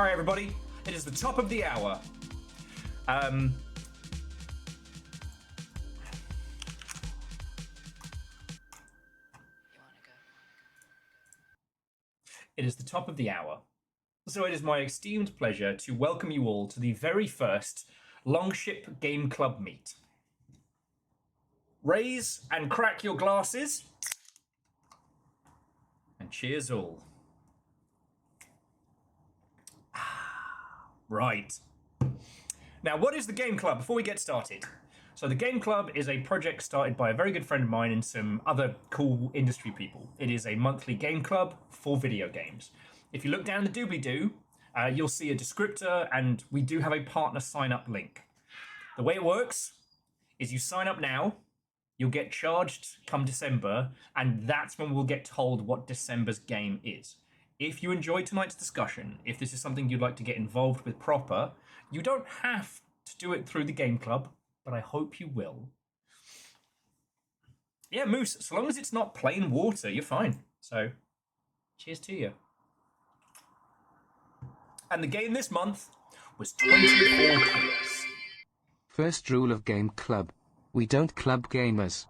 Alright everybody, it is the top of the hour. It is the top of the hour. So it is my esteemed pleasure to welcome you all to the very first Longship Game Club meet. Raise and crack your glasses. And cheers all. Right. Now, what is the Game Club before we get started? So the Game Club is a project started by a very good friend of mine and some other cool industry people. It is a monthly game club for video games. If you look down the doobly-doo, you'll see a descriptor, and we do have a partner sign-up link. The way it works is you sign up now, you'll get charged come December, and that's when we'll get told what December's game is. If you enjoyed tonight's discussion, if this is something you'd like to get involved with proper, you don't have to do it through the Game Club, but I hope you will. Yeah, Moose, so long as it's not plain water, you're fine. So, cheers to you. And the game this month was 24 Killers. First rule of Game Club. We don't club gamers.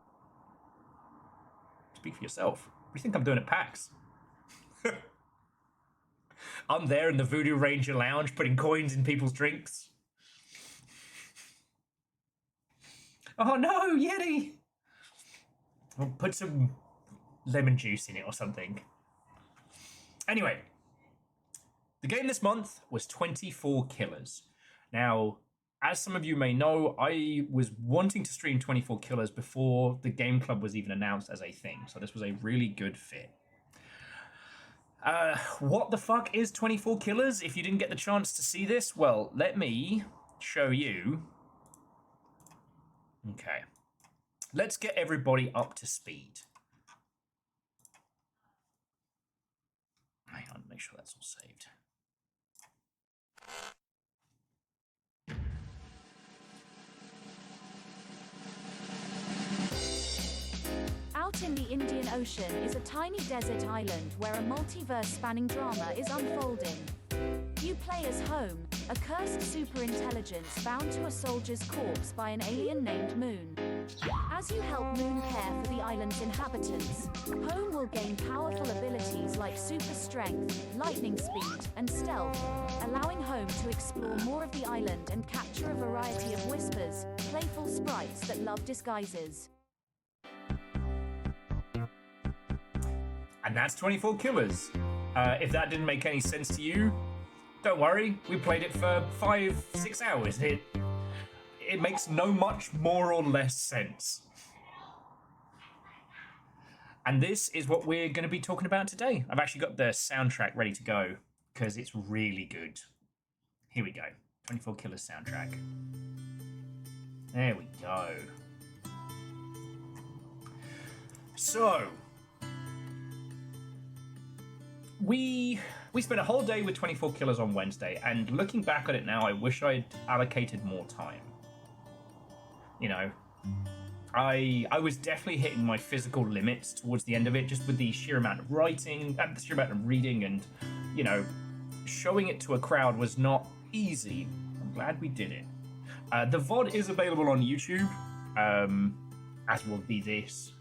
Speak for yourself. What do you think I'm doing at PAX? I'm there in the Voodoo Ranger Lounge putting coins in people's drinks. Oh no, Yeti! I'll put some lemon juice in it or something. Anyway, the game this month was 24 Killers. Now, as some of you may know, I was wanting to stream 24 Killers before the Game Club was even announced as a thing, so this was a really good fit. What the fuck is 24 Killers? If you didn't get the chance to see this, well, let me show you. Okay. Let's get everybody up to speed. Hang on, make sure that's all saved. Out in the Indian Ocean is a tiny desert island where a multiverse-spanning drama is unfolding. You play as Home, a cursed superintelligence bound to a soldier's corpse by an alien named Moon. As you help Moon care for the island's inhabitants, Home will gain powerful abilities like super strength, lightning speed, and stealth, allowing Home to explore more of the island and capture a variety of whispers, playful sprites that love disguises. And that's 24 Killers. If that didn't make any sense to you, don't worry. We played it for 5-6 hours. It makes no much more or less sense. And this is what we're going to be talking about today. I've actually got the soundtrack ready to go because it's really good. Here we go. 24 Killers soundtrack. There we go. So, we spent a whole day with 24 Killers on Wednesday, and looking back at it now, I wish I'd allocated more time. You know, I was definitely hitting my physical limits towards the end of it, just with the sheer amount of writing, the sheer amount of reading, and, you know, showing it to a crowd was not easy. I'm glad we did it. The VOD is available on YouTube, as will be this.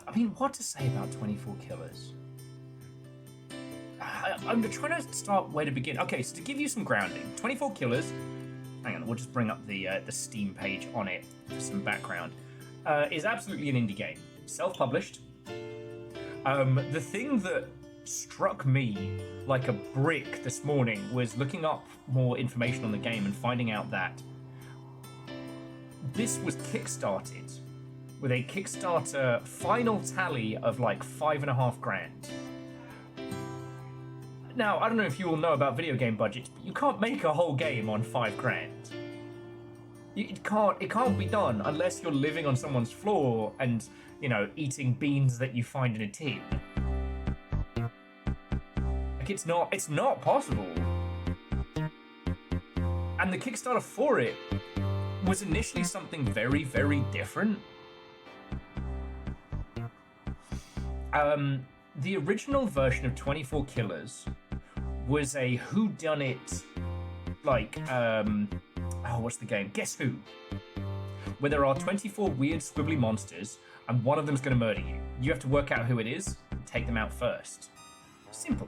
I mean, what to say about 24 Killers? I'm trying to start where to begin. Okay, so to give you some grounding, 24 Killers, hang on, we'll just bring up the Steam page on it for some background, is absolutely an indie game. Self-published. The thing that struck me like a brick this morning was looking up more information on the game and finding out that this was kickstarted with a Kickstarter final tally of like $5,500. Now, I don't know if you all know about video game budgets, but you can't make a whole game on $5,000. It can't be done unless you're living on someone's floor and, you know, eating beans that you find in a tin. Like, it's not possible. And the Kickstarter for it was initially something very, very different. The original version of 24 Killers was a whodunit, like, what's the game? Guess Who? Where there are 24 weird squibbly monsters, and one of them's going to murder you. You have to work out who it is and take them out first. Simple.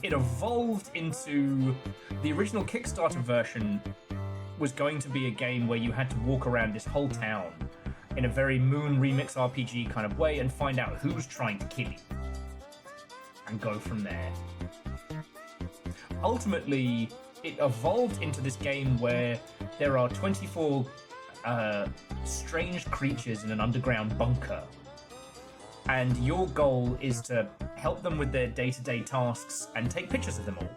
It evolved into the original Kickstarter version was going to be a game where you had to walk around this whole town in a very Moon Remix RPG kind of way and find out who's trying to kill you and go from there. Ultimately, it evolved into this game where there are 24 strange creatures in an underground bunker, and your goal is to help them with their day-to-day tasks and take pictures of them all.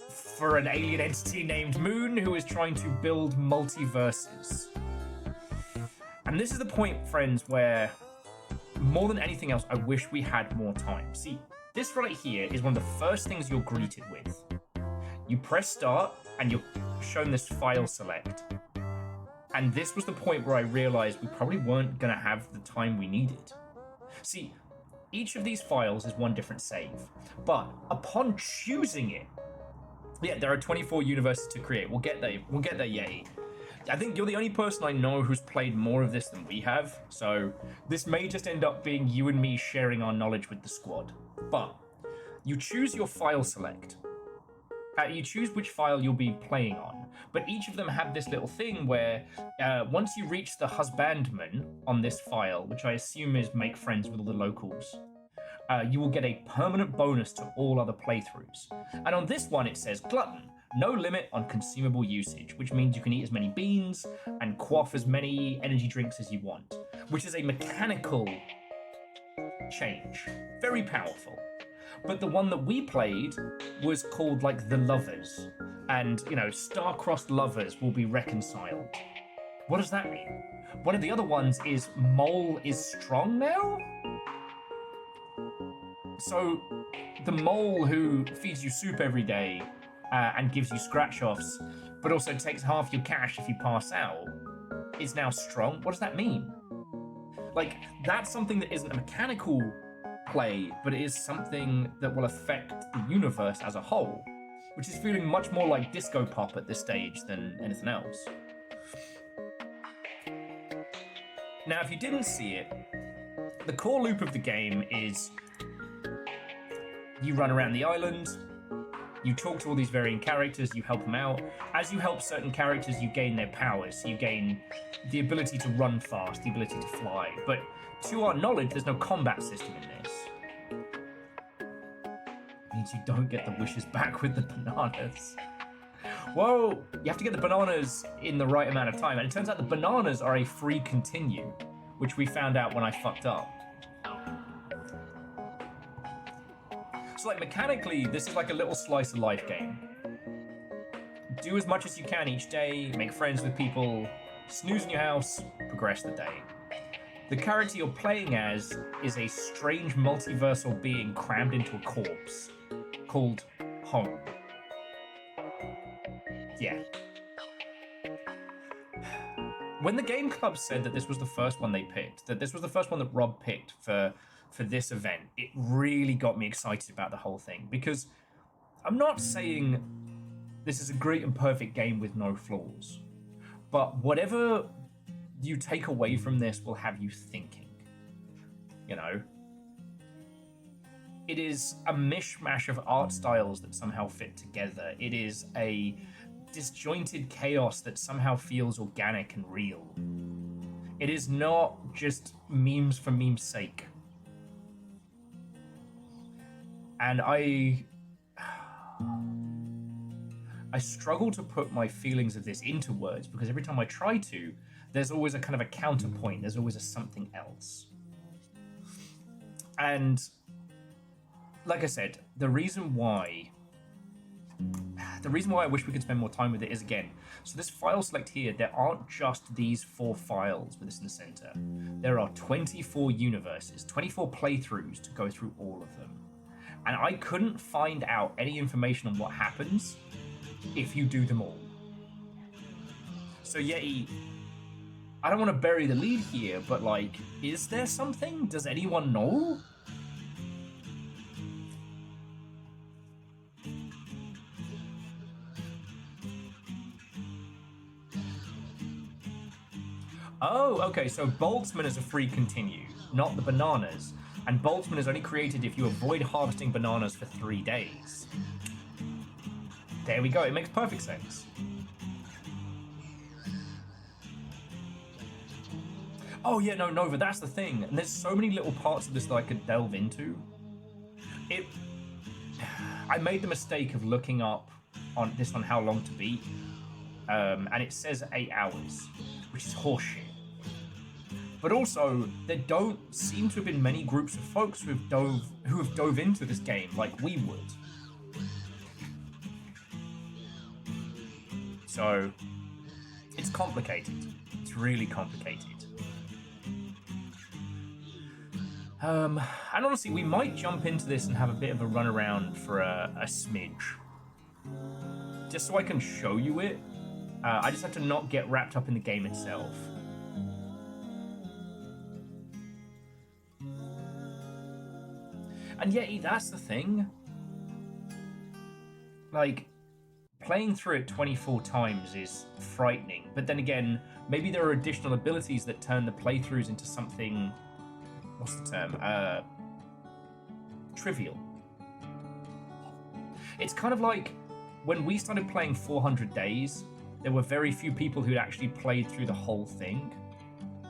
For an alien entity named Moon who is trying to build multiverses. And this is the point, friends, where more than anything else, I wish we had more time. See, this right here is one of the first things you're greeted with. You press start and you're shown this file select. And this was the point where I realized we probably weren't going to have the time we needed. See, each of these files is one different save, but upon choosing it, yeah, there are 24 universes to create. We'll get there, yay. I think you're the only person I know who's played more of this than we have, so this may just end up being you and me sharing our knowledge with the squad. But you choose your file select. You choose which file you'll be playing on, but each of them have this little thing where once you reach the husbandman on this file, which I assume is make friends with all the locals, you will get a permanent bonus to all other playthroughs. And on this one it says glutton, no limit on consumable usage, which means you can eat as many beans and quaff as many energy drinks as you want, which is a mechanical change. Very powerful. But the one that we played was called like the Lovers, and star-crossed lovers will be reconciled. What does that mean? One of the other ones is mole is strong now? So the mole who feeds you soup every day and gives you scratch-offs, but also takes half your cash if you pass out, is now strong? What does that mean? Like, that's something that isn't a mechanical play, but it is something that will affect the universe as a whole, which is feeling much more like disco pop at this stage than anything else. Now, if you didn't see it, the core loop of the game is you run around the island, you talk to all these varying characters, you help them out. As you help certain characters, you gain their powers. So you gain the ability to run fast, the ability to fly. But to our knowledge, there's no combat system in this. It means you don't get the wishes back with the bananas. Whoa, you have to get the bananas in the right amount of time. And it turns out the bananas are a free continue, which we found out when I fucked up. So like mechanically, this is like a little slice of life game. Do as much as you can each day, make friends with people, snooze in your house, progress the day. The character you're playing as is a strange multiversal being crammed into a corpse called Home. Yeah. When the Game Club said that this was the first one they picked, that this was the first one that Rob picked for this event, it really got me excited about the whole thing, because I'm not saying this is a great and perfect game with no flaws, but whatever you take away from this will have you thinking. It is a mishmash of art styles that somehow fit together. It is a disjointed chaos that somehow feels organic and real. It is not just memes for meme's sake. And I struggle to put my feelings of this into words, because every time I try to, there's always a kind of a counterpoint. There's always a something else. And like I said, the reason why I wish we could spend more time with it is, again, so this file select here, there aren't just these 4 files with this in the center. There are 24 universes, 24 playthroughs to go through all of them. And I couldn't find out any information on what happens if you do them all. So Yeti, I don't want to bury the lead here, but like, is there something? Does anyone know? Oh, okay, so Boltzmann is a free continue, not the bananas. And Boltzmann is only created if you avoid harvesting bananas for 3 days. There we go, it makes perfect sense. Oh yeah, no, Nova, that's the thing. And there's so many little parts of this that I could delve into. I made the mistake of looking up on how long to beat. And it says 8 hours, which is horseshit. But also, there don't seem to have been many groups of folks who have dove into this game like we would. So, it's complicated. It's really complicated. And honestly, we might jump into this and have a bit of a run around for a smidge. Just so I can show you it. I just have to not get wrapped up in the game itself. And yet, that's the thing. Like, playing through it 24 times is frightening. But then again, maybe there are additional abilities that turn the playthroughs into something... What's the term? Trivial. It's kind of like when we started playing 400 Days, there were very few people who'd actually played through the whole thing.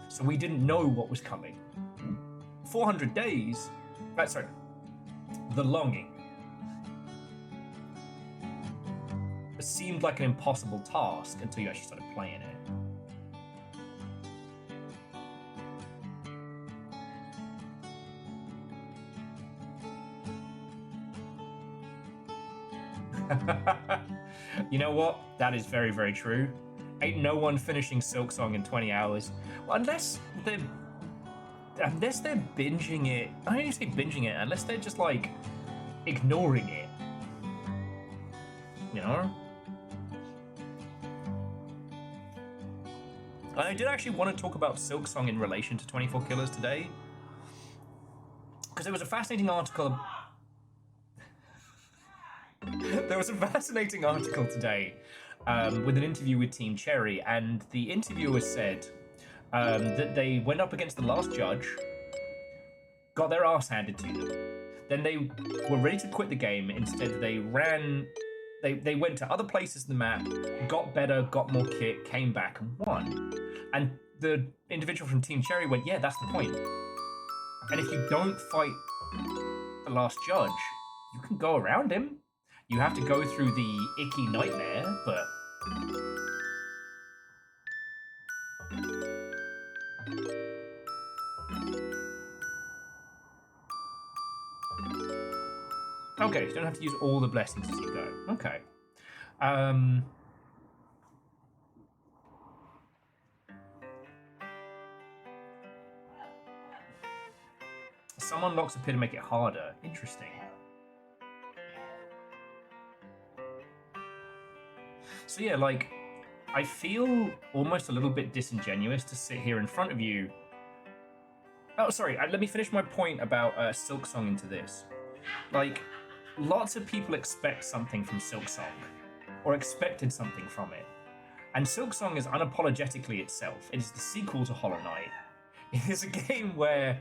So we didn't know what was coming. 400 Days... sorry. The Longing. It seemed like an impossible task until you actually started playing it. You know what? That is very, very true. Ain't no one finishing Silksong in 20 hours. Well, unless they're binging it. I don't even say binging it, unless they're just like ignoring it. You know? And I did actually want to talk about Silksong in relation to 24 Killers today. Because there was a fascinating article. There was a fascinating article today with an interview with Team Cherry, and the interviewer said that they went up against the last judge, got their ass handed to them. Then they were ready to quit the game. Instead, they went to other places in the map, got better, got more kit, came back and won. And the individual from Team Cherry went, yeah, that's the point. And if you don't fight the last judge, you can go around him. You have to go through the icky nightmare, but... Okay, so you don't have to use all the blessings as you go. Okay. Some unlocks appear to make it harder. Interesting. So yeah, like, I feel almost a little bit disingenuous to sit here in front of you. Oh, sorry, let me finish my point about Silksong into this. Like, lots of people expect something from Silksong, or expected something from it. And Silksong is unapologetically itself. It is the sequel to Hollow Knight. It is a game where,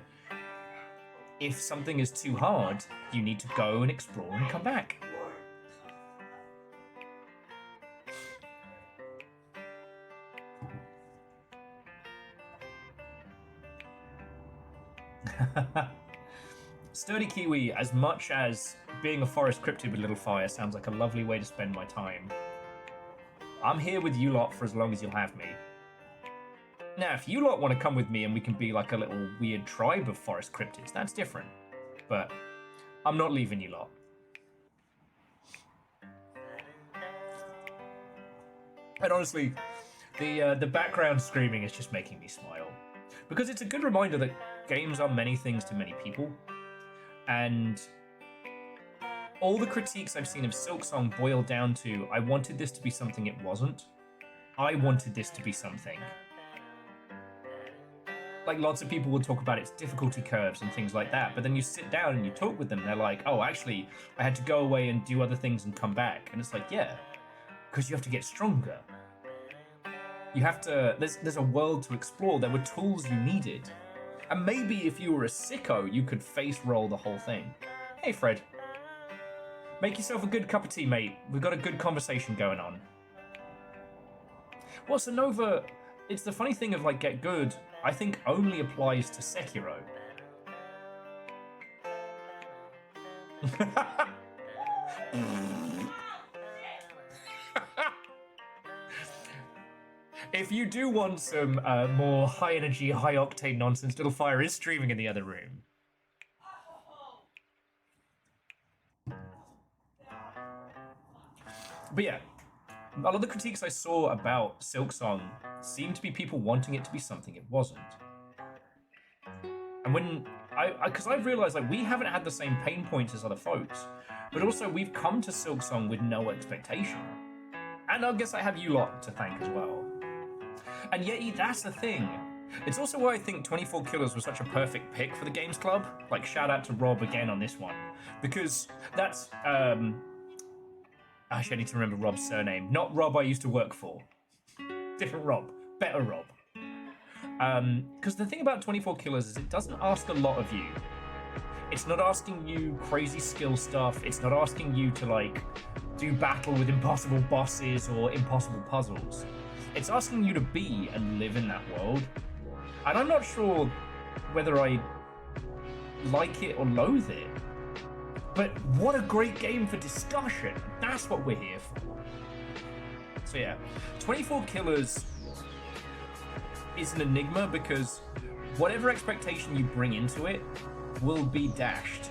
if something is too hard, you need to go and explore and come back. Sturdy Kiwi, as much as being a forest cryptid with little fire sounds like a lovely way to spend my time, I'm here with you lot for as long as you'll have me. Now, if you lot want to come with me and we can be like a little weird tribe of forest cryptids, that's different. But I'm not leaving you lot. And honestly, the background screaming is just making me smile. Because it's a good reminder that games are many things to many people. And all the critiques I've seen of Silksong boil down to, I wanted this to be something it wasn't. I wanted this to be something. Like, lots of people will talk about its difficulty curves and things like that, but then you sit down and you talk with them, they're like, oh, actually, I had to go away and do other things and come back. And it's like, yeah, because you have to get stronger. You have to, there's a world to explore. There were tools you needed. And maybe if you were a sicko, you could face roll the whole thing. Hey, Fred. Make yourself a good cup of tea, mate. We've got a good conversation going on. Well, so Nova, it's the funny thing of, like, get good, I think only applies to Sekiro. If you do want some more high energy, high octane nonsense, Little Fire is streaming in the other room. But yeah, a lot of the critiques I saw about Silksong seemed to be people wanting it to be something it wasn't. And when because I've realized, like, we haven't had the same pain points as other folks, but also we've come to Silksong with no expectation. And I guess I have you lot to thank as well. And yet, that's the thing. It's also why I think 24 Killers was such a perfect pick for the Games Club. Like, shout out to Rob again on this one. Because that's, actually, I need to remember Rob's surname. Not Rob I used to work for. Different Rob. Better Rob. Because the thing about 24 Killers is it doesn't ask a lot of you. It's not asking you crazy skill stuff. It's not asking you to, like, do battle with impossible bosses or impossible puzzles. It's asking you to be and live in that world. And I'm not sure whether I like it or loathe it. But what a great game for discussion. That's what we're here for. So yeah, 24 Killers is an enigma because whatever expectation you bring into it will be dashed.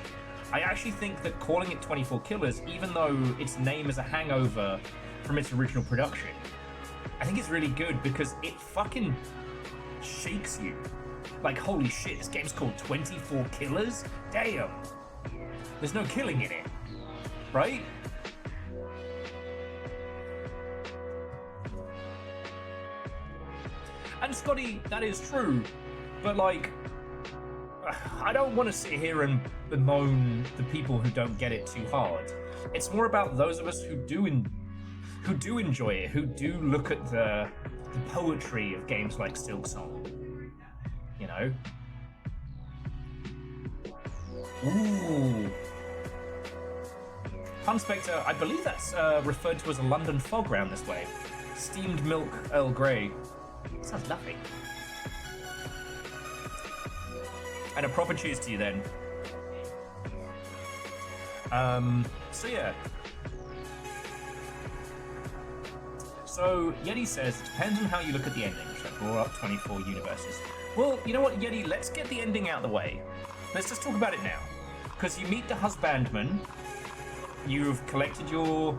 I actually think that calling it 24 Killers, even though its name is a hangover from its original production, I think it's really good because it fucking shakes you. Like, holy shit, this game's called 24 Killers? Damn. There's no killing in it, right? And Scotty, that is true, but, like, I don't want to sit here and bemoan the people who don't get it too hard. It's more about those of us who do enjoy it, who do look at the poetry of games like Silksong. You know? Ooh. Pun Spectre, I believe that's referred to as a London fog round this way. Steamed milk Earl Grey. Sounds lovely. And a proper cheers to you then. So yeah. So Yeti says, it depends on how you look at the ending, which I brought up 24 universes. Well, you know what, Yeti, let's get the ending out of the way. Let's just talk about it now. Because you meet the husbandman, you've collected you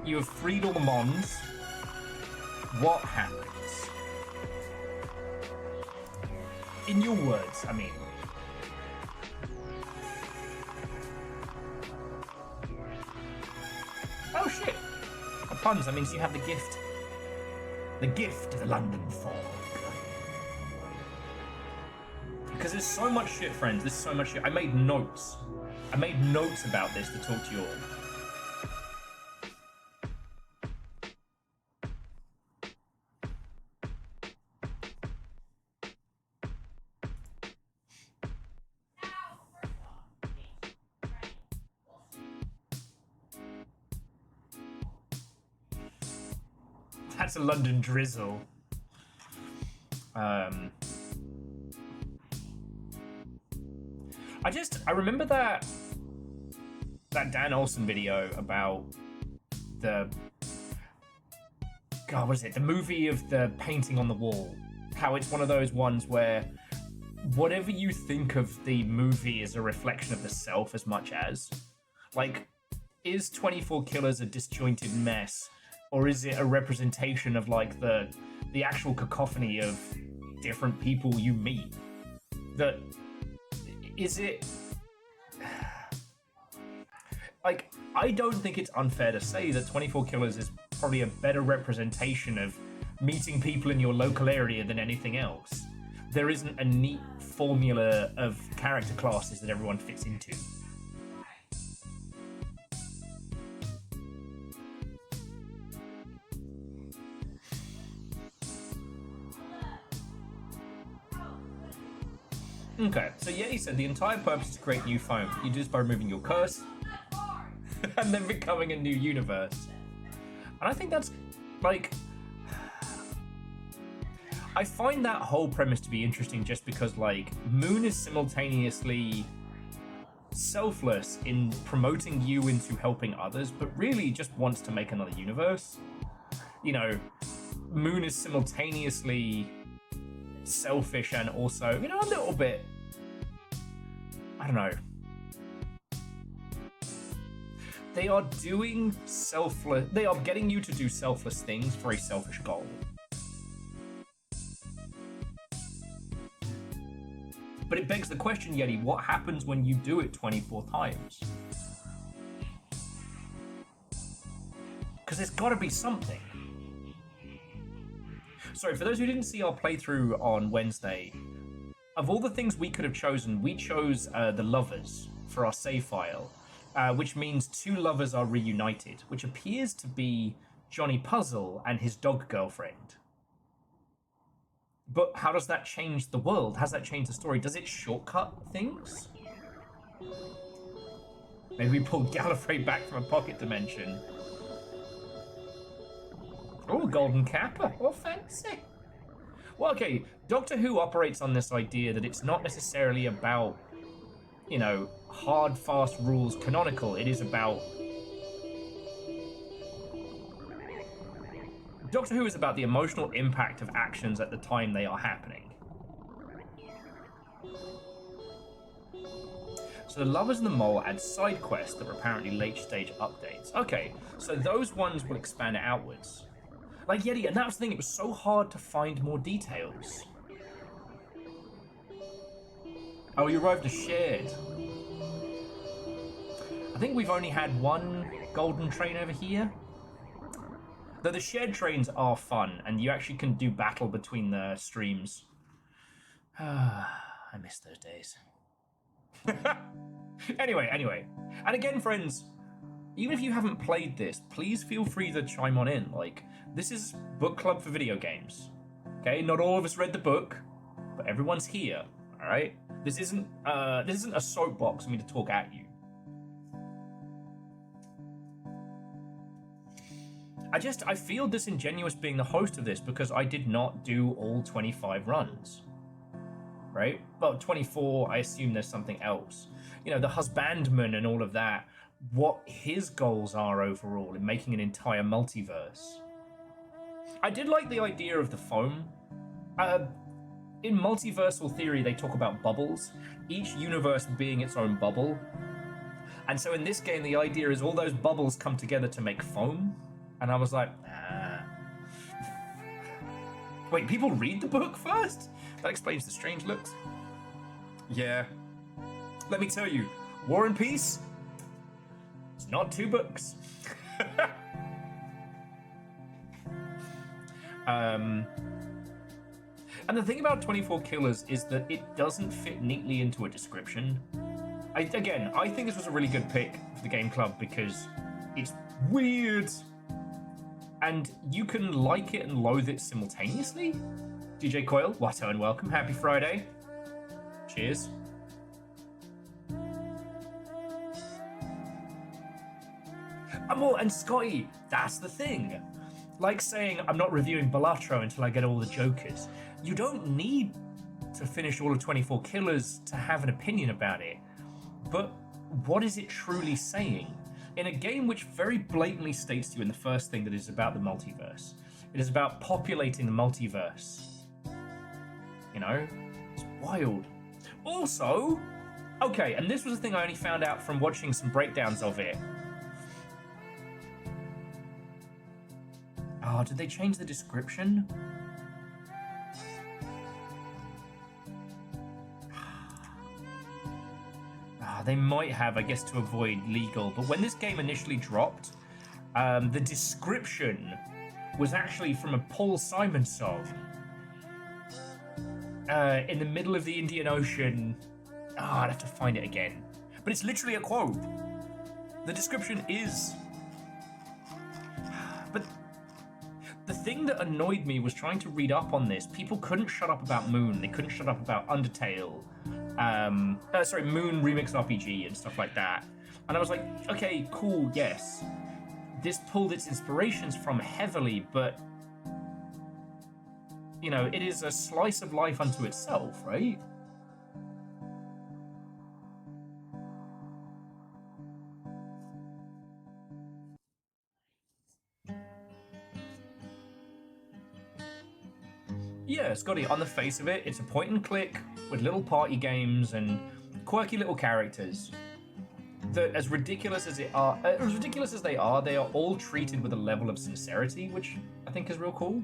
have freed all the Mons. What happens? In your words, I mean. Oh shit! Puns, that means you have the gift. The gift of the London fog. Because there's so much shit, friends. There's so much shit. I made notes. I made notes about this to talk to you all. That's a London drizzle. I remember that Dan Olsen video about the God, what is it? The movie of the painting on the wall. How it's one of those ones where whatever you think of the movie is a reflection of the self as much as, like, is 24 Killers a disjointed mess? Or is it a representation of, like, the actual cacophony of different people you meet? That is it? Like, I don't think it's unfair to say that 24 Killers is probably a better representation of meeting people in your local area than anything else. There isn't a neat formula of character classes that everyone fits into. Okay, so Yeti said the entire purpose is to create new foam. You do this by removing your curse and then becoming a new universe. And I think that's, like... I find that whole premise to be interesting just because, like, Moon is simultaneously selfless in promoting you into helping others, but really just wants to make another universe. You know, Moon is simultaneously selfish and also, you know, a little bit, I don't know. They are doing selfless, they are getting you to do selfless things for a selfish goal. But it begs the question, Yeti, what happens when you do it 24 times? Because there's got to be something. Sorry, for those who didn't see our playthrough on Wednesday, of all the things we could have chosen, we chose the lovers for our save file, which means two lovers are reunited, which appears to be Johnny Puzzle and his dog girlfriend. But how does that change the world? How does that change the story? Does it shortcut things? Maybe we pulled Gallifrey back from a pocket dimension. Oh, golden kappa. Oh, fancy. Well, okay, Doctor Who operates on this idea that it's not necessarily about, you know, hard, fast rules canonical. It is about... Doctor Who is about the emotional impact of actions at the time they are happening. So the Lovers and the Mole add side quests that are apparently late stage updates. Okay, so those ones will expand outwards. Like Yeti, and that was the thing, it was so hard to find more details. Oh, you arrived as shared. I think we've only had one golden train over here. Though the shared trains are fun, and you actually can do battle between the streams. I miss those days. Anyway. And again, friends, even if you haven't played this, please feel free to chime on in. Like, this is book club for video games. Okay, not all of us read the book, but everyone's here. All right, this isn't a soapbox for me to talk at you. I feel disingenuous being the host of this because I did not do all 25 runs. Right? Well, 24, I assume there's something else. You know, the husbandman and all of that, what his goals are overall in making an entire multiverse. I did like the idea of the foam. In multiversal theory, they talk about bubbles, each universe being its own bubble. And so in this game, the idea is all those bubbles come together to make foam. And I was like, Wait, people read the book first? That explains the strange looks. Yeah. Let me tell you, War and Peace, it's not 2 books. And the thing about 24 Killers is that it doesn't fit neatly into a description. I think this was a really good pick for the Game Club because it's weird. And you can like it and loathe it simultaneously. DJ Coyle, Watto and welcome. Happy Friday. Cheers. And Scotty, that's the thing. Like saying, I'm not reviewing Balatro until I get all the Jokers. You don't need to finish all of 24 Killers to have an opinion about it. But what is it truly saying? In a game which very blatantly states to you in the first thing that it is about the multiverse. It is about populating the multiverse. You know? It's wild. Also, okay, and this was a thing I only found out from watching some breakdowns of it. Oh, did they change the description? They might have, I guess, to avoid legal. But when this game initially dropped, the description was actually from a Paul Simon song. In the middle of the Indian Ocean. I'd have to find it again. But it's literally a quote. The description is... But the thing that annoyed me was trying to read up on this. People couldn't shut up about Moon. They couldn't shut up about Undertale. Moon Remix RPG and stuff like that. And I was like, okay, cool, yes. This pulled its inspirations from heavily, but... You know, it is a slice of life unto itself, right? Yeah, Scotty, on the face of it, it's a point and click with little party games and quirky little characters. That, as ridiculous as they are, they are all treated with a level of sincerity, which I think is real cool.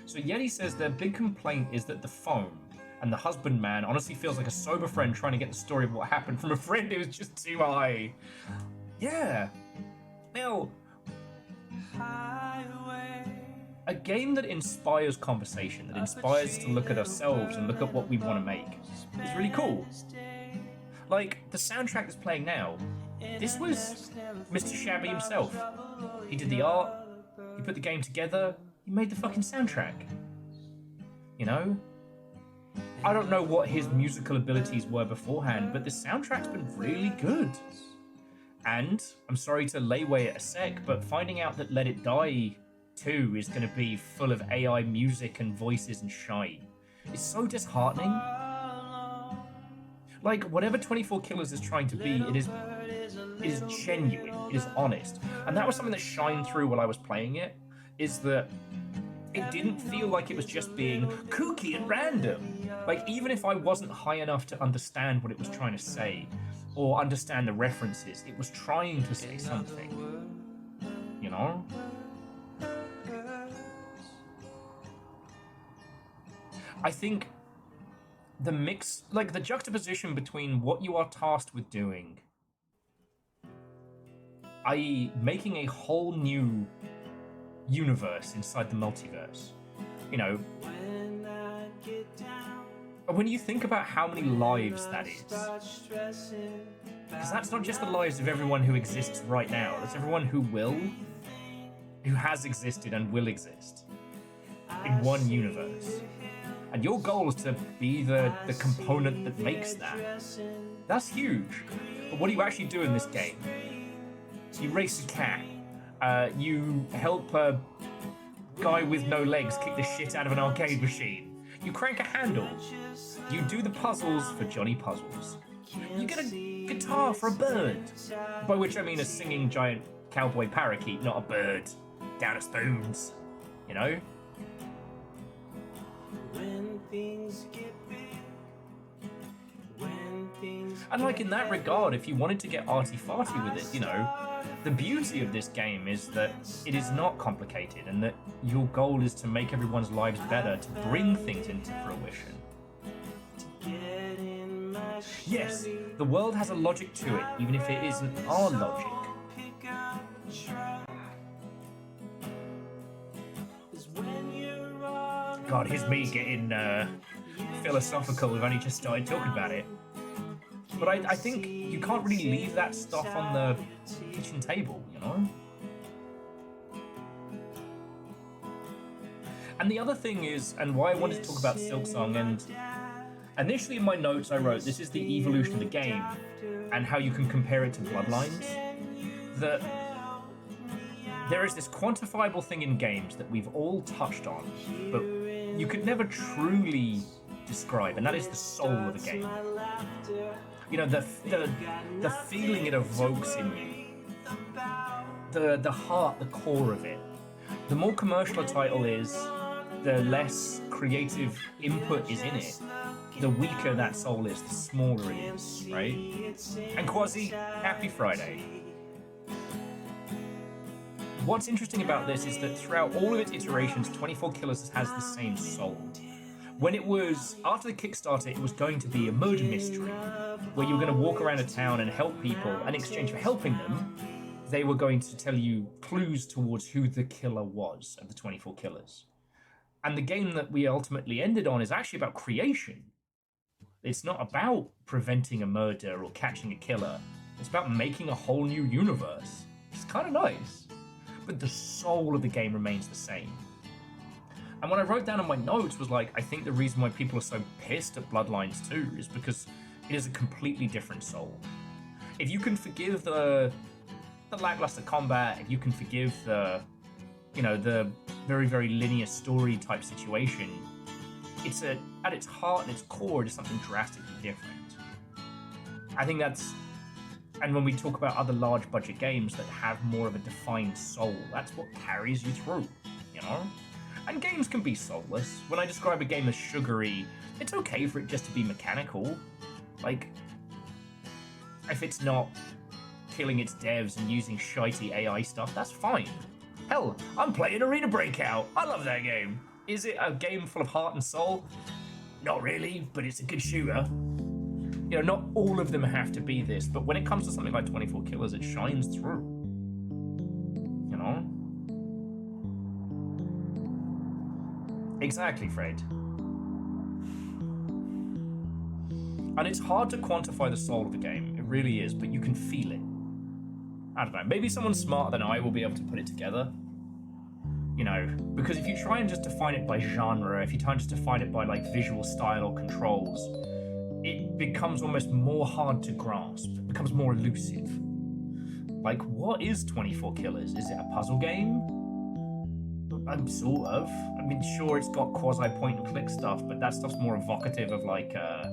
So Yeti says their big complaint is that the phone and the husbandman honestly feels like a sober friend trying to get the story of what happened from a friend who's just too high. Yeah. Now, a game that inspires conversation, that inspires us to look at ourselves and look at what we want to make, is really cool. Like, the soundtrack that's playing now, this was Mr. Shabby himself. He did the art, he put the game together, he made the fucking soundtrack. You know? I don't know what his musical abilities were beforehand, but the soundtrack's been really good. And, I'm sorry to layway it a sec, but finding out that Let It Die 2 is going to be full of AI music and voices and shite is so disheartening. Like, whatever 24 Killers is trying to be, it is genuine, it is honest. And that was something that shined through while I was playing it, is that it didn't feel like it was just being kooky and random. Like, even if I wasn't high enough to understand what it was trying to say, or understand the references, it was trying to say something. You know? I think the mix, like the juxtaposition between what you are tasked with doing, i.e. making a whole new universe inside the multiverse, you know, when you think about how many lives that is, because that's not just the lives of everyone who exists right now, that's everyone who has existed and will exist in one universe. And your goal is to be the component that makes that. That's huge. But what do you actually do in this game? You race a cat. You help a guy with no legs kick the shit out of an arcade machine. You crank a handle. You do the puzzles for Johnny Puzzles. You get a guitar for a bird. By which I mean a singing giant cowboy parakeet, not a bird down a spoons. You know? And like in that regard, if you wanted to get arty-farty with it, you know, the beauty of this game is that it is not complicated and that your goal is to make everyone's lives better, to bring things into fruition. Yes, the world has a logic to it, even if it isn't our logic. God, here's me getting philosophical. We've only just started talking about it. But I think you can't really leave that stuff on the kitchen table, you know? And the other thing is, and why I wanted to talk about Silksong, and initially in my notes I wrote, this is the evolution of the game, and how you can compare it to Bloodlines. That there is this quantifiable thing in games that we've all touched on, but you could never truly describe, and that is the soul of a game. You know, the feeling it evokes in you. The heart, the core of it. The more commercial a title is, the less creative input is in it. The weaker that soul is, the smaller it is, right? And Quasi, happy Friday. What's interesting about this is that throughout all of its iterations, 24 Killers has the same soul. When it was, after the Kickstarter, it was going to be a murder mystery. where you were going to walk around a town and help people, and in exchange for helping them, they were going to tell you clues towards who the killer was of the 24 killers. And the game that we ultimately ended on is actually about creation. It's not about preventing a murder or catching a killer. It's about making a whole new universe. It's kind of nice. But the soul of the game remains the same. And what I wrote down in my notes was like, I think the reason why people are so pissed at Bloodlines 2 is because it is a completely different soul. If you can forgive the lackluster combat, if you can forgive the very, very linear story type situation, it's at its heart and its core, it is something drastically different. I think that's, and when we talk about other large budget games that have more of a defined soul, that's what carries you through, you know? And games can be soulless. When I describe a game as sugary, it's okay for it just to be mechanical. Like, if it's not killing its devs and using shitey AI stuff, that's fine. Hell, I'm playing Arena Breakout. I love that game. Is it a game full of heart and soul? Not really, but it's a good shooter. You know, not all of them have to be this, but when it comes to something like 24 Killers, it shines through. You know? Exactly, Fred. And it's hard to quantify the soul of the game. It really is, but you can feel it. I don't know, maybe someone smarter than I will be able to put it together. You know, because if you try and just define it by genre, if you try and just define it by like visual style or controls, it becomes almost more hard to grasp. It becomes more elusive. Like, what is 24 Killers? Is it a puzzle game? Sort of. I mean, sure, it's got quasi-point-and-click stuff, but that stuff's more evocative of like, I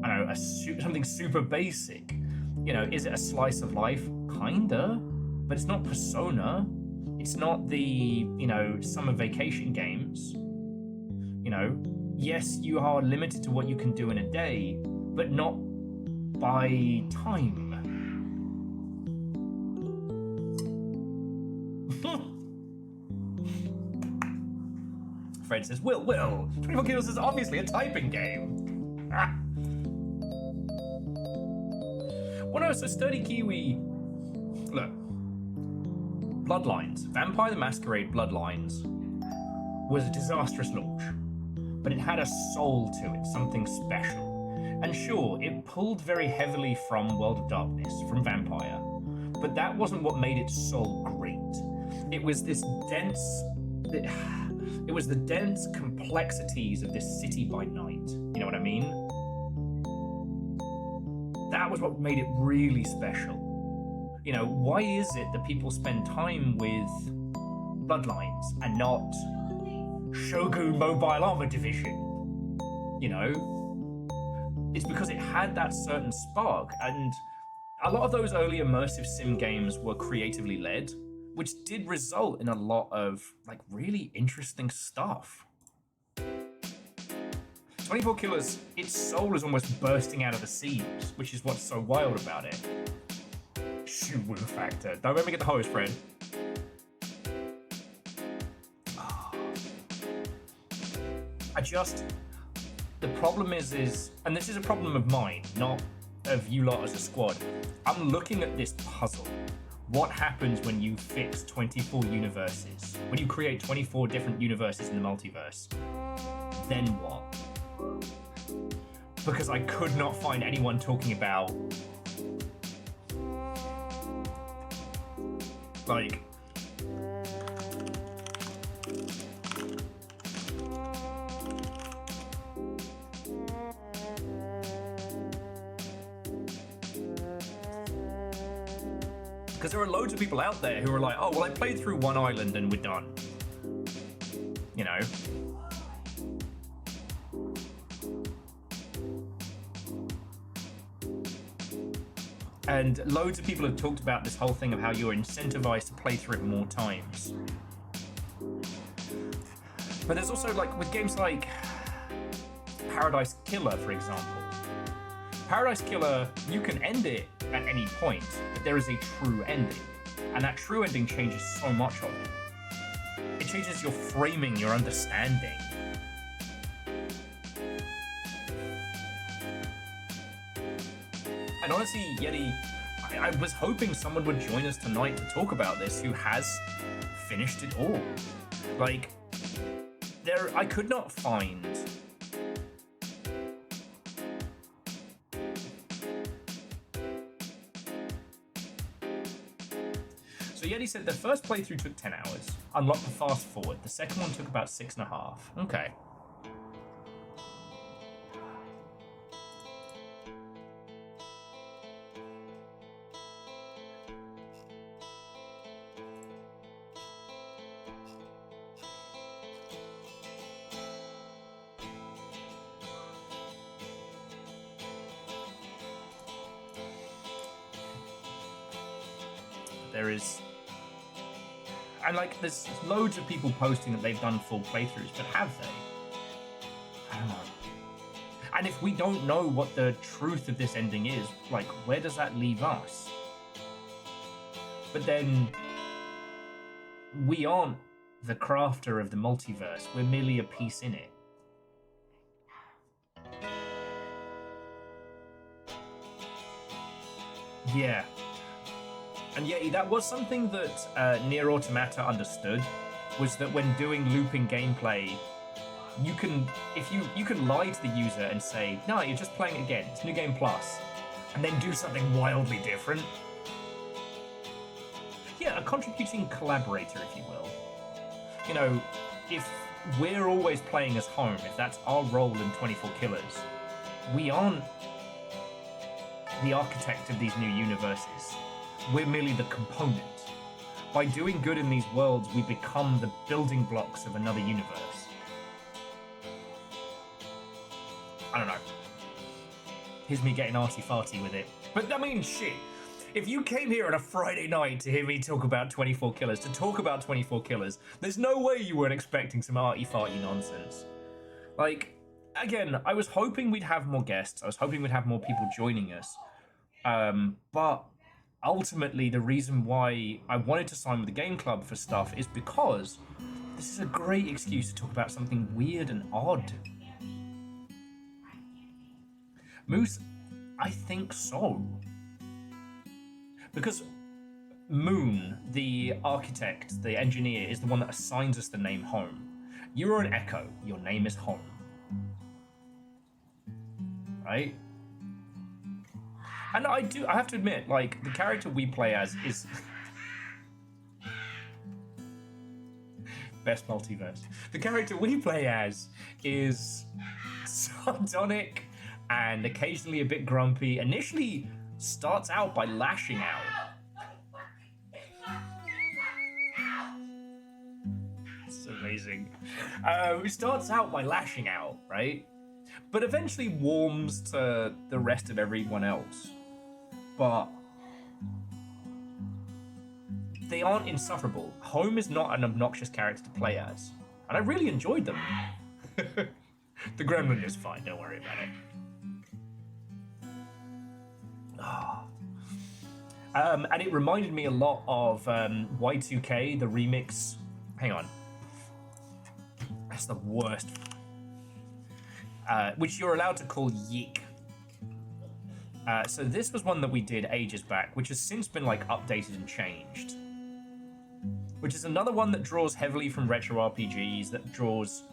don't know, something super basic. You know, is it a slice of life? Kinda. But it's not Persona. It's not the, you know, summer vacation games. You know, yes, you are limited to what you can do in a day, but not by time. Fred says, Will, 24 Killers is obviously a typing game. Well, no, so Sturdy Kiwi... Look. Bloodlines. Vampire the Masquerade Bloodlines was a disastrous launch. But it had a soul to it, something special. And sure, it pulled very heavily from World of Darkness, from Vampire. But that wasn't what made its soul great. It was this dense... It was the dense complexities of this city by night. You know what I mean? That was what made it really special. You know, why is it that people spend time with Bloodlines and not Shogun Mobile Armor Division? You know? It's because it had that certain spark, and a lot of those early immersive sim games were creatively led, which did result in a lot of like really interesting stuff. 24 Killers, its soul is almost bursting out of the seams, which is what's so wild about it. Shoot, Will Factor. Don't let me get the hose, Fred. The problem is, and this is a problem of mine, not of you lot as a squad. I'm looking at this puzzle. What happens when you fix 24 universes? When you create 24 different universes in the multiverse? Then what? Because I could not find anyone talking about... like... Because there are loads of people out there who are like, oh, well, I played through one island and we're done. You know? And loads of people have talked about this whole thing of how you're incentivized to play through it more times. But there's also, like, with games like Paradise Killer, for example. Paradise Killer, you can end it at any point, but there is a true ending. And that true ending changes so much of it. It changes your framing, your understanding. And honestly, Yeti, I was hoping someone would join us tonight to talk about this who has finished it all. Like, I could not find... So Yeti said the first playthrough took 10 hours. Unlocked the fast forward. The second one took about 6.5. Okay. There is... And, like, there's loads of people posting that they've done full playthroughs, but have they? I don't know. And if we don't know what the truth of this ending is, like, where does that leave us? But then... we aren't the crafter of the multiverse. We're merely a piece in it. Yeah. And yeah, that was something that Nier Automata understood, was that when doing looping gameplay, you can lie to the user and say, no, you're just playing it again, it's New Game Plus, and then do something wildly different. Yeah, a contributing collaborator, if you will. You know, if we're always playing as home, if that's our role in 24 Killers, we aren't the architect of these new universes. We're merely the component. By doing good in these worlds, we become the building blocks of another universe. I don't know. Here's me getting arty-farty with it. But, I mean, shit. If you came here on a Friday night to hear me talk about 24 Killers, there's no way you weren't expecting some arty-farty nonsense. Like, again, I was hoping we'd have more guests. I was hoping we'd have more people joining us. But... ultimately, the reason why I wanted to sign with the Game Club for stuff is because this is a great excuse to talk about something weird and odd. Moose, I think so. Because Moon, the architect, the engineer, is the one that assigns us the name Home. You are an Echo. Your name is Home. Right? And I have to admit, like, the character we play as is... best multiverse. The character we play as is sardonic and occasionally a bit grumpy. Initially starts out by lashing out. It's amazing. He starts out by lashing out, right? But eventually warms to the rest of everyone else. But they aren't insufferable. Home is not an obnoxious character to play as. And I really enjoyed them. The gremlin is fine, don't worry about it. And it reminded me a lot of Y2K, the remix. Hang on. That's the worst. Which you're allowed to call Yeek. So this was one that we did ages back, which has since been like updated and changed. Which is another one that draws heavily from retro RPGs, that draws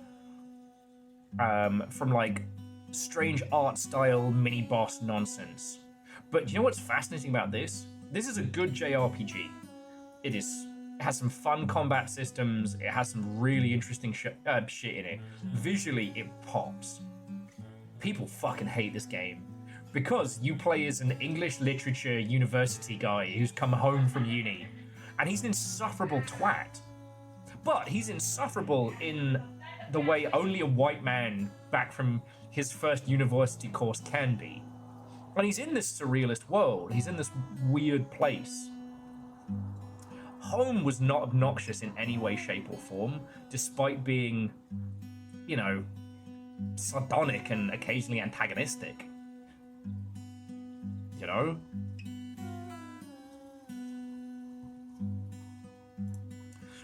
from like strange art style mini boss nonsense. But you know what's fascinating about this? This is a good JRPG. It has some fun combat systems. It has some really interesting shit in it. Visually, it pops. People fucking hate this game. Because you play as an English literature university guy who's come home from uni, and he's an insufferable twat. But he's insufferable in the way only a white man back from his first university course can be. And he's in this surrealist world. He's in this weird place. Home was not obnoxious in any way, shape, or form, despite being, you know, sardonic and occasionally antagonistic. You know?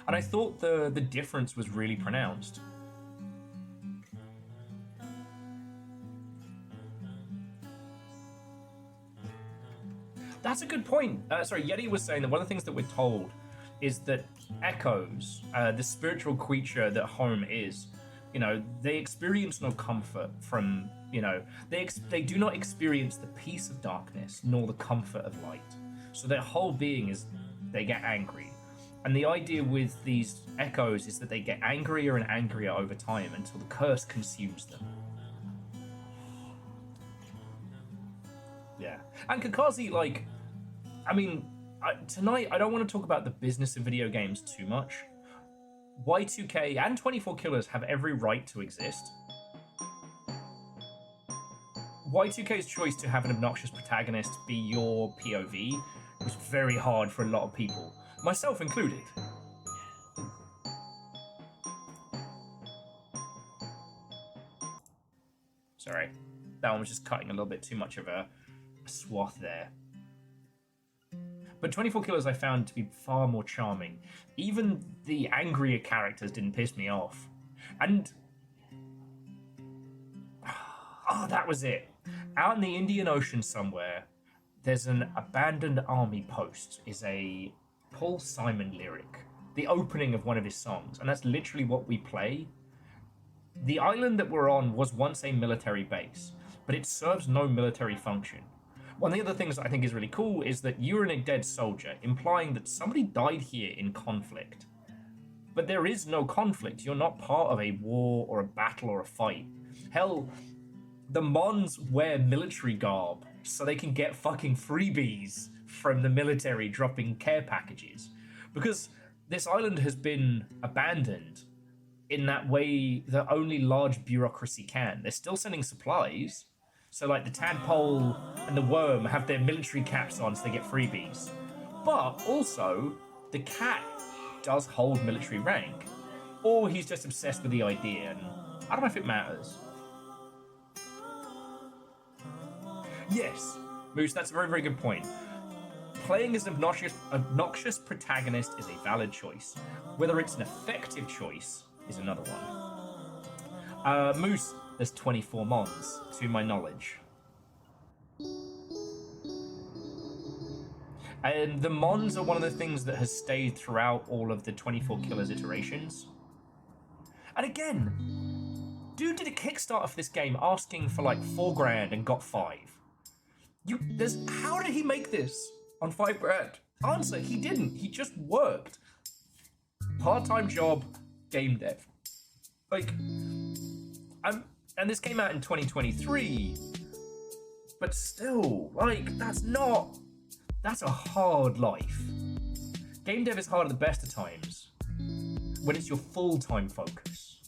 And I thought the difference was really pronounced. That's a good point. Sorry, Yeti was saying that one of the things that we're told is that echoes, the spiritual creature that home is, you know, they experience no comfort from, you know, they do not experience the peace of darkness nor the comfort of light. So their whole being is they get angry. And the idea with these echoes is that they get angrier and angrier over time until the curse consumes them. Yeah. And Kakazi, like, I mean, tonight I don't want to talk about the business of video games too much. Y2K and 24 Killers have every right to exist. Y2K's choice to have an obnoxious protagonist be your POV was very hard for a lot of people, myself included. Sorry, that one was just cutting a little bit too much of a swath there. But 24 Killers I found to be far more charming. Even the angrier characters didn't piss me off. And... oh, that was it. Out in the Indian Ocean somewhere, there's an abandoned army post, is a Paul Simon lyric. The opening of one of his songs. And that's literally what we play. The island that we're on was once a military base, but it serves no military function. One of the other things that I think is really cool is that you're a dead soldier, implying that somebody died here in conflict. But there is no conflict. You're not part of a war or a battle or a fight. Hell, the Mons wear military garb so they can get fucking freebies from the military dropping care packages. Because this island has been abandoned in that way that only large bureaucracy can. They're still sending supplies. So like the tadpole and the worm have their military caps on so they get freebies. But also, the cat does hold military rank. Or he's just obsessed with the idea, and I don't know if it matters. Yes, Moose, that's a very, very good point. Playing as an obnoxious protagonist is a valid choice. Whether it's an effective choice is another one. Moose, there's 24 Mons, to my knowledge. And the Mons are one of the things that has stayed throughout all of the 24 Killers iterations. And again, dude did a Kickstarter for this game asking for like $4,000 and got 5. How did he make this on $5,000? Answer, he didn't. He just worked. Part-time job, game dev. Like, and this came out in 2023, but still, like, that's a hard life. Game dev is hard at the best of times, when it's your full-time focus.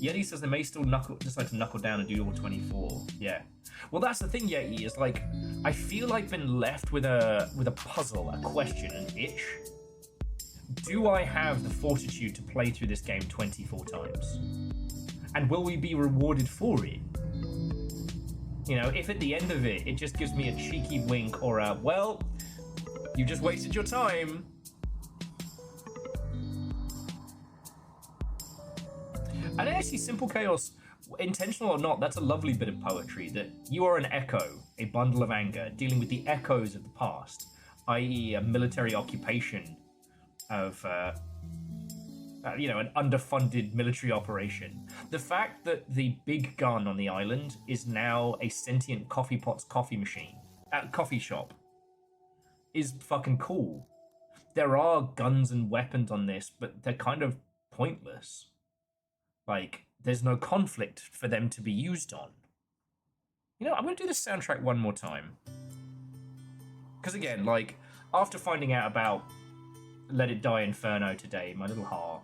Yeti says they may still decide to knuckle down and do all 24. Yeah. Well, that's the thing, Yeti, is like, I feel I've been left with a puzzle, a question, an itch. Do I have the fortitude to play through this game 24 times? And will we be rewarded for it? You know, if at the end of it, it just gives me a cheeky wink or a, well, you just wasted your time. And actually, Simple Chaos, intentional or not, that's a lovely bit of poetry, that you are an echo, a bundle of anger, dealing with the echoes of the past, i.e. a military occupation of, you know, an underfunded military operation. The fact that the big gun on the island is now a sentient coffee shop is fucking cool. There are guns and weapons on this, but they're kind of pointless. Like, there's no conflict for them to be used on. You know, I'm going to do this soundtrack one more time. Because again, like, after finding out about Let It Die Inferno today, my little heart.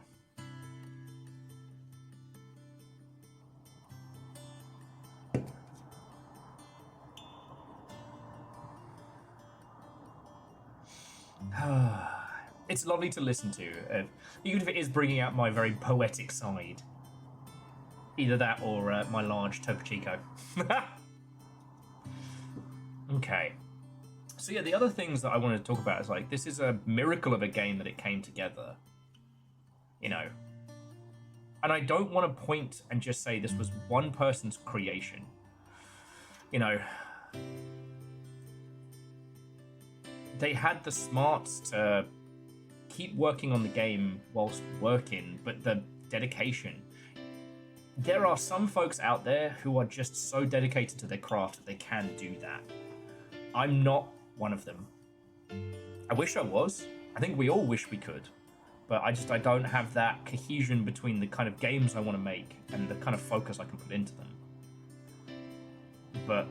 It's lovely to listen to, even if it is bringing out my very poetic side. Either that or my large Topo Chico. Okay. So yeah, the other things that I wanted to talk about is like, this is a miracle of a game that it came together. You know. And I don't want to point and just say this was one person's creation. you know, they had the smarts to keep working on the game whilst working, but the dedication. There are some folks out there who are just so dedicated to their craft that they can do that. I'm not one of them. I wish I was. I think we all wish we could. But I don't have that cohesion between the kind of games I want to make and the kind of focus I can put into them. But,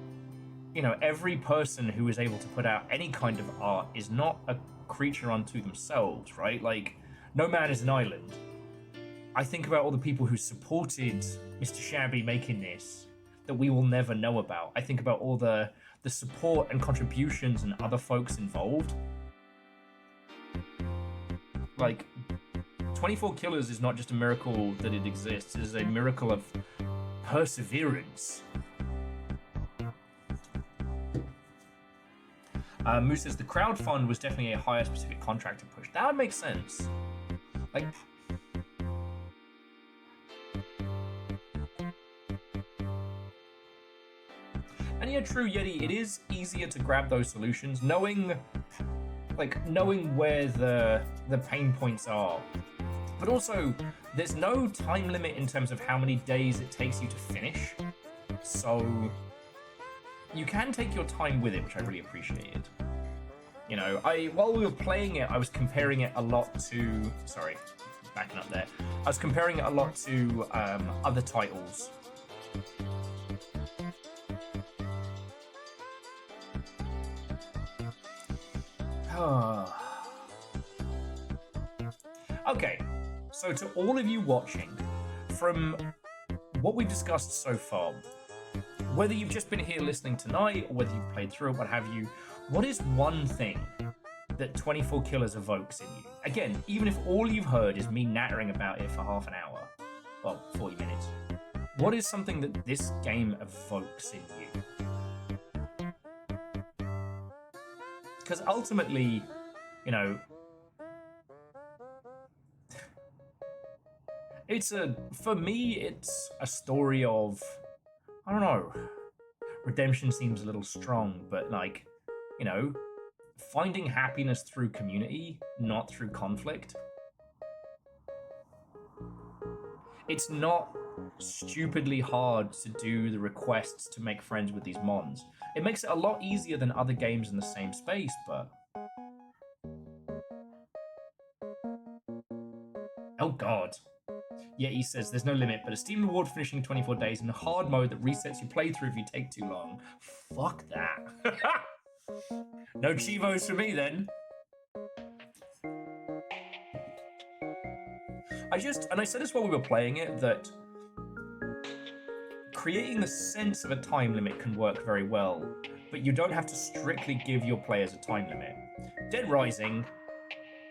you know, every person who is able to put out any kind of art is not a creature unto themselves, right? Like, no man is an island. I think about all the people who supported Mr. Shabby making this that we will never know about. I think about all the support and contributions and other folks involved. Like, 24 Killers is not just a miracle that it exists, it is a miracle of perseverance. Moose says the crowdfund was definitely a higher specific contractor push. That would make sense. Like, and yeah, true, Yeti, it is easier to grab those solutions, knowing where the pain points are. But also, there's no time limit in terms of how many days it takes you to finish. So you can take your time with it, which I really appreciated. You know, while we were playing it, I was comparing it a lot to... Sorry, backing up there. I was comparing it a lot to other titles. Okay, so to all of you watching, from what we've discussed so far, whether you've just been here listening tonight, or whether you've played through it, what have you, what is one thing that 24 Killers evokes in you? Again, even if all you've heard is me nattering about it for half an hour, well, 40 minutes, what is something that this game evokes in you? Because ultimately, you know, for me, it's a story of, I don't know, redemption seems a little strong, but like, you know, finding happiness through community, not through conflict. It's not stupidly hard to do the requests to make friends with these mons. It makes it a lot easier than other games in the same space, but... Oh god. Yeah, he says there's no limit, but a Steam reward finishing 24 days in a hard mode that resets your playthrough if you take too long. Fuck that. No Chivos for me then. And I said this while we were playing it, that creating the sense of a time limit can work very well, but you don't have to strictly give your players a time limit. Dead Rising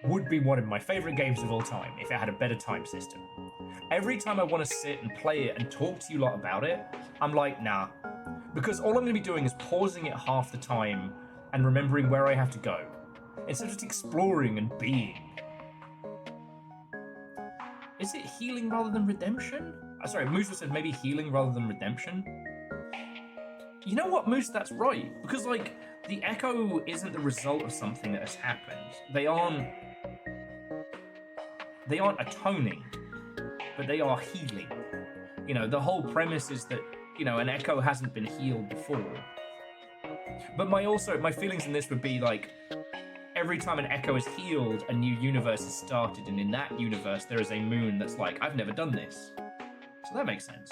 would be one of my favourite games of all time if it had a better time system. Every time I want to sit and play it and talk to you lot about it, I'm like, nah. Because all I'm going to be doing is pausing it half the time and remembering where I have to go, instead of just exploring and being. Is it healing rather than redemption? Sorry, Moose said maybe healing rather than redemption. You know what, Moose, that's right. Because, like, the echo isn't the result of something that has happened. They aren't atoning, but they are healing. You know, the whole premise is that, you know, an echo hasn't been healed before. But my feelings in this would be like, every time an echo is healed, a new universe is started, and in that universe there is a moon that's like, I've never done this. So that makes sense.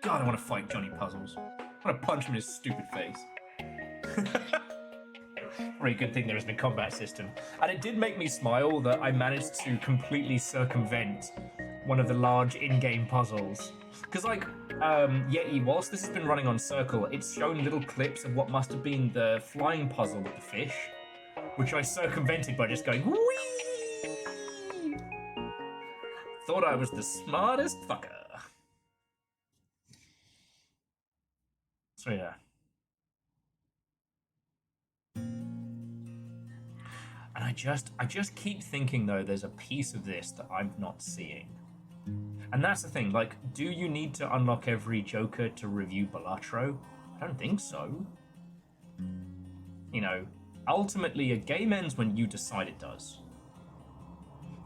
God, I want to fight Johnny Puzzles. I want to punch him in his stupid face. Very good thing there isn't a combat system. And it did make me smile that I managed to completely circumvent one of the large in-game puzzles. Because, like, Yeti, whilst this has been running on Circle, it's shown little clips of what must have been the flying puzzle with the fish, which I circumvented by just going, whee! Thought I was the smartest fucker. So, yeah. And I just keep thinking though there's a piece of this that I'm not seeing. And that's the thing, like, do you need to unlock every Joker to review Balatro? I don't think so. You know, ultimately a game ends when you decide it does.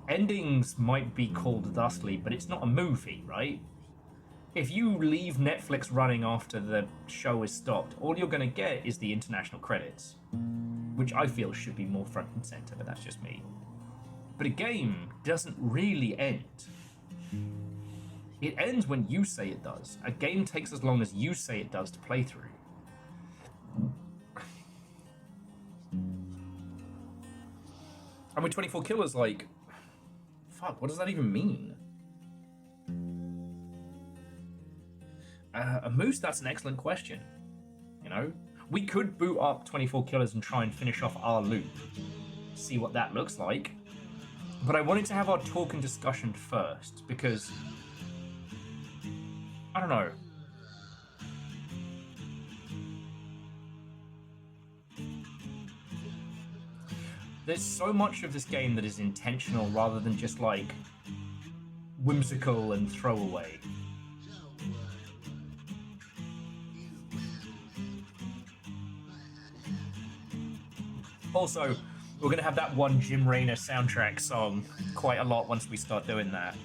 Endings might be called thusly, but it's not a movie, right? If you leave Netflix running after the show is stopped, all you're going to get is the international credits, which I feel should be more front and center, but that's just me. But a game doesn't really end. It ends when you say it does. A game takes as long as you say it does to play through. And with 24 killers, like, fuck, what does that even mean? A moose, that's an excellent question. You know? We could boot up 24 killers and try and finish off our loop. See what that looks like. But I wanted to have our talk and discussion first, because I don't know. There's so much of this game that is intentional rather than just like whimsical and throwaway. Also, we're going to have that one Jim Raynor soundtrack song quite a lot once we start doing that.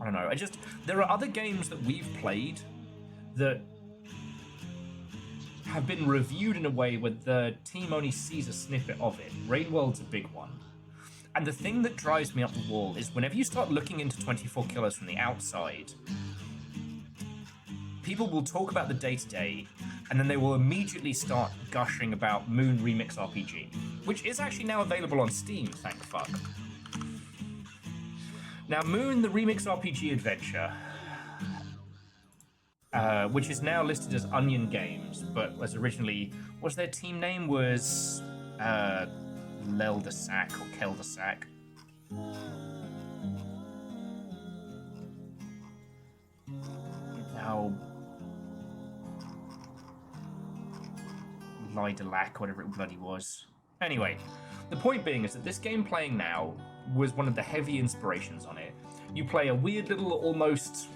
I don't know. There are other games that we've played that have been reviewed in a way where the team only sees a snippet of it. Raidworld's a big one. And the thing that drives me up the wall is whenever you start looking into 24 killers from the outside, people will talk about the day-to-day, and then they will immediately start gushing about Moon Remix RPG, which is actually now available on Steam, thank fuck. Now, Moon, the Remix RPG adventure, which is now listed as Onion Games, but was originally, their team name was Leldesac or Keldesac. Now, Lidelac, whatever it bloody was. Anyway, the point being is that this game playing now was one of the heavy inspirations on it. You play a weird little, almost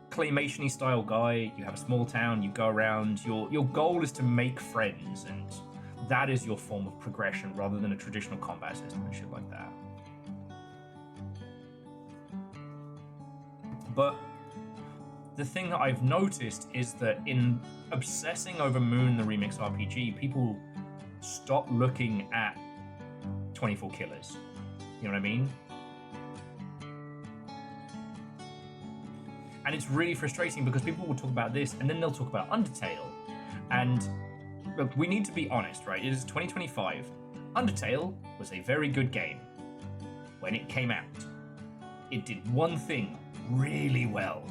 claymation-y style guy, you have a small town, you go around, your goal is to make friends, and that is your form of progression rather than a traditional combat system and shit like that. But the thing that I've noticed is that in obsessing over Moon the Remix RPG, people stop looking at 24 killers. You know what I mean? And it's really frustrating because people will talk about this and then they'll talk about Undertale. And look, we need to be honest, right? It is 2025. Undertale was a very good game when it came out. It did one thing really well,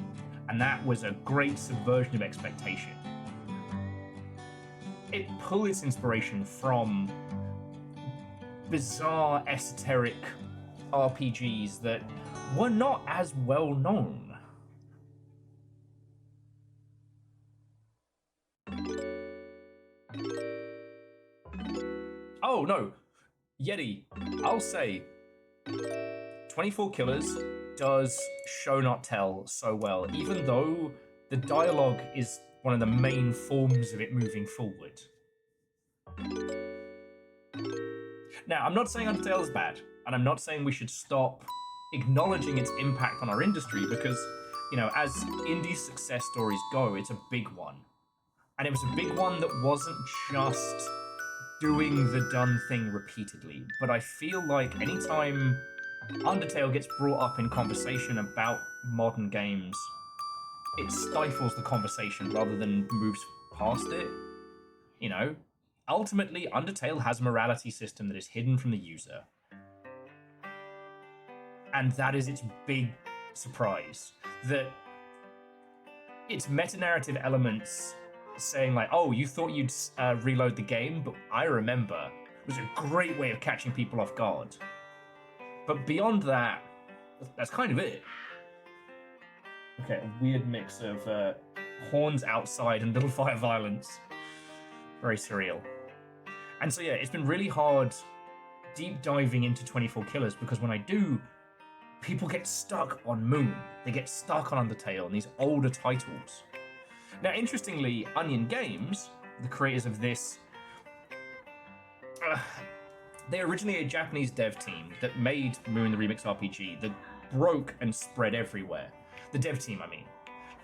and that was a great subversion of expectation. It pulled its inspiration from bizarre, esoteric RPGs that were not as well known. Oh no, Yeti, I'll say 24 Killers does show not tell so well, even though the dialogue is one of the main forms of it moving forward. Now, I'm not saying Undertale is bad, and I'm not saying we should stop acknowledging its impact on our industry because, you know, as indie success stories go, it's a big one. And it was a big one that wasn't just doing the done thing repeatedly, but I feel like anytime Undertale gets brought up in conversation about modern games, it stifles the conversation rather than moves past it. You know, ultimately, Undertale has a morality system that is hidden from the user. And that is its big surprise. That its meta-narrative elements saying like, oh, you thought you'd reload the game, but I remember, was a great way of catching people off guard. But beyond that, that's kind of it. Okay, a weird mix of horns outside and little fire violence. Very surreal. And so yeah, it's been really hard deep diving into 24 Killers, because when I do, people get stuck on Moon. They get stuck on Undertale and these older titles. Now, interestingly, Onion Games, the creators of this, they're originally a Japanese dev team that made Moon the Remix RPG that broke and spread everywhere. The dev team, I mean.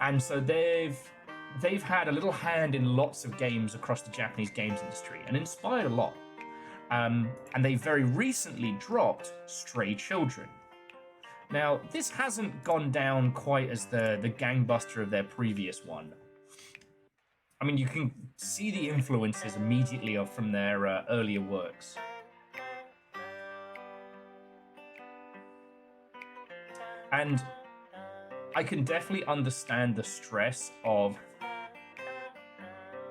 And so they've had a little hand in lots of games across the Japanese games industry and inspired a lot. And they very recently dropped Stray Children. Now, this hasn't gone down quite as the gangbuster of their previous one. I mean, you can see the influences immediately from their earlier works. And I can definitely understand the stress of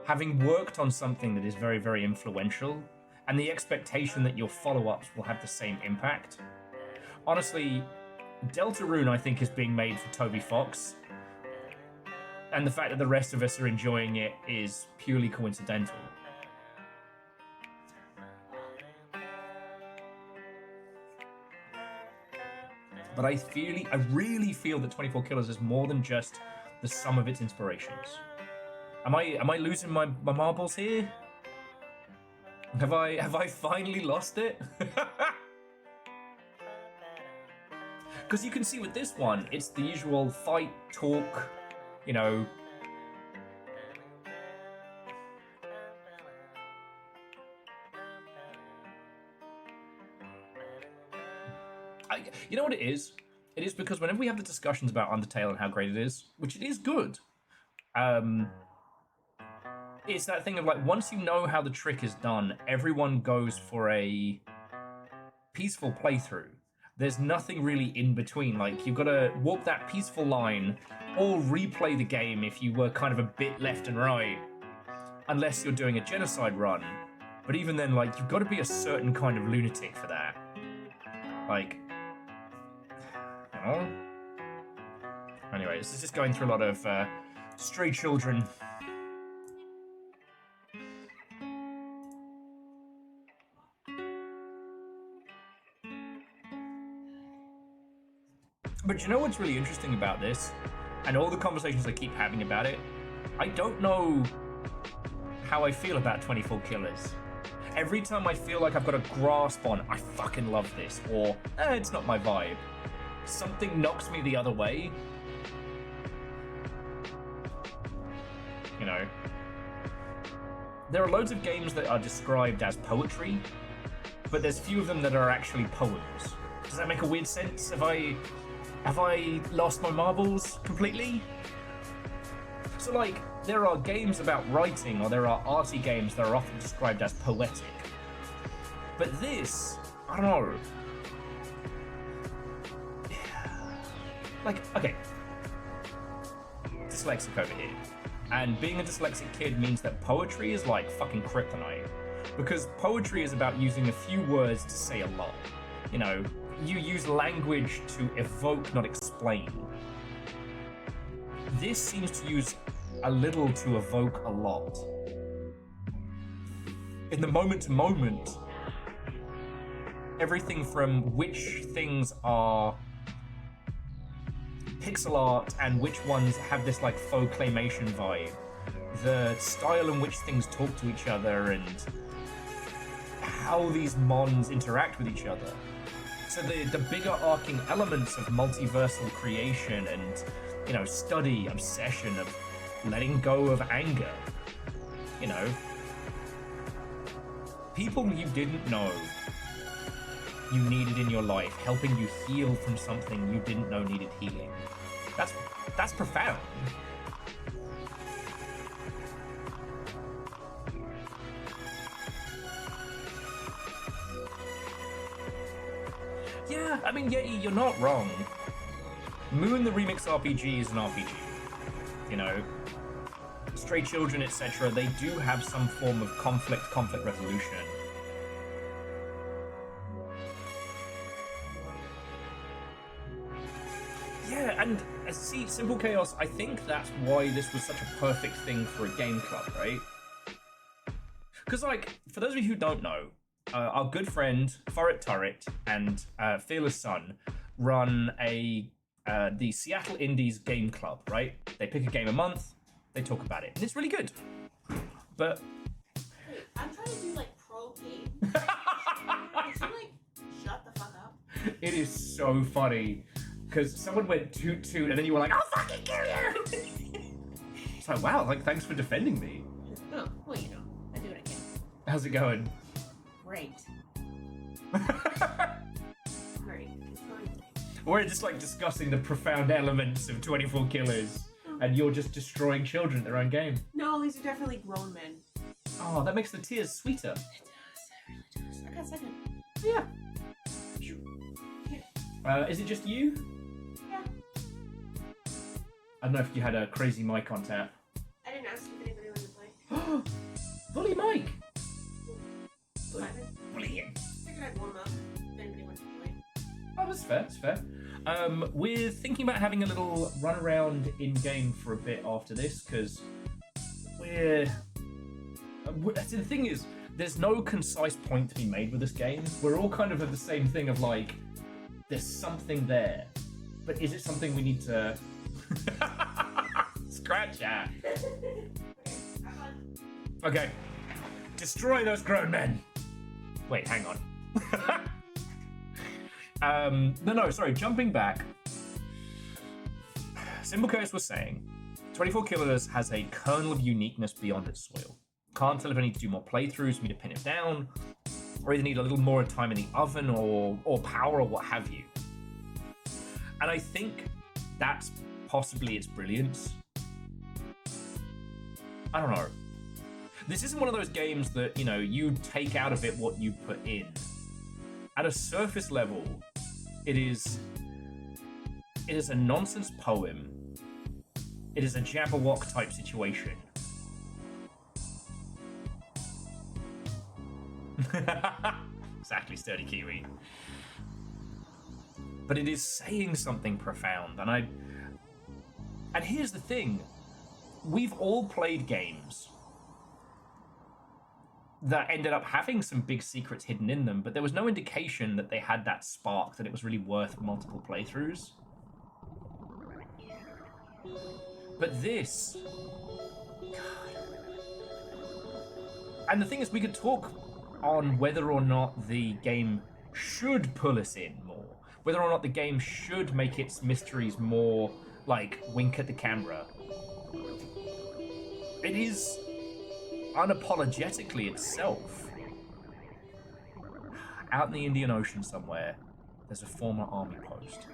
having worked on something that is very, very influential, and the expectation that your follow-ups will have the same impact. Honestly, Deltarune, I think, is being made for Toby Fox, and the fact that the rest of us are enjoying it is purely coincidental. But I really feel that 24 Killers is more than just the sum of its inspirations. Am I losing my marbles here? Have I finally lost it? Because you can see with this one, it's the usual fight, talk, you know. You know what it is? It is because whenever we have the discussions about Undertale and how great it is, which it is good, it's that thing of like, once you know how the trick is done, everyone goes for a peaceful playthrough. There's nothing really in between. Like, you've got to walk that peaceful line or replay the game if you were kind of a bit left and right, unless you're doing a genocide run. But even then, like, you've got to be a certain kind of lunatic for that. Like, you know? Anyway, this is just going through a lot of Stray Children. But you know what's really interesting about this, and all the conversations I keep having about it? I don't know how I feel about 24 Killers. Every time I feel like I've got a grasp on, I fucking love this, or, it's not my vibe, something knocks me the other way. You know, there are loads of games that are described as poetry, but there's few of them that are actually poems. Does that make a weird sense? Have I lost my marbles completely? So, like, there are games about writing, or there are arty games that are often described as poetic. But this, I don't know. Like, okay. Dyslexic over here. And being a dyslexic kid means that poetry is like fucking kryptonite. Because poetry is about using a few words to say a lot. You know, you use language to evoke, not explain. This seems to use a little to evoke a lot. In the moment to moment, everything from which things are pixel art and which ones have this like faux claymation vibe, the style in which things talk to each other, and how these mons interact with each other. So the bigger arcing elements of multiversal creation and, you know, study, obsession, of letting go of anger, you know, people you didn't know you needed in your life, helping you heal from something you didn't know needed healing. That's profound. Yeah, I mean, yeah, you're not wrong. Moon the Remix RPG is an RPG. You know, Stray Children, etc., they do have some form of conflict resolution. Yeah, and see, Simple Chaos, I think that's why this was such a perfect thing for a game club, right? Because, like, for those of you who don't know, our good friend Forret Turret and Fearless Sun run the Seattle Indies Game Club, right? They pick a game a month, they talk about it, and it's really good. But wait, I'm trying to do like pro game. Could you like shut the fuck up? it is so funny because someone went toot toot, and then you were like, "I'll fucking kill you!" It's like, wow, like thanks for defending me. Oh, well, you know, I do what I can. How's it going? Great. Great. It's going great. We're just like discussing the profound elements of 24 Killers, and you're just destroying children at their own game. No, these are definitely grown men. Oh, that makes the tears sweeter. It really does. I got second. Yeah. Is it just you? Yeah. I don't know if you had a crazy mic on tap. I didn't ask if anybody wanted to play. Bully Mike! Simon. Brilliant. Figured I'd warm up if anybody wanted to play. Oh, that's fair, that's fair. We're thinking about having a little run around in game for a bit after this, because the thing is, there's no concise point to be made with this game. We're all kind of at the same thing of like, there's something there, but is it something we need to scratch at? Okay. Destroy those grown men. Wait, hang on. No, sorry, jumping back. Simplecast was saying 24 Killers has a kernel of uniqueness beyond its soil. Can't tell if I need to do more playthroughs for me to pin it down, or either need a little more time in the oven or power or what have you. And I think that's possibly its brilliance. I don't know. This isn't one of those games that, you know, you take out of it what you put in. At a surface level, it is a nonsense poem. It is a Jabberwock type situation. Exactly, Sturdy Kiwi. But it is saying something profound, and here's the thing. We've all played games that ended up having some big secrets hidden in them, but there was no indication that they had that spark, that it was really worth multiple playthroughs. But this... God. And the thing is, we could talk on whether or not the game should pull us in more, whether or not the game should make its mysteries more like wink at the camera. It is unapologetically itself. Out in the Indian Ocean somewhere, there's a former army post.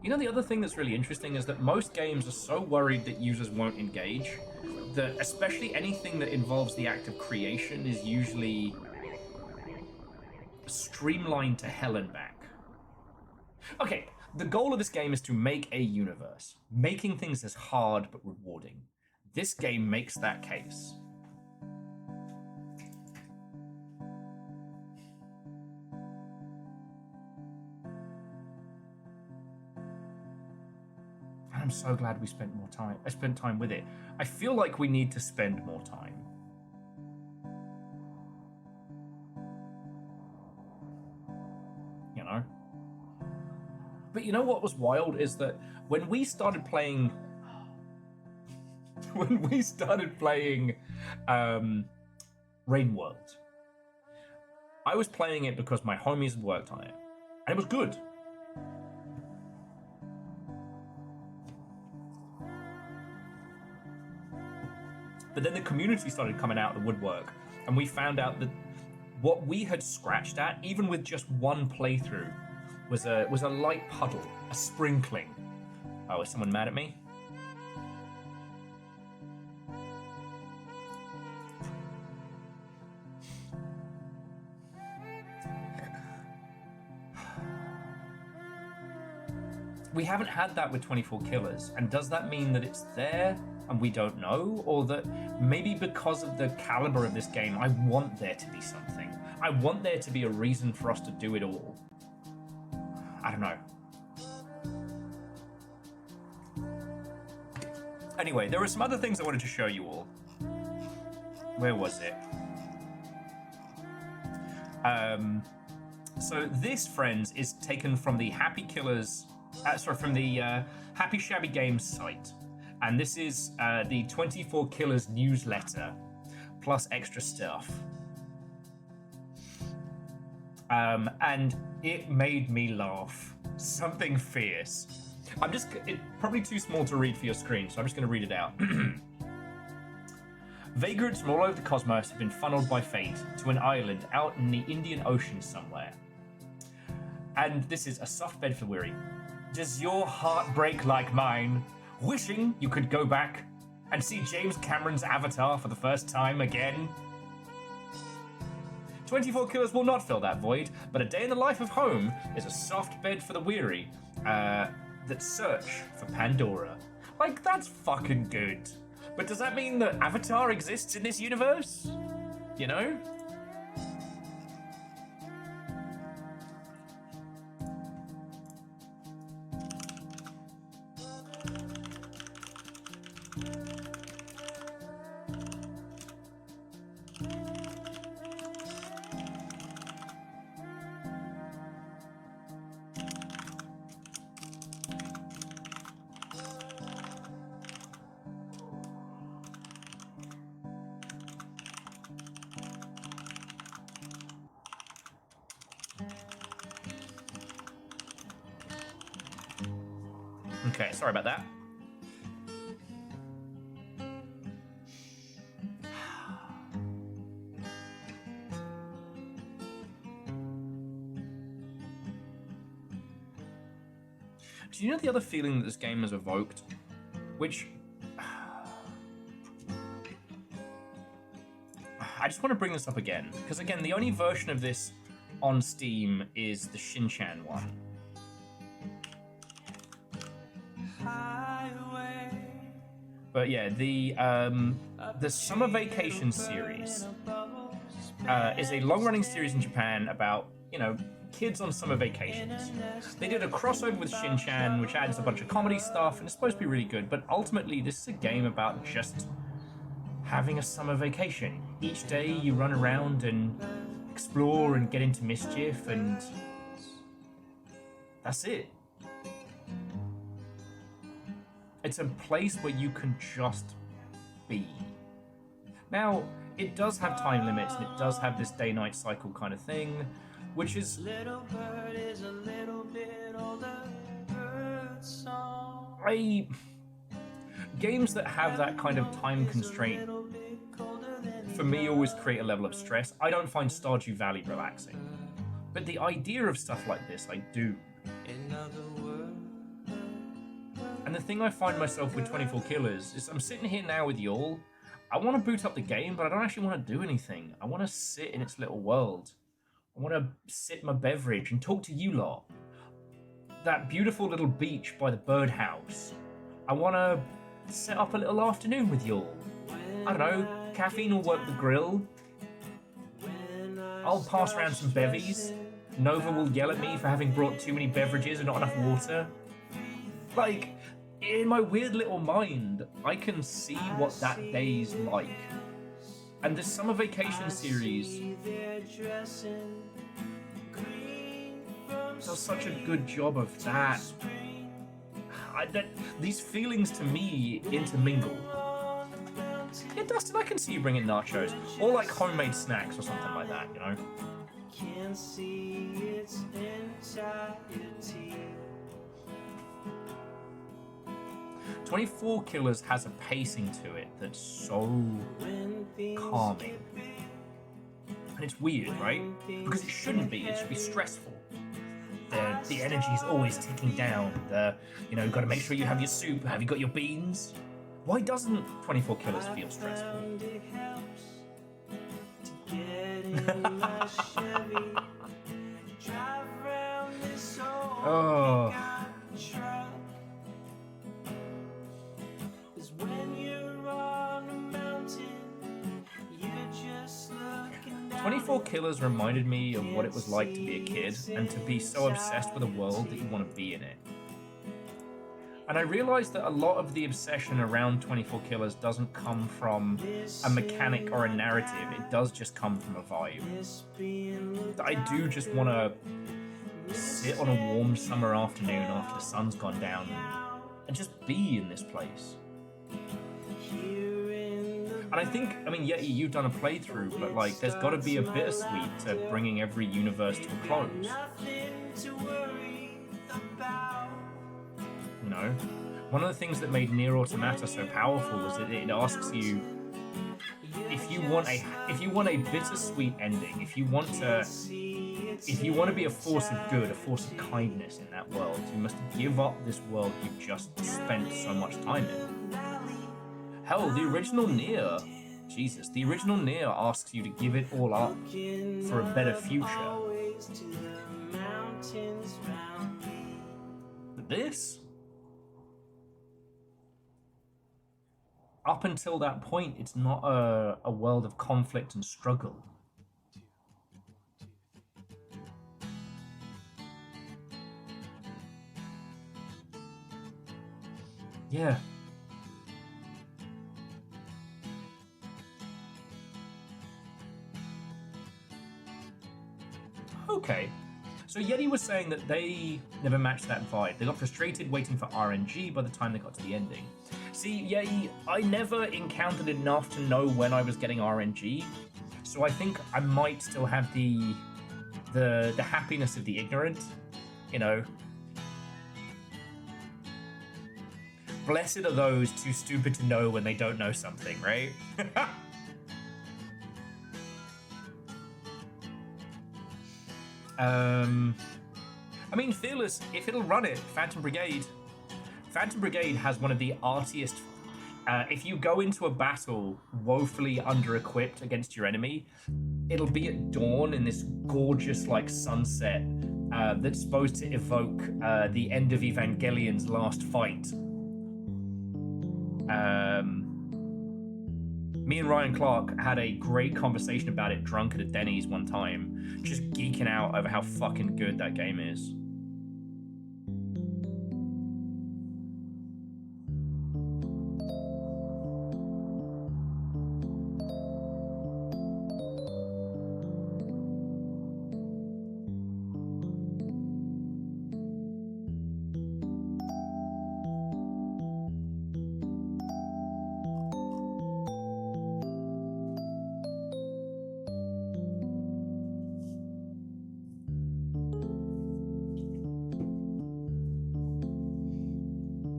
You know, the other thing that's really interesting is that most games are so worried that users won't engage that especially anything that involves the act of creation is usually streamlined to hell and back. Okay, the goal of this game is to make a universe. Making things is hard but rewarding. This game makes that case. I'm so glad we spent more time. I spent time with it. I feel like we need to spend more time. You know? But you know what was wild is that when we started playing Rain World, I was playing it because my homies had worked on it. And it was good. But then the community started coming out of the woodwork, and we found out that what we had scratched at, even with just one playthrough, was a light puddle, a sprinkling. Oh, is someone mad at me? We haven't had that with 24 Killers, and does that mean that it's there and we don't know? Or that maybe because of the caliber of this game, I want there to be something. I want there to be a reason for us to do it all. I don't know. Anyway, there were some other things I wanted to show you all. Where was it? So this, friends, is taken from the Happy Killers, from the Happy Shabby Games site. And this is the 24 Killers newsletter, plus extra stuff. And it made me laugh. Something fierce. It's probably too small to read for your screen, so I'm just going to read it out. Vagrants from all over the cosmos have been funneled by fate to an island out in the Indian Ocean somewhere. And this is a soft bed for weary. Does your heart break like mine, wishing you could go back and see James Cameron's Avatar for the first time again? 24 Killers will not fill that void, but a day in the life of home is a soft bed for the weary that search for Pandora. Like, that's fucking good. But does that mean that Avatar exists in this universe? You know? Okay, sorry about that. Do you know the other feeling that this game has evoked? Which... I just want to bring this up again, because again, the only version of this on Steam is the Shin-Chan one. But yeah, the Summer Vacation series is a long-running series in Japan about, you know, kids on summer vacations. They did a crossover with Shin-Chan, which adds a bunch of comedy stuff, and it's supposed to be really good, but ultimately this is a game about just having a summer vacation. Each day you run around and explore and get into mischief, and that's it. It's a place where you can just be. Now, it does have time limits, and it does have this day-night cycle kind of thing, which is... Games that have that kind of time constraint, for me, always create a level of stress. I don't find Stardew Valley relaxing. But the idea of stuff like this, I do. And the thing I find myself with 24 Killers is I'm sitting here now with y'all. I want to boot up the game, but I don't actually want to do anything. I want to sit in its little world. I want to sip my beverage and talk to you lot. That beautiful little beach by the birdhouse. I want to set up a little afternoon with y'all. I don't know, caffeine will work the grill. I'll pass around some bevies. Nova will yell at me for having brought too many beverages and not enough water. Like, in my weird little mind, I can see what that day's like. And the Summer Vacation series does such a good job of that. These feelings to me intermingle. Yeah, Dustin, I can see you bringing nachos. Or like homemade snacks or something like that, you know? Can see its entirety. 24 Killers has a pacing to it that's so calming. And it's weird, right? Because it shouldn't be, it should be stressful. The energy's always ticking down. You know, you've got to make sure you have your soup. Have you got your beans? Why doesn't 24 Killers feel stressful? Oh. 24 Killers reminded me of what it was like to be a kid and to be so obsessed with a world that you want to be in it. And I realized that a lot of the obsession around 24 Killers doesn't come from a mechanic or a narrative, it does just come from a vibe. I do just want to sit on a warm summer afternoon after the sun's gone down and just be in this place. And I think, I mean, Yeti, you've done a playthrough, but like, there's got to be a bittersweet to bringing every universe to a close. You know, one of the things that made Nier Automata so powerful was that it asks you if you want a bittersweet ending, if you want to be a force of good, a force of kindness in that world, you must give up this world you've just spent so much time in. Hell, the original Nier asks you to give it all up for a better future. But this? Up until that point, it's not a world of conflict and struggle. Yeah. Okay, so Yeti was saying that they never matched that vibe. They got frustrated waiting for RNG by the time they got to the ending. See, Yeti, I never encountered enough to know when I was getting RNG, so I think I might still have the happiness of the ignorant, you know. Blessed are those too stupid to know when they don't know something, right? I mean, Fearless, if it'll run it, Phantom Brigade has one of the artiest... if you go into a battle woefully under-equipped against your enemy, it'll be at dawn in this gorgeous, like, sunset that's supposed to evoke the end of Evangelion's last fight. Me and Ryan Clark had a great conversation about it drunk at a Denny's one time, just geeking out over how fucking good that game is.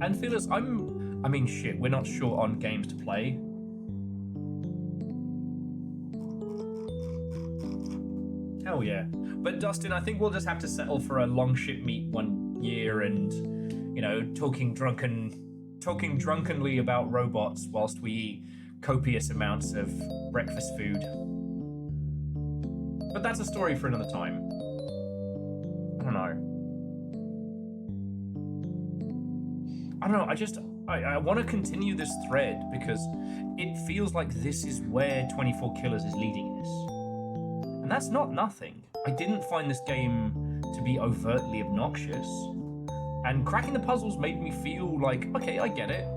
And Fearless, I mean, shit, we're not short on games to play. Hell yeah. But Dustin, I think we'll just have to settle for a Longship meet one year and, you know, talking drunkenly about robots whilst we eat copious amounts of breakfast food. But that's a story for another time. I don't know. I want to continue this thread because it feels like this is where 24 Killers is leading us. And that's not nothing. I didn't find this game to be overtly obnoxious. And cracking the puzzles made me feel like, okay, I get it.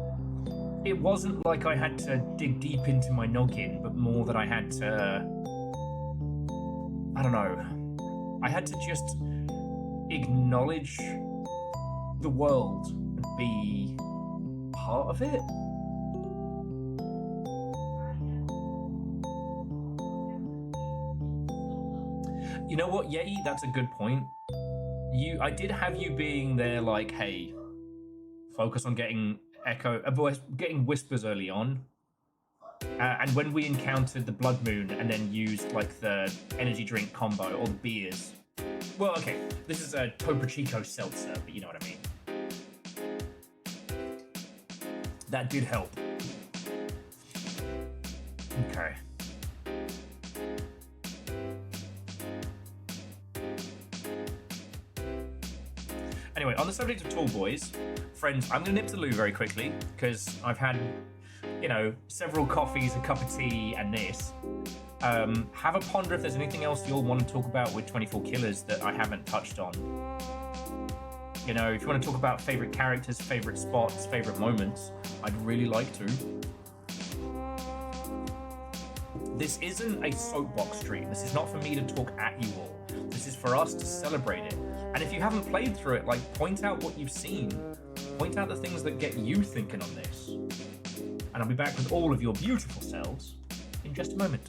It wasn't like I had to dig deep into my noggin, but more that I had to... I don't know. I had to just acknowledge the world and be part of it. You know what, Yeti? That's a good point. I did have you being there like, hey, focus on getting getting whispers early on. And when we encountered the Blood Moon and then used like the energy drink combo or the beers. Well, okay, this is a Topo Chico seltzer, but you know what I mean. That did help. Okay. Anyway, on the subject of tall boys, friends, I'm going to nip to the loo very quickly because I've had, you know, several coffees, a cup of tea, and this. Have a ponder if there's anything else you'll want to talk about with 24 Killers that I haven't touched on. You know, if you want to talk about favorite characters, favorite spots, favorite moments, I'd really like to. This isn't a soapbox stream. This is not for me to talk at you all. This is for us to celebrate it. And if you haven't played through it, like, point out what you've seen. Point out the things that get you thinking on this. And I'll be back with all of your beautiful selves in just a moment.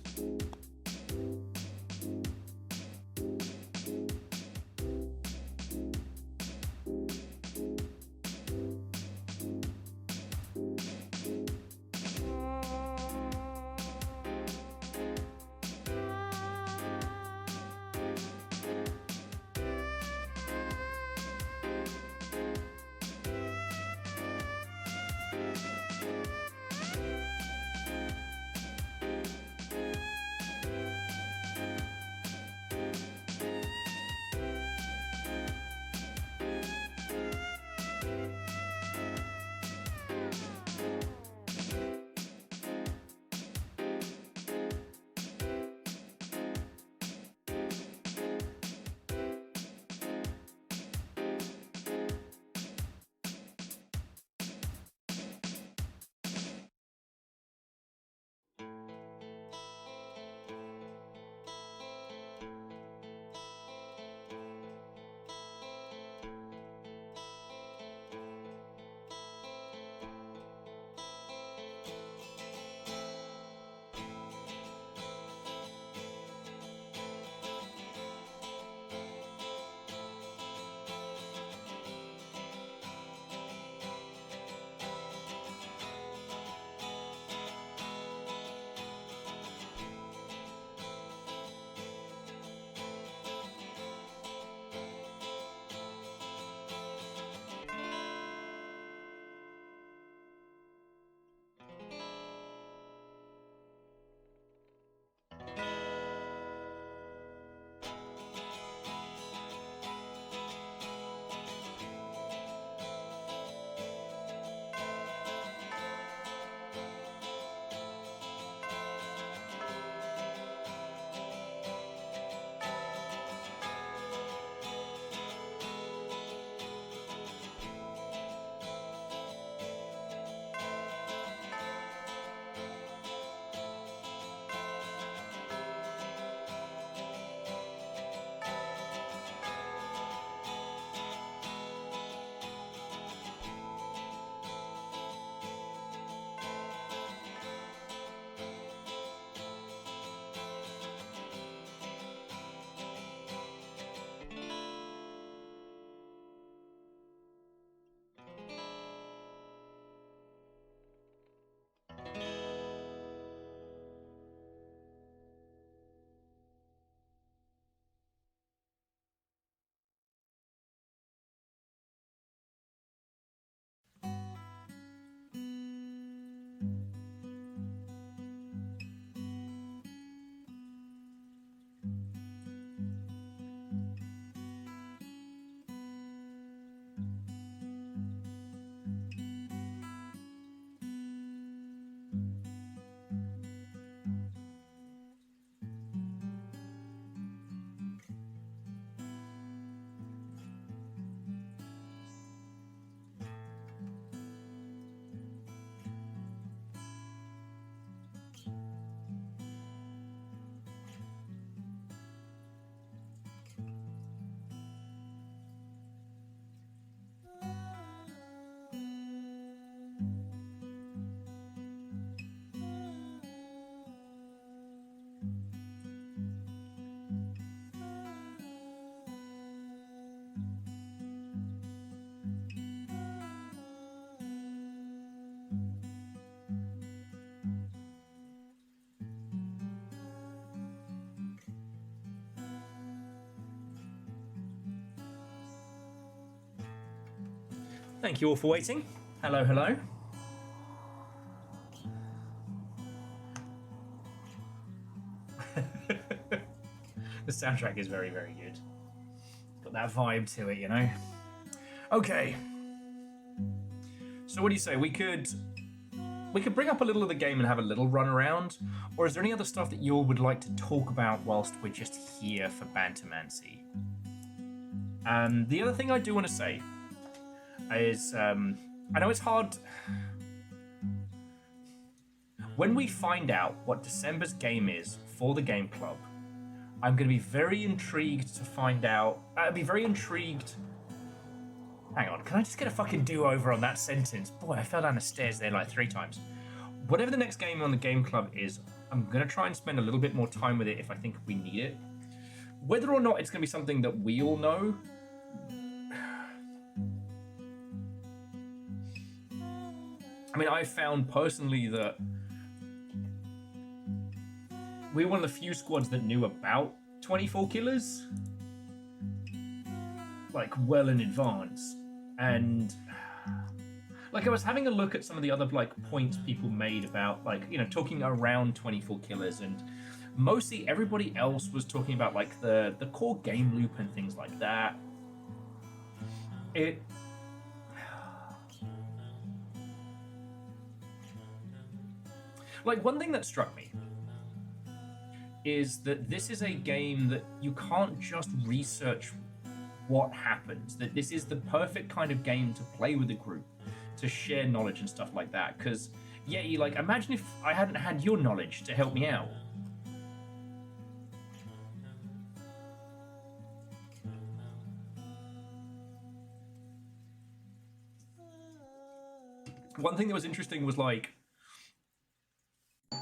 Thank you all for waiting. Hello, hello. The soundtrack is very, very good. It's got that vibe to it, you know? Okay. So what do you say? We could we could bring up a little of the game and have a little run around, or is there any other stuff that you all would like to talk about whilst we're just here for bantermancy? The other thing I do want to say is, I know it's hard. When we find out what December's game is for the Game Club, I'm going to be very intrigued to find out. I'd be very intrigued. Hang on, can I just get a fucking do-over on that sentence? Boy, I fell down the stairs there like 3 times. Whatever the next game on the Game Club is, I'm going to try and spend a little bit more time with it if I think we need it. Whether or not it's going to be something that we all know, I mean, I found personally that we're one of the few squads that knew about 24 killers, like, well in advance. And like, I was having a look at some of the other like points people made about, like, you know, talking around 24 killers, and mostly everybody else was talking about like the core game loop and things like that. Like, one thing that struck me is that this is a game that you can't just research what happens, that this is the perfect kind of game to play with a group, to share knowledge and stuff like that. Because, yeah, you like, imagine if I hadn't had your knowledge to help me out. One thing that was interesting was, like,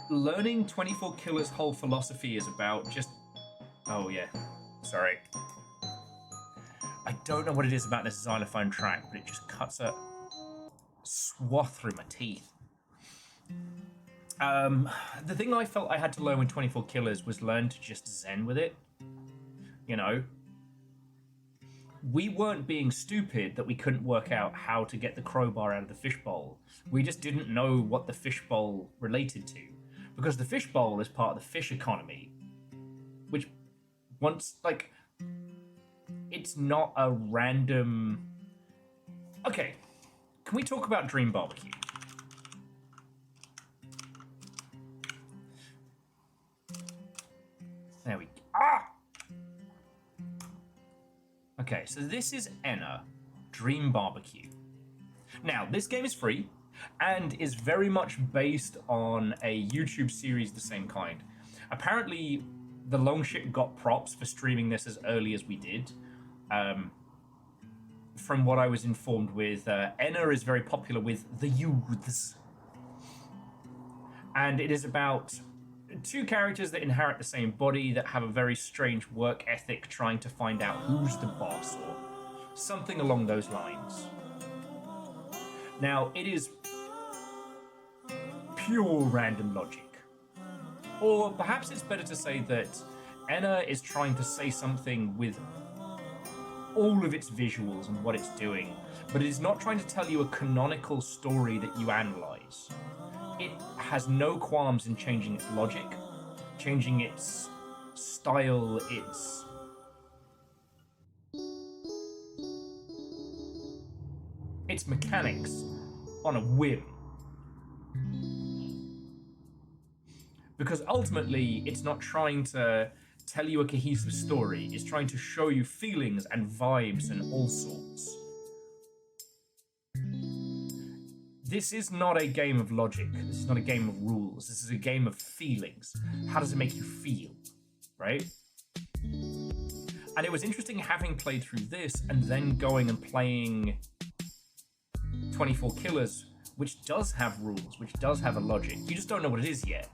learning 24 Killers' whole philosophy is about just... Oh, yeah. Sorry. I don't know what it is about this xylophone track, but it just cuts a swath through my teeth. The thing I felt I had to learn with 24 Killers was learn to just zen with it. You know? We weren't being stupid that we couldn't work out how to get the crowbar out of the fishbowl. We just didn't know what the fishbowl related to. Because the fishbowl is part of the fish economy. Which, once, like... It's not a random... Okay, can we talk about Dream Barbecue? There we go. Ah! Okay, so this is Enna, Dream Barbecue. Now, this game is free, and is very much based on a YouTube series the same kind. Apparently, the Longship got props for streaming this as early as we did. From what I was informed with, Enna is very popular with the youths. And it is about 2 characters that inherit the same body that have a very strange work ethic trying to find out who's the boss or something along those lines. Now, it is pure random logic. Or perhaps it's better to say that Enna is trying to say something with all of its visuals and what it's doing, but it is not trying to tell you a canonical story that you analyze. It has no qualms in changing its logic, changing its style, its mechanics on a whim. Because ultimately, it's not trying to tell you a cohesive story, it's trying to show you feelings and vibes and all sorts. This is not a game of logic, this is not a game of rules, this is a game of feelings. How does it make you feel, right? And it was interesting having played through this and then going and playing 24 Killers, which does have rules, which does have a logic. You just don't know what it is yet.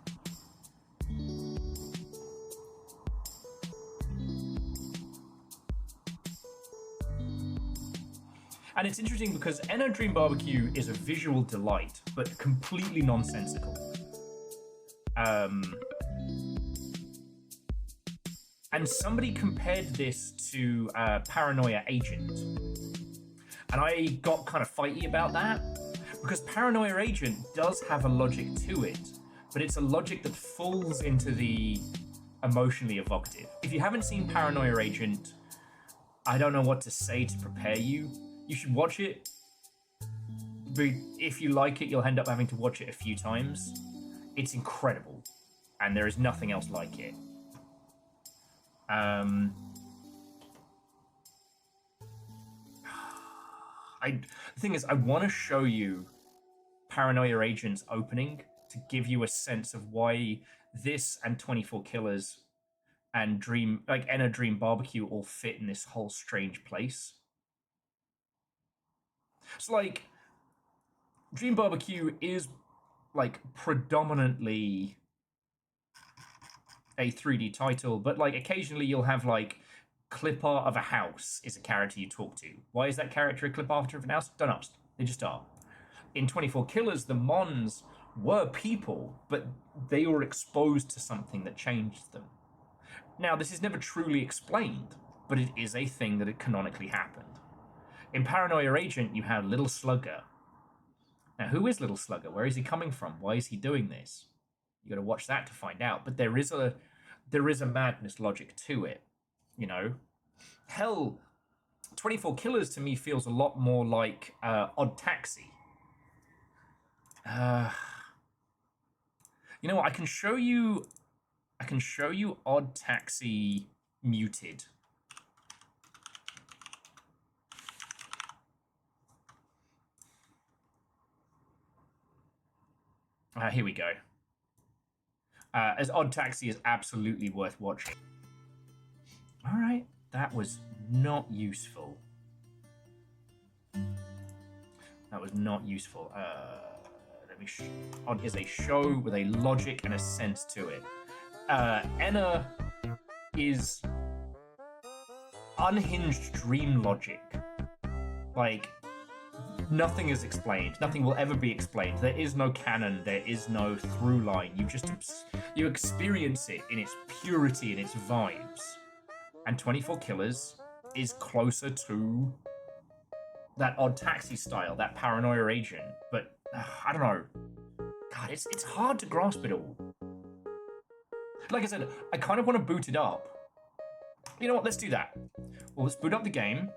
And it's interesting because Enna Dream Barbecue is a visual delight, but completely nonsensical. And somebody compared this to Paranoia Agent. And I got kind of fighty about that, because Paranoia Agent does have a logic to it, but it's a logic that falls into the emotionally evocative. If you haven't seen Paranoia Agent, I don't know what to say to prepare you. You should watch it, but if you like it, you'll end up having to watch it a few times. It's incredible, and there is nothing else like it. The thing is, I want to show you Paranoia Agent's opening to give you a sense of why this and 24 Killers and Enna Dream Barbecue all fit in this whole strange place. So, like, Dream Barbecue is, like, predominantly a 3D title, but, like, occasionally you'll have, like, clip art of a house is a character you talk to. Why is that character a clip art of an house? Don't ask. They just are. In 24 Killers, the Mons were people, but they were exposed to something that changed them. Now, this is never truly explained, but it is a thing that it canonically happened. In Paranoia Agent, you have Little Slugger. Now, who is Little Slugger? Where is he coming from? Why is he doing this? You got to watch that to find out. But there is a madness logic to it, you know. Hell, 24 Killers to me feels a lot more like Odd Taxi. You know what? I can show you Odd Taxi muted. Here we go. As Odd Taxi is absolutely worth watching. All right, that was not useful. That was not useful. Odd is a show with a logic and a sense to it. Enna is unhinged dream logic. Like, nothing is explained. Nothing will ever be explained. There is no canon. There is no through line. You experience it in its purity and its vibes. And 24 Killers is closer to that Odd Taxi style, that Paranoia Agent. But I don't know. God, it's hard to grasp it all. Like I said, I kind of want to boot it up. You know what? Let's do that. Well, let's boot up the game.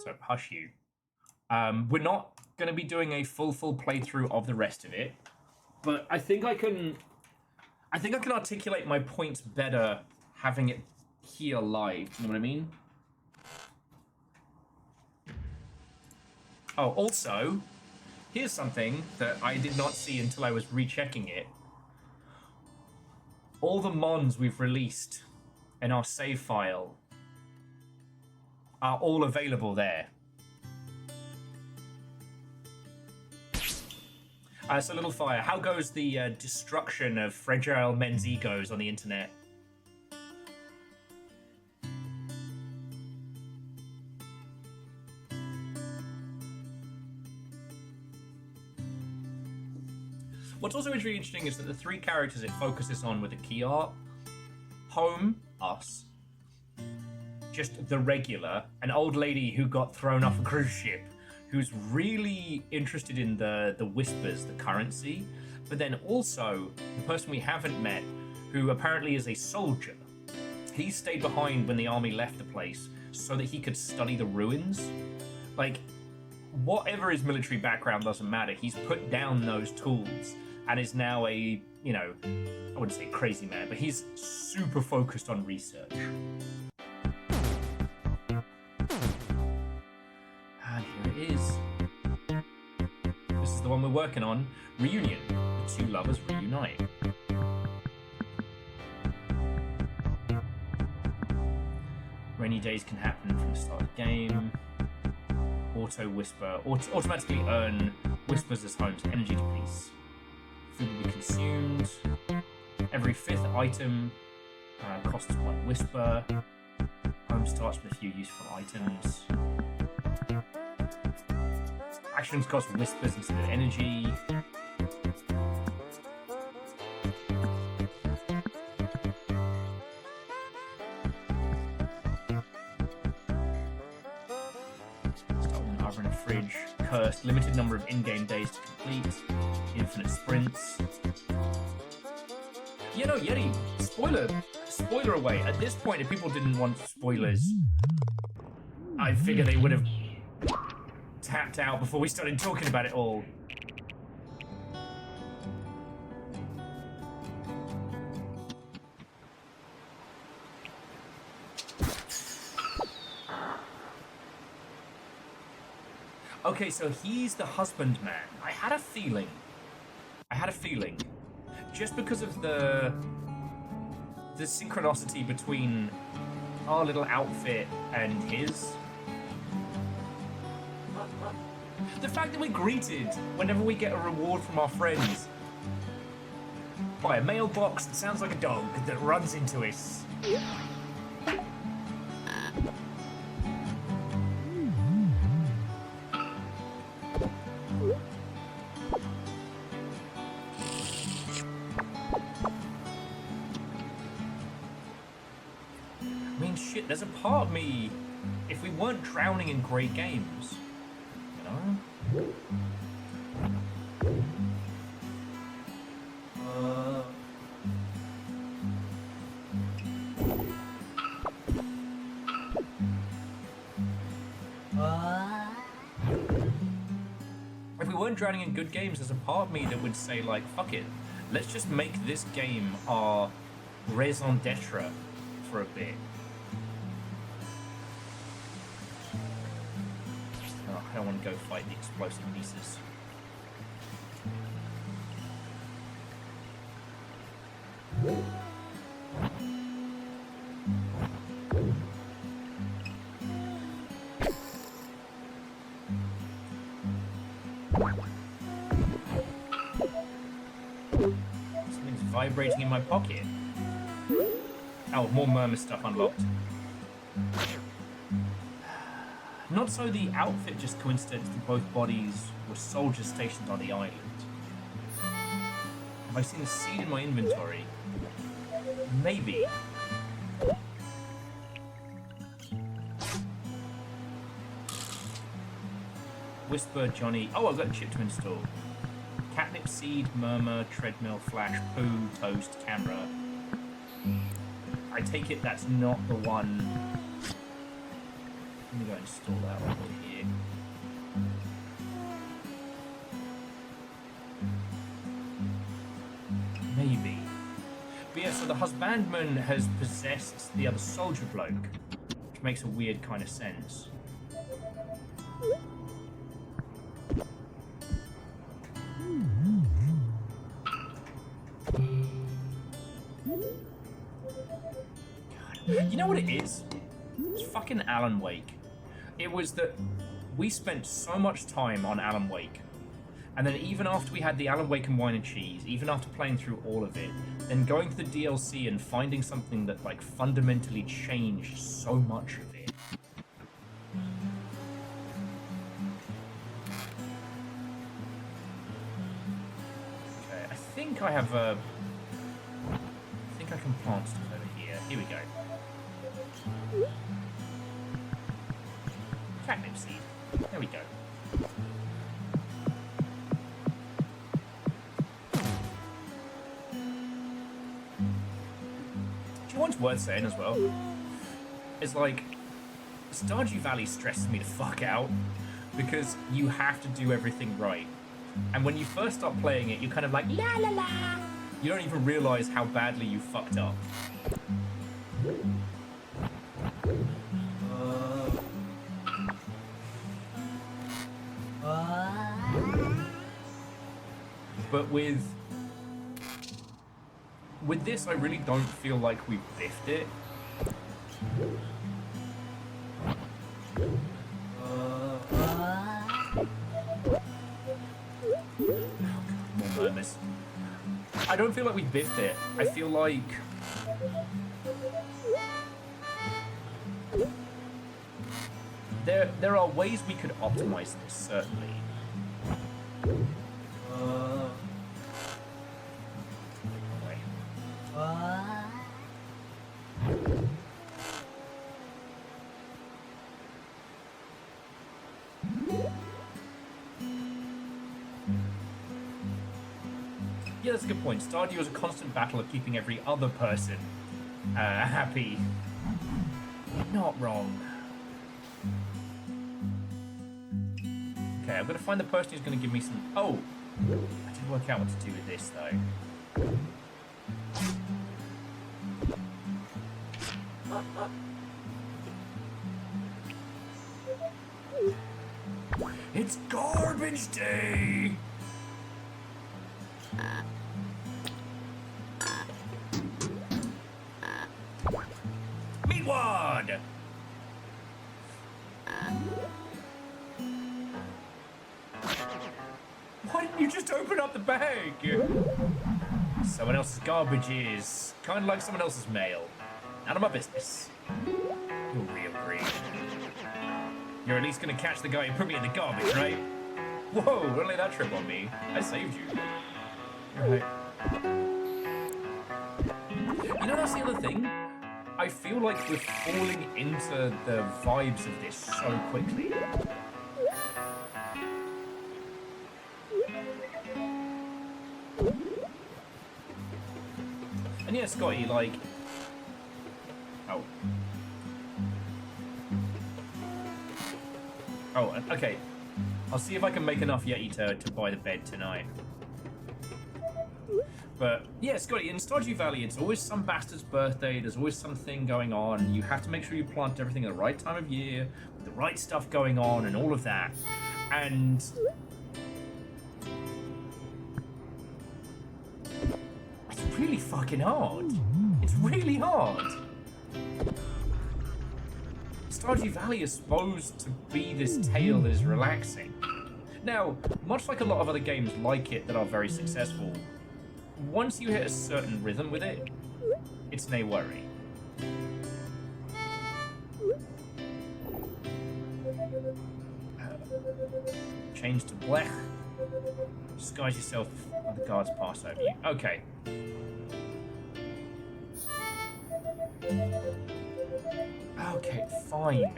So, hush you. We're not going to be doing a full playthrough of the rest of it, but I think I can articulate my points better having it here live. You know what I mean? Oh, also, here's something that I did not see until I was rechecking it. All the mons we've released in our save file are all available there. So, Little Fire, how goes the destruction of fragile men's egos on the internet? What's also really interesting is that the three characters it focuses on with the key art: Home, us, just the regular, an old lady who got thrown off a cruise ship, who's really interested in the whispers, the currency, but then also the person we haven't met, who apparently is a soldier. He stayed behind when the army left the place so that he could study the ruins. Like, whatever his military background doesn't matter. He's put down those tools and is now a, you know, I wouldn't say crazy man, but he's super focused on research. And here it is. This is the one we're working on. Reunion. The two lovers reunite. Rainy days can happen from the start of the game. Auto whisper. Automatically earn whispers as home's energy to peace. Food will be consumed. Every fifth item costs one whisper. Home starts with a few useful items. Actions cost whispers instead of energy. Stolen oven and fridge. Cursed. Limited number of in-game days to complete. Infinite sprints. You know, Yeti, spoiler away. At this point, if people didn't want spoilers, I figure they would have tapped out before we started talking about it all. Okay, so he's the husbandman. I had a feeling. Just because of the synchronicity between our little outfit and his. The fact that we're greeted whenever we get a reward from our friends by a mailbox that sounds like a dog that runs into us. I mean, shit, there's a part of me, if we weren't drowning in great games, you know? If we weren't drowning in good games, there's a part of me that would say, like, fuck it, let's just make this game our raison d'etre for a bit. Oh, I don't want to go fight the explosive nieces. Something's vibrating in my pocket. Oh, more murmur stuff unlocked. Not so the outfit, just coincidence that both bodies were soldiers stationed on the island. Have I seen a seed in my inventory? Maybe. Whisper, Johnny. Oh, I've got a chip to install. Catnip seed, murmur, treadmill, flash, poo, toast, camera. I take it that's not the one. Let me go install that one here. Maybe. But yeah, so the husbandman has possessed the other soldier bloke, which makes a weird kind of sense. God. You know what it is? It's fucking Alan Wake. It was that we spent so much time on Alan Wake, and then even after we had the Alan Wake and Wine and Cheese, even after playing through all of it, then going to the DLC and finding something that like fundamentally changed so much of it. Okay, I think I have a... I think I can plant stuff over here. Here we go. Catnip seed. There we go. Do you know what's worth saying as well? It's like, Stardew Valley stresses me the fuck out because you have to do everything right. And when you first start playing it, you're kind of like, la la la! You don't even realise how badly you fucked up. But with this, I really don't feel like we biffed it. More murmurs. I don't feel like we biffed it. I feel like there are ways we could optimize this, certainly. Yeah, that's a good point. Stardew is a constant battle of keeping every other person happy. Not wrong. I've got to find the person who's going to give me some... Oh! I didn't work out what to do with this, though. It's garbage day! Meat wad! Why didn't you just open up the bag? Someone else's garbage is kind of like someone else's mail. None of my business. You're real green. You're at least gonna catch the guy who put me in the garbage, right? Whoa, don't lay that trip on me. I saved you. Right. You know, that's the other thing. I feel like we're falling into the vibes of this so quickly. And yeah, Scotty, like... Oh. Oh, okay. I'll see if I can make enough Yeti to buy the bed tonight. But, yeah, Scotty, in Stardew Valley, it's always some bastard's birthday, there's always something going on, you have to make sure you plant everything at the right time of year, with the right stuff going on, and all of that. And... it's really fucking hard. It's really hard. Stardew Valley is supposed to be this tale that is relaxing. Now, much like a lot of other games like it that are very successful, once you hit a certain rhythm with it, it's no worry. Change to blech. Disguise yourself when the guards pass over you. Okay. Okay, fine.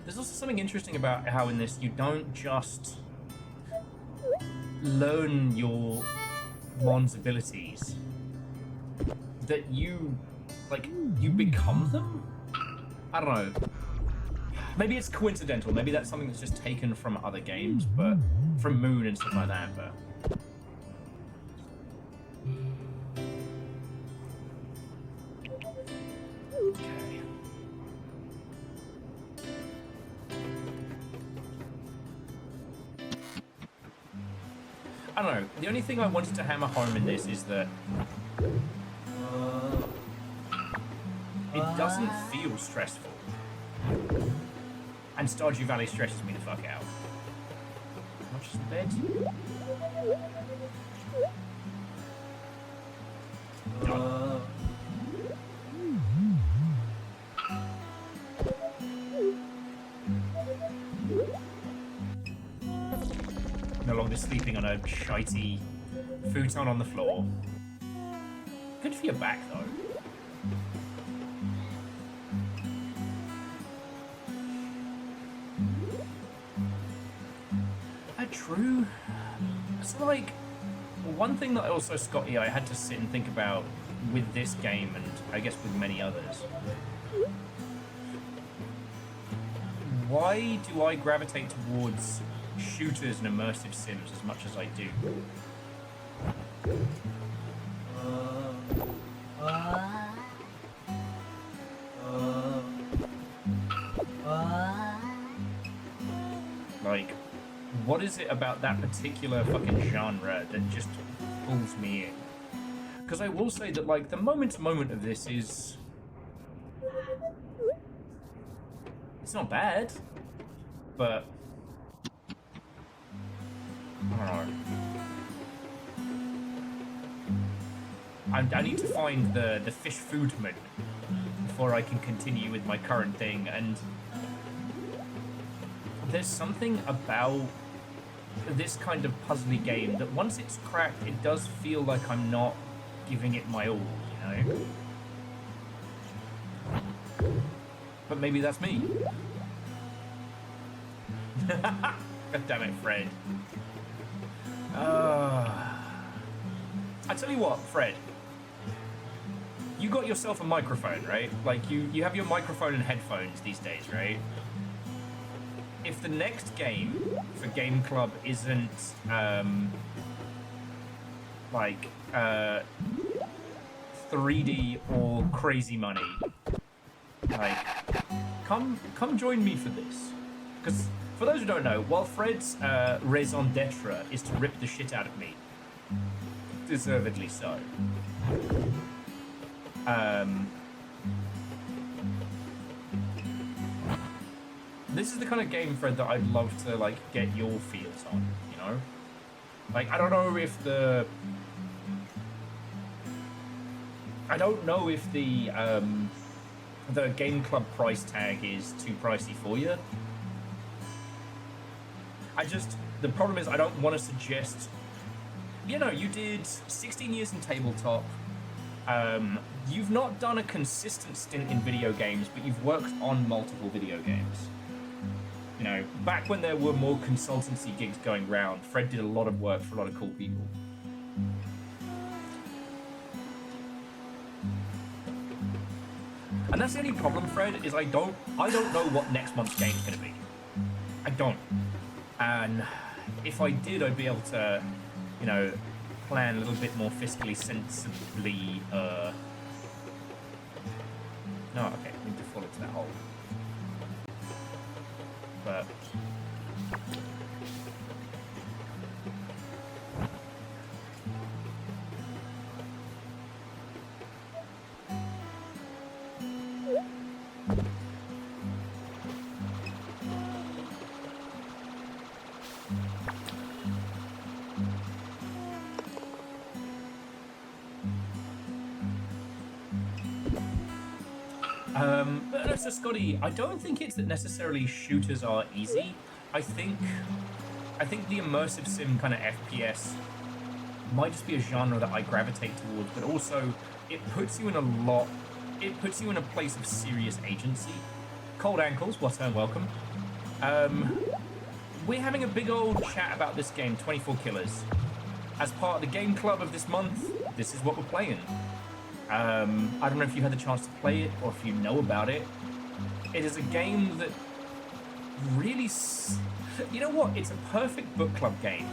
There's also something interesting about how in this you don't just learn your Mon's abilities, that you, like, you become them? I don't know. Maybe it's coincidental, maybe that's something that's just taken from other games, but from Moon and stuff like that, but... I don't know, the only thing I wanted to hammer home in this is that it doesn't feel stressful. And Stardew Valley stresses me the fuck out. How much is the bed? Done. No longer sleeping on a shitey futon on the floor. Good for your back, though. True. It's like one thing that I also, Scotty, I had to sit and think about with this game, and I guess with many others. Why do I gravitate towards shooters and immersive sims as much as I do? Like, what is it about that particular fucking genre that just pulls me in? Because I will say that, like, the moment-to-moment of this is... it's not bad, but... I don't know. I need to find the fish foodman before I can continue with my current thing, and... there's something about this kind of puzzly game that once it's cracked, it does feel like I'm not giving it my all, you know? But maybe that's me. God damn it, Fred. I tell you what, Fred. You got yourself a microphone, right? Like, you have your microphone and headphones these days, right? If the next game for Game Club isn't, like, 3D or crazy money, like, come join me for this. Because, for those who don't know, while Fred's raison d'etre is to rip the shit out of me, deservedly so, this is the kind of game, Fred, that I'd love to, like, get your feels on, you know? Like, I don't know if the Game Club price tag is too pricey for you. The problem is I don't want to suggest, you know, you did 16 years in tabletop. You've not done a consistent stint in video games, but you've worked on multiple video games. You know, back when there were more consultancy gigs going round, Fred did a lot of work for a lot of cool people. And that's the only problem, Fred, is I don't know what next month's game's gonna be. I don't. And if I did, I'd be able to, you know, plan a little bit more fiscally sensibly. No, okay, I need to fall into that hole. But so Scotty, I don't think it's that necessarily shooters are easy. I think the immersive sim kind of FPS might just be a genre that I gravitate towards, but also it puts you in a place of serious agency. Cold Ankles, what's and welcome. We're having a big old chat about this game, 24 Killers. As part of the Game Club of this month, this is what we're playing. I don't know if you had the chance to play it or if you know about it. It is a game that really... You know what? It's a perfect book club game.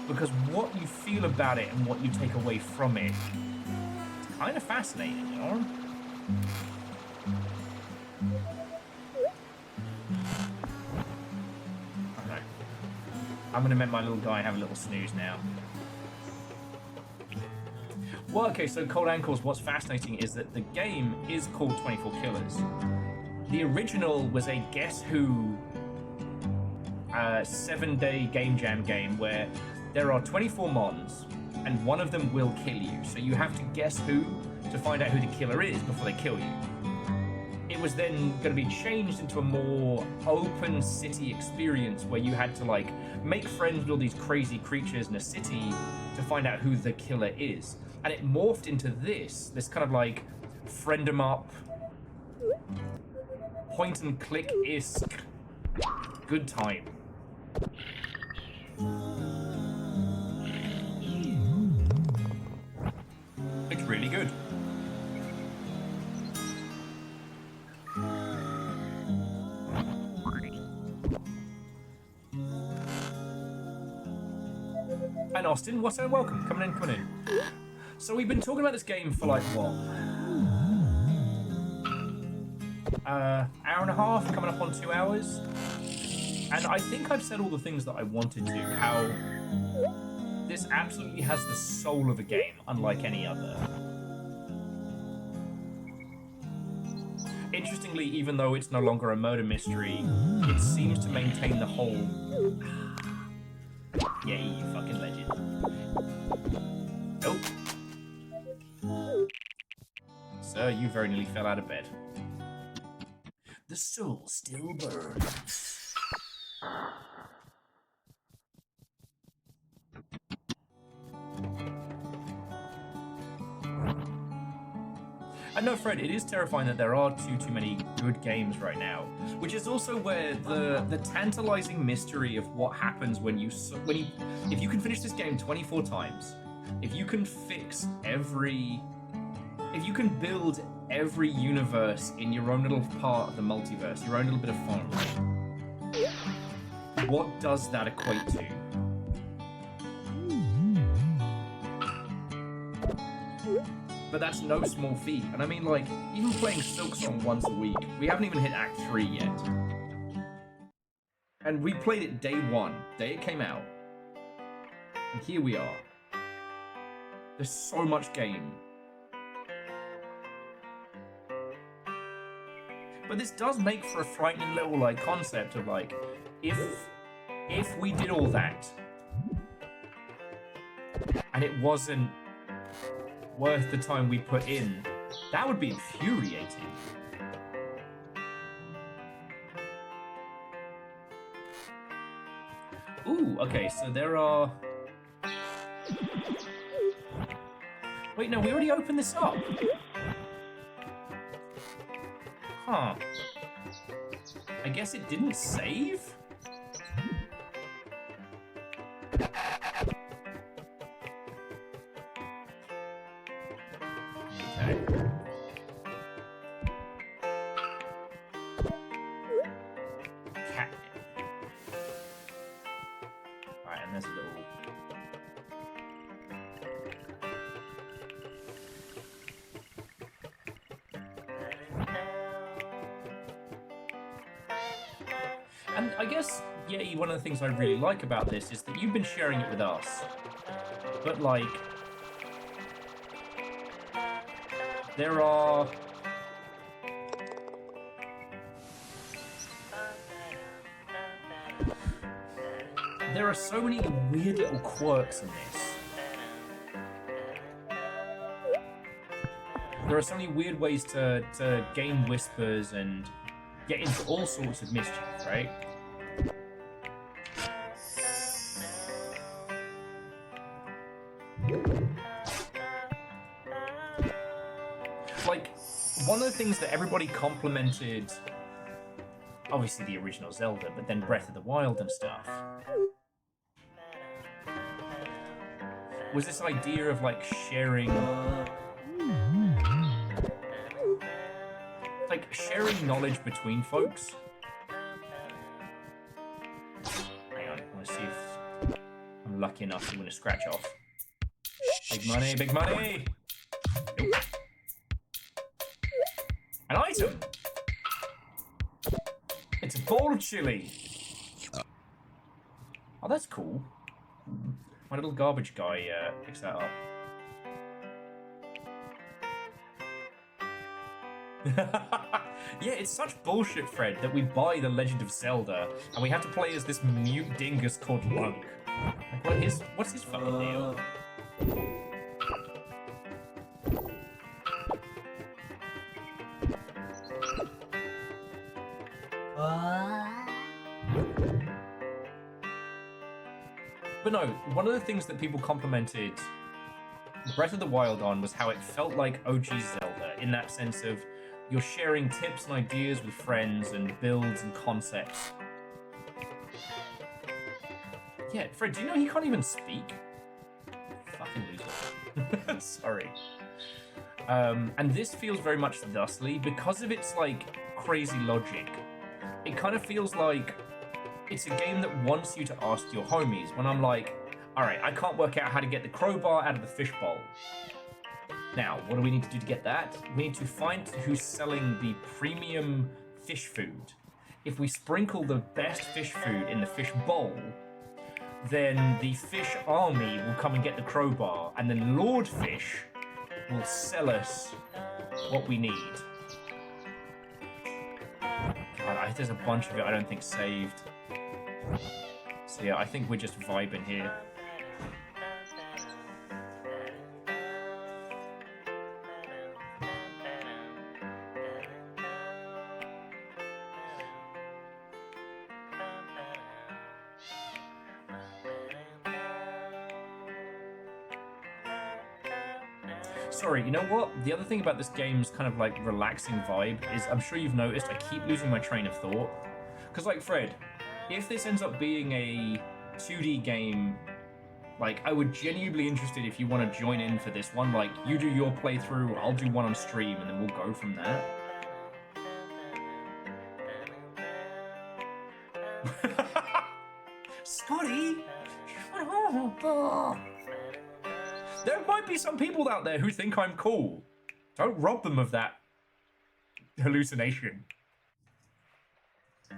Because what you feel about it and what you take away from it, it's kind of fascinating, you know? Okay. I'm going to make my little guy have a little snooze now. Well, okay, so Cold Ankles, what's fascinating is that the game is called 24 Killers. The original was a Guess Who 7-day game jam game where there are 24 mons and one of them will kill you. So you have to guess who to find out who the killer is before they kill you. It was then going to be changed into a more open city experience where you had to, like, make friends with all these crazy creatures in a city to find out who the killer is. And it morphed into this kind of like friend 'em up, point and click-esque good time. It's really good. And Austin, what's up? Welcome. Coming in. So we've been talking about this game for like, what? Hour and a half, coming up on 2 hours. And I think I've said all the things that I wanted to. How this absolutely has the soul of a game, unlike any other. Interestingly, even though it's no longer a murder mystery, it seems to maintain the whole... Yeah, you fucking legend. Nope. Sir, you very nearly fell out of bed. The soul still burns. And no, Fred, it is terrifying that there are too many good games right now, which is also where the tantalizing mystery of what happens when you if you can finish this game 24 times, if you can if you can build every universe in your own little part of the multiverse, your own little bit of fun, what does that equate to? But that's no small feat. And I mean, like, even playing Silksong once a week, we haven't even hit Act 3 yet. And we played it day one, day it came out. And here we are. There's so much game. But this does make for a frightening little, like, concept of, like, if we did all that, and it wasn't worth the time we put in, that would be infuriating. Ooh, okay, so there are... Wait, no, we already opened this up. Huh. I guess it didn't save? Okay. Catnip. Right, and there's a little... And I guess, yeah, one of the things I really like about this is that you've been sharing it with us. But, like... There are so many weird little quirks in this. There are so many weird ways to gain whispers and get into all sorts of mischief, right? Like, one of the things that everybody complimented, obviously the original Zelda, but then Breath of the Wild and stuff, was this idea of, like, sharing knowledge between folks. Hang on, I want to see if I'm lucky enough to win a scratch off. Big money, big money! Nope. An item! It's a bowl of chili. Oh, that's cool. My little garbage guy picks that up. Yeah, it's such bullshit, Fred, that we buy The Legend of Zelda and we have to play as this mute dingus called Lunk. Like, what's his fucking deal? But no, one of the things that people complimented Breath of the Wild on was how it felt like OG Zelda, in that sense of you're sharing tips and ideas with friends and builds and concepts. Yeah, Fred, do you know he can't even speak? Fucking loser. Sorry. And this feels very much thusly because of its, like, crazy logic. It kind of feels like it's a game that wants you to ask your homies. When I'm like, alright, I can't work out how to get the crowbar out of the fishbowl. Now, what do we need to do to get that? We need to find who's selling the premium fish food. If we sprinkle the best fish food in the fish bowl, then the fish army will come and get the crowbar, and then Lord Fish will sell us what we need. God, there's a bunch of it I don't think saved. So yeah, I think we're just vibing here. Sorry, you know what? The other thing about this game's kind of like relaxing vibe is I'm sure you've noticed I keep losing my train of thought. Because, like, Fred, if this ends up being a 2D game, like, I would genuinely be interested if you want to join in for this one. Like, you do your playthrough, I'll do one on stream, and then we'll go from there. Scotty! Shut up! There might be some people out there who think I'm cool. Don't rob them of that hallucination. Do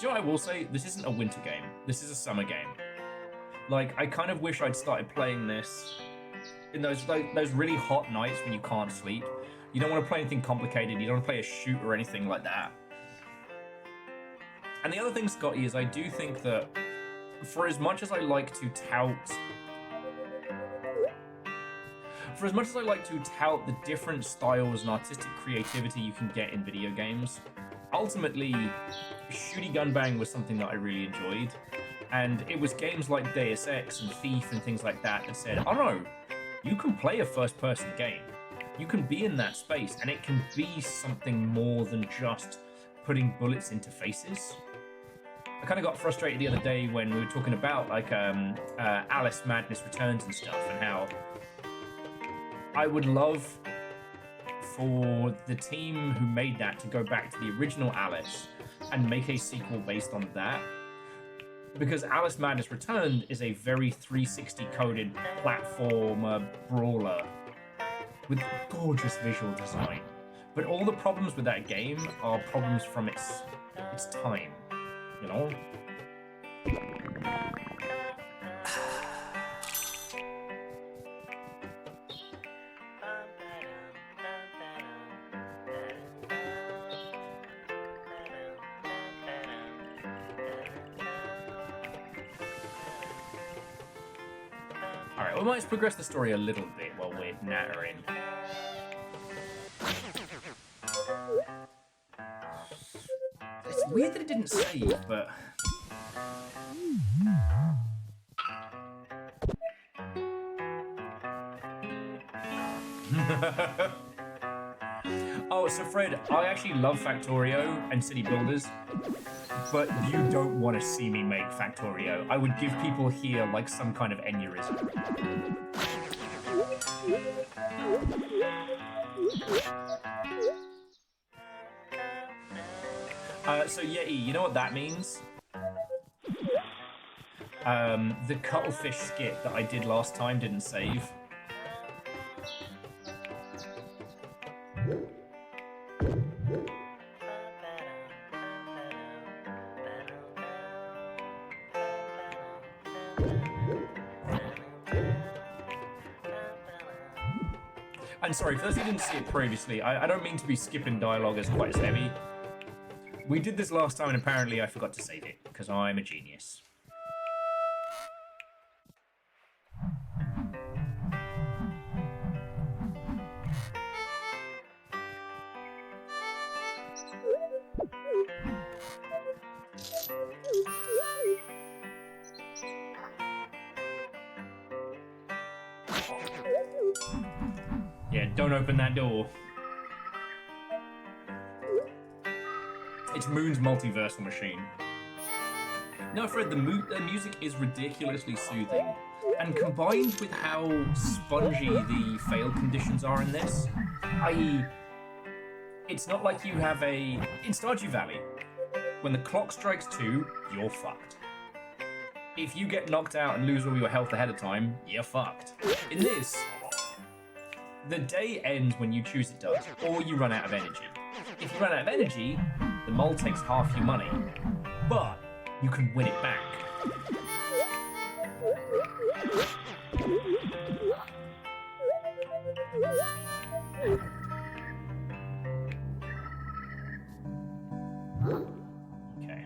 you know what I will say? This isn't a winter game. This is a summer game. Like, I kind of wish I'd started playing this in those really hot nights when you can't sleep. You don't want to play anything complicated. You don't want to play a shoot or anything like that. And the other thing, Scotty, is I do think that for as much as I like to tout the different styles and artistic creativity you can get in video games, ultimately, Shooty Gun Bang was something that I really enjoyed. And it was games like Deus Ex and Thief and things like that that said, oh no, you can play a first-person game. You can be in that space, and it can be something more than just putting bullets into faces. I kind of got frustrated the other day when we were talking about like Alice Madness Returns and stuff, and how I would love for the team who made that to go back to the original Alice and make a sequel based on that. Because Alice Madness Returned is a very 360 coded platformer brawler with gorgeous visual design. But all the problems with that game are problems from its time, you know? Alright, we might just progress the story a little bit while we're nattering. It's weird that it didn't save, but... Oh, so Fred, I actually love Factorio and City Builders, but you don't want to see me make Factorio. I would give people here like some kind of aneurysm. So Yeti, you know what that means? The cuttlefish skit that I did last time didn't save. And sorry, for those who didn't see it previously, I don't mean to be skipping dialogue as quite as heavy. We did this last time and apparently I forgot to save it, because I'm a genius. Yeah, don't open that door. It's Moon's multiversal machine. No, Fred, the music is ridiculously soothing. And combined with how spongy the fail conditions are in this, i.e., it's not like you have in Stardew Valley, when the clock strikes 2, you're fucked. If you get knocked out and lose all your health ahead of time, you're fucked. In this, the day ends when you choose it does, or you run out of energy. If you run out of energy, the mole takes half your money, but you can win it back. Okay.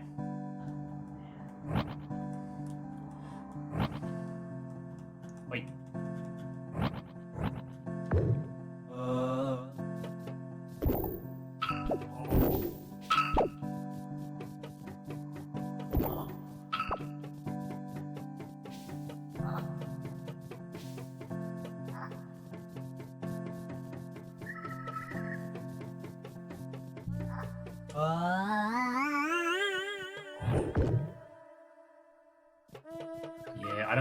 Wait.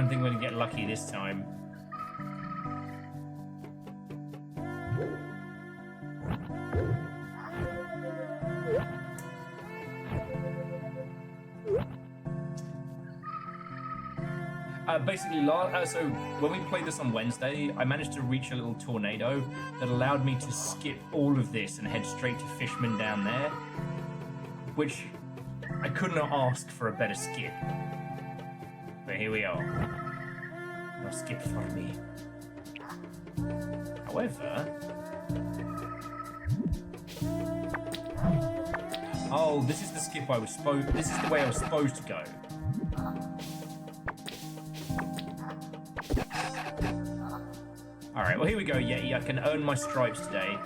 don't think we're gonna get lucky this time. Basically, so when we played this on Wednesday, I managed to reach a little tornado that allowed me to skip all of this and head straight to Fishman down there, which I could not ask for a better skip. But here we are. No skip for me. However... Oh, this is the skip I was supposed... This is the way I was supposed to go. Alright, well here we go, Yeti. I can earn my stripes today.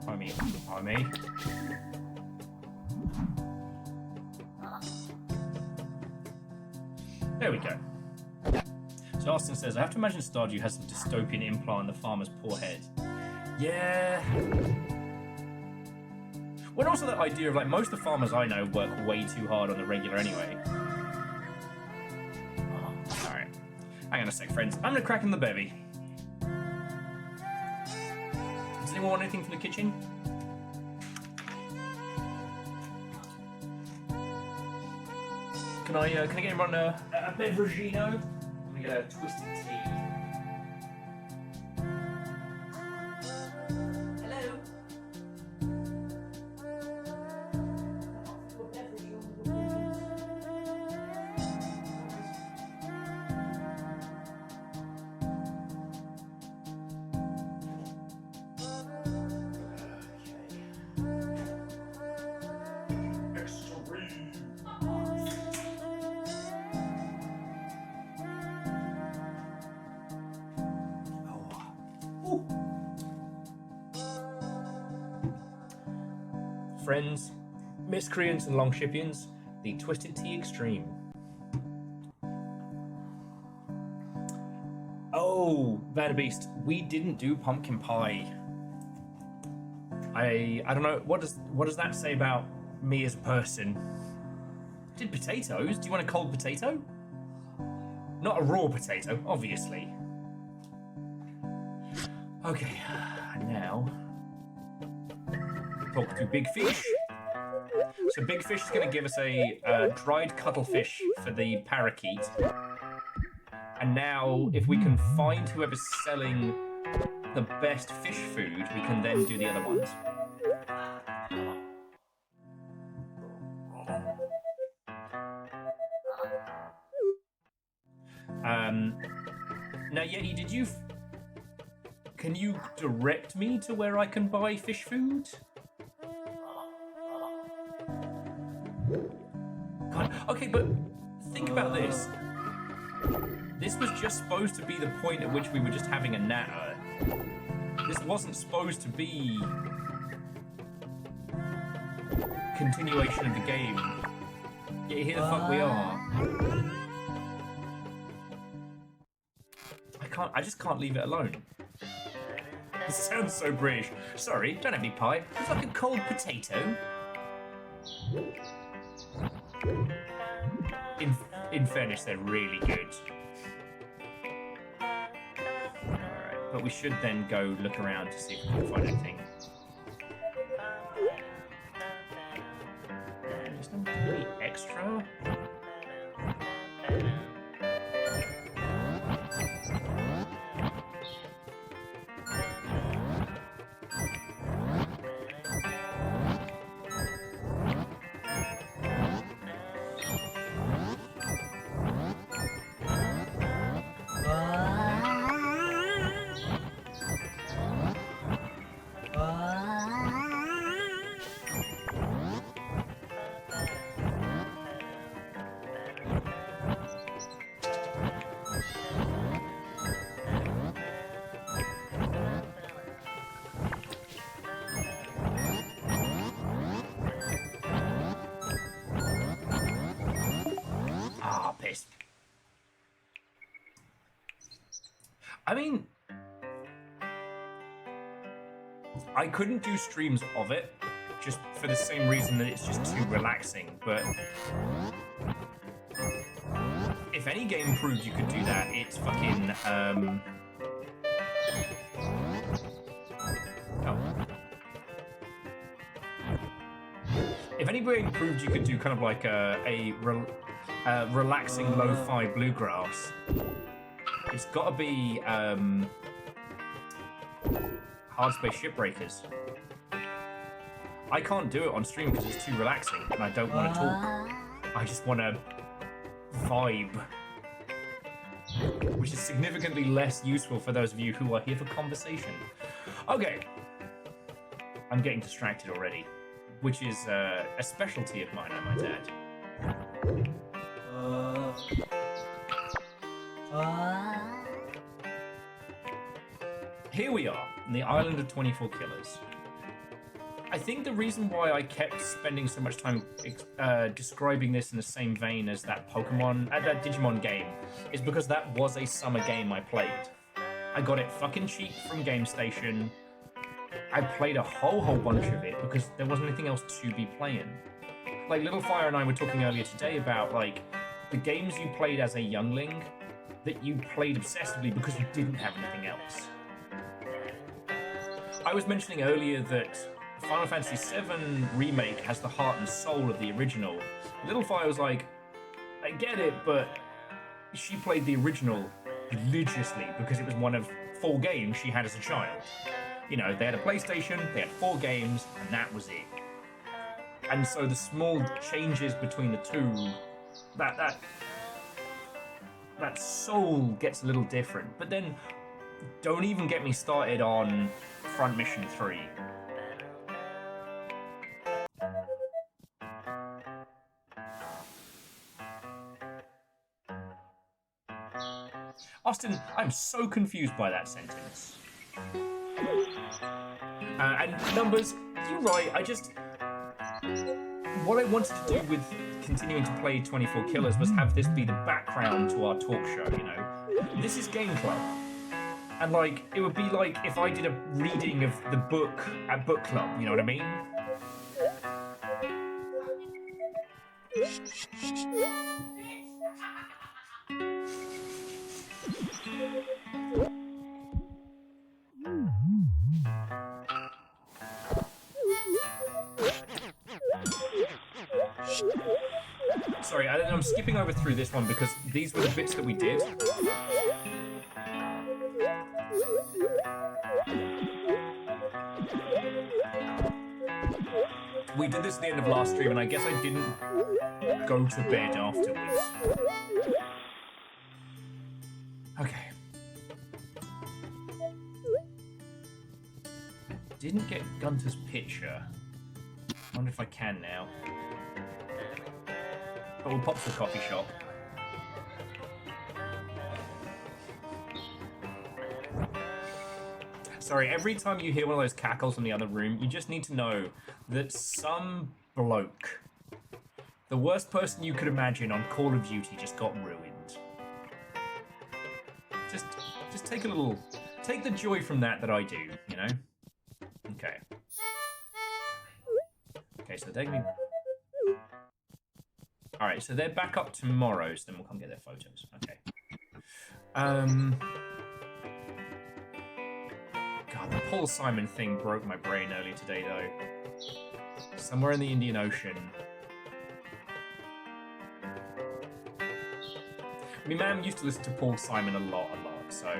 By me. There we go. So Austin says, I have to imagine Stardew has some dystopian implant on the farmer's poor head. Yeah. Well, also that idea of, like, most of the farmers I know work way too hard on the regular anyway. Oh, alright. Hang on a sec, friends. I'm gonna crack in the bevy. Does anyone want anything from the kitchen? Can I get everyone a beveragino? I'm gonna get a twisted tea. Friends, miscreants and longshipians, the Twisted Tea Extreme. Oh, Vanderbeest, we didn't do pumpkin pie. I don't know, what does that say about me as a person? Did potatoes? Do you want a cold potato? Not a raw potato, obviously. Okay, now talk to Big Fish. So Big Fish is going to give us a dried cuttlefish for the parakeet. And now, if we can find whoever's selling the best fish food, we can then do the other ones. Now, Yeti, did you... Can you direct me to where I can buy fish food? God, okay, but think about this. This was just supposed to be the point at which we were just having a natter. This wasn't supposed to be continuation of the game. Yet here the fuck we are. I just can't leave it alone. This sounds so British. Sorry, don't have any pie. It's like a cold potato. In fairness, they're really good. Alright, but we should then go look around to see if we can find anything. Is there really extra? I mean, I couldn't do streams of it, just for the same reason that it's just too relaxing, but if any game proved you could do that, it's fucking, If any game proved you could do kind of like a relaxing lo-fi bluegrass, it's gotta be, Hard Space Shipbreakers. I can't do it on stream because it's too relaxing and I don't want to talk. I just want to vibe. Which is significantly less useful for those of you who are here for conversation. Okay. I'm getting distracted already. Which is a specialty of mine, I might add. Here we are, in the island of 24 killers. I think the reason why I kept spending so much time describing this in the same vein as that that Digimon game, is because that was a summer game I played. I got it fucking cheap from GameStation. I played a whole bunch of it because there wasn't anything else to be playing. Like Little Fire and I were talking earlier today about like the games you played as a youngling that you played obsessively because you didn't have anything else. I was mentioning earlier that Final Fantasy VII Remake has the heart and soul of the original. Little Fire was like, I get it, but she played the original religiously because it was one of 4 games she had as a child. You know, they had a PlayStation, they had 4 games, and that was it. And so the small changes between the two, that soul gets a little different. But then, don't even get me started on Front Mission 3. Austin, I'm so confused by that sentence. And numbers, you're right, what I wanted to do with continuing to play 24 Killers was have this be the background to our talk show, you know? This is Game Club. And like, it would be like if I did a reading of the book at book club, you know what I mean? Sorry, I'm skipping over through this one because these were the bits that we did. We did this at the end of last stream, and I guess I didn't go to bed afterwards. Okay. Didn't get Gunter's picture. I wonder if I can now. But we'll pop to the coffee shop. Sorry, every time you hear one of those cackles in the other room, you just need to know that some bloke, the worst person you could imagine on Call of Duty, just got ruined. Just take take the joy from that I do, you know? Okay. Okay, so they're gonna be... Alright, so they're back up tomorrow, so then we'll come get their photos. Okay. God, the Paul Simon thing broke my brain earlier today, though. Somewhere in the Indian Ocean. My mum used to listen to Paul Simon a lot, so...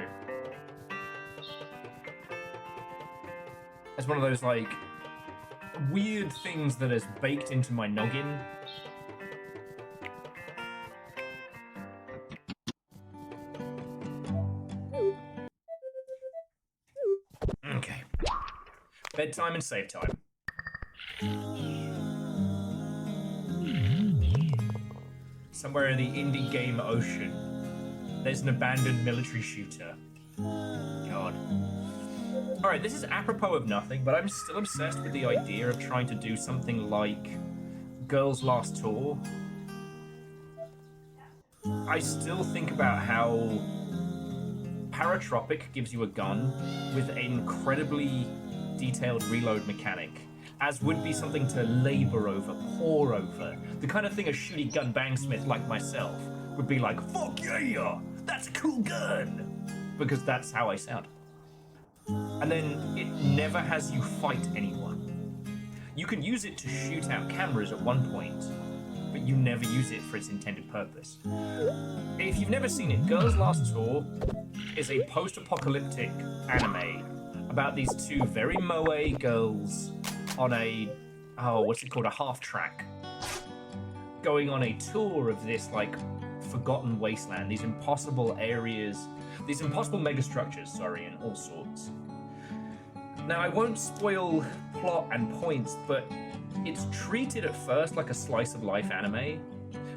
It's one of those, like, weird things that is baked into my noggin. Okay. Bedtime and save time. Somewhere in the indie game ocean, there's an abandoned military shooter. God. Alright, this is apropos of nothing, but I'm still obsessed with the idea of trying to do something like Girls' Last Tour. I still think about how Paratropic gives you a gun with an incredibly detailed reload mechanic, as would be something to labor over, pore over. The kind of thing a shooty gun bangsmith like myself would be like, fuck yeah, that's a cool gun, because that's how I sound. And then it never has you fight anyone. You can use it to shoot out cameras at one point, but you never use it for its intended purpose. If you've never seen it, Girls Last Tour is a post-apocalyptic anime about these two very moe girls on a, what's it called, a half-track, going on a tour of this, like, forgotten wasteland, these impossible areas, these impossible megastructures, and all sorts. Now, I won't spoil plot and points, but it's treated at first like a slice-of-life anime,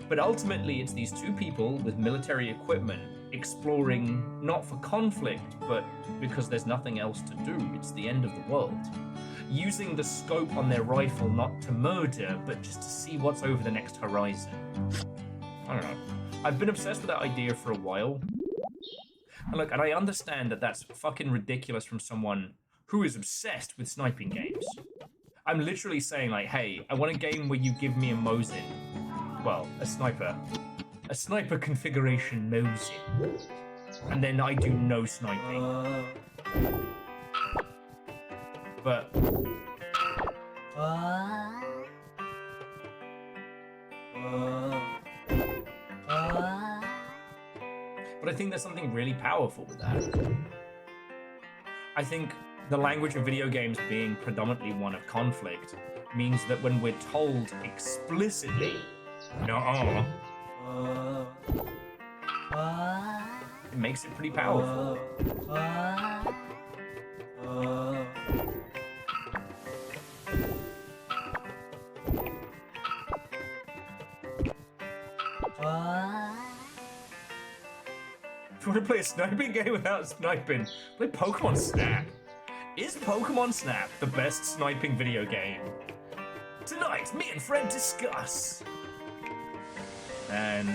but ultimately it's these two people with military equipment exploring, not for conflict, but because there's nothing else to do, it's the end of the world, using the scope on their rifle not to murder, but just to see what's over the next horizon. I don't know. I've been obsessed with that idea for a while. And look, and I understand that that's fucking ridiculous from someone who is obsessed with sniping games. I'm literally saying, like, hey, I want a game where you give me a Mosin. Well, a sniper configuration Mosin. And then I do no sniping. But... But I think there's something really powerful with that. I think the language of video games being predominantly one of conflict means that when we're told explicitly, no, it makes it pretty powerful. If you want to play a sniping game without sniping, play Pokemon Snap. Is Pokemon Snap the best sniping video game? Tonight, me and Fred discuss. And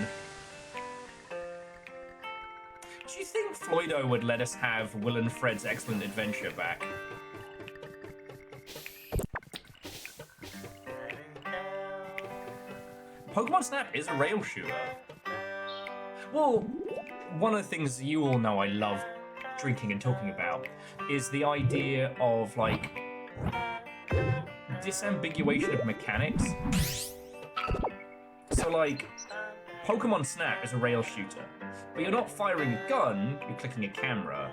do you think Floydo would let us have Will and Fred's Excellent Adventure back? Pokemon Snap is a rail shooter. Well, one of the things you all know I love drinking and talking about is the idea of, like, disambiguation of mechanics. So, like, Pokemon Snap is a rail shooter, but you're not firing a gun, you're clicking a camera.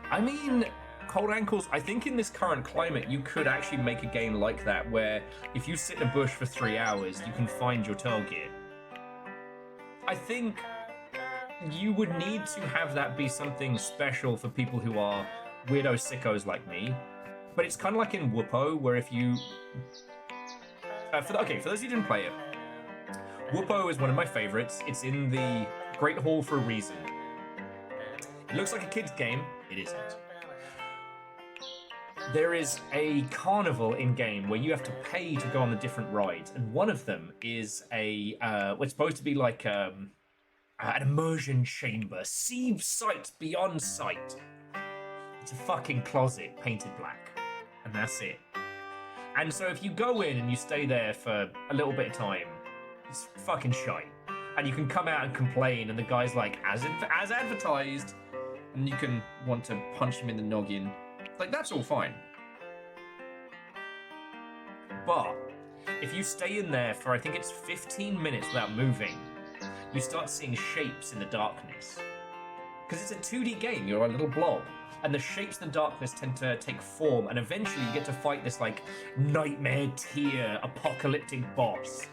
I mean, Cold Ankles, I think in this current climate, you could actually make a game like that, where if you sit in a bush for 3 hours, you can find your target. I think you would need to have that be something special for people who are weirdo sickos like me. But it's kind of like in Whoopo, where if you... for those who didn't play it, Whoopo is one of my favorites. It's in the Great Hall for a reason. It looks like a kid's game. It isn't. There is a carnival in-game where you have to pay to go on the different rides, and one of them is a what's supposed to be like an immersion chamber. See sight beyond sight. It's a fucking closet painted black, and that's it. And so if you go in and you stay there for a little bit of time, it's fucking shite. And you can come out and complain, and the guy's like, as advertised, and you can want to punch him in the noggin. Like, that's all fine. But if you stay in there for, I think it's 15 minutes without moving, you start seeing shapes in the darkness. Because it's a 2D game, you're a little blob. And the shapes in the darkness tend to take form, and eventually you get to fight this, like, nightmare tier apocalyptic boss.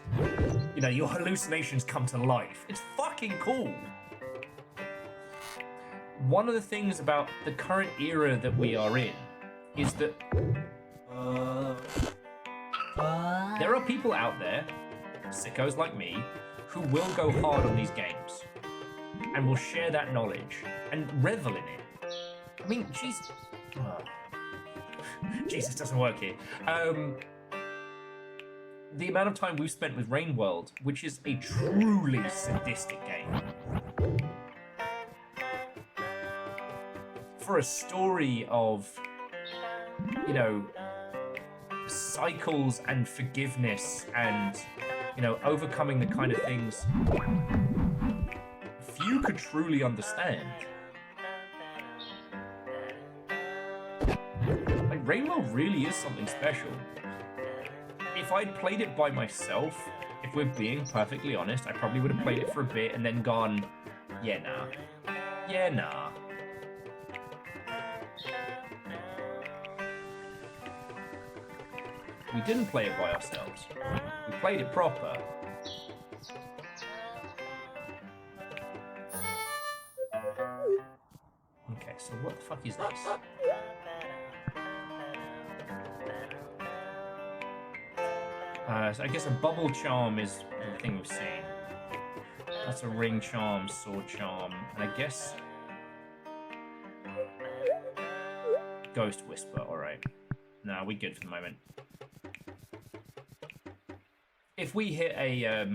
You know, your hallucinations come to life. It's fucking cool. One of the things about the current era that we are in is that there are people out there, sickos like me, who will go hard on these games and will share that knowledge and revel in it. I mean, Jesus. Jesus doesn't work here. the amount of time we've spent with Rain World, which is a truly sadistic game. For a story of, you know, cycles and forgiveness and, you know, overcoming the kind of things few could truly understand. Like, Rain World really is something special. If I'd played it by myself, if we're being perfectly honest, I probably would have played it for a bit and then gone, yeah, nah. Yeah, nah. We didn't play it by ourselves. We played it proper. Okay, so what the fuck is this? So I guess a bubble charm is the thing we've seen. That's a ring charm, sword charm, and I guess ghost whisper. All right, nah, we good for the moment. If we hit a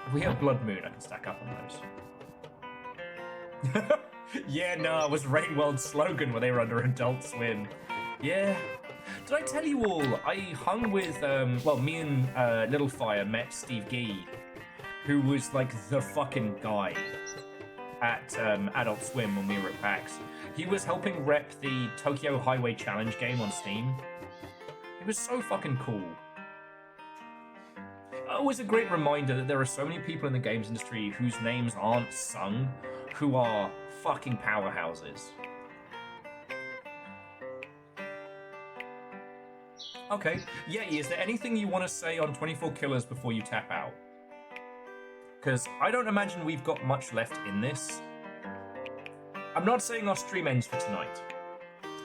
if we hit a blood moon, I can stack up on those. Yeah, no, it was Rain World's slogan when they were under Adult Swim. Yeah. Did I tell you all, I hung with, well, me and Littlefire met Steve Gee, who was like the fucking guy at Adult Swim when we were at PAX. He was helping rep the Tokyo Highway Challenge game on Steam. It was so fucking cool. Always a great reminder that there are so many people in the games industry whose names aren't sung, who are fucking powerhouses. Okay, Yeti, is there anything you want to say on 24 Killers before you tap out? Because I don't imagine we've got much left in this. I'm not saying our stream ends for tonight.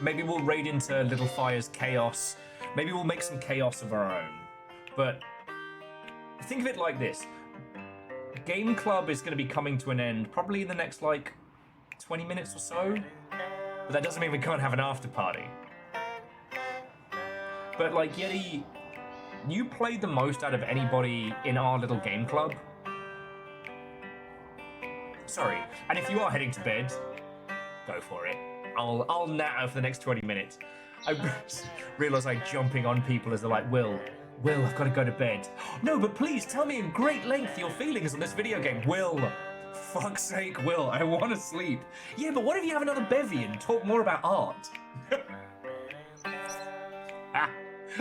Maybe we'll raid into Littlefire's chaos. Maybe we'll make some chaos of our own. But think of it like this. Game Club is going to be coming to an end probably in the next, like, 20 minutes or so. But that doesn't mean we can't have an after party. But, like, Yeti, you played the most out of anybody in our little game club. Sorry. And if you are heading to bed, go for it. I'll natter for the next 20 minutes. I realise I'm jumping on people as they're like, Will, I've got to go to bed. No, but please tell me in great length your feelings on this video game. Will, fuck's sake, Will, I want to sleep. Yeah, but what if you have another bevy and talk more about art?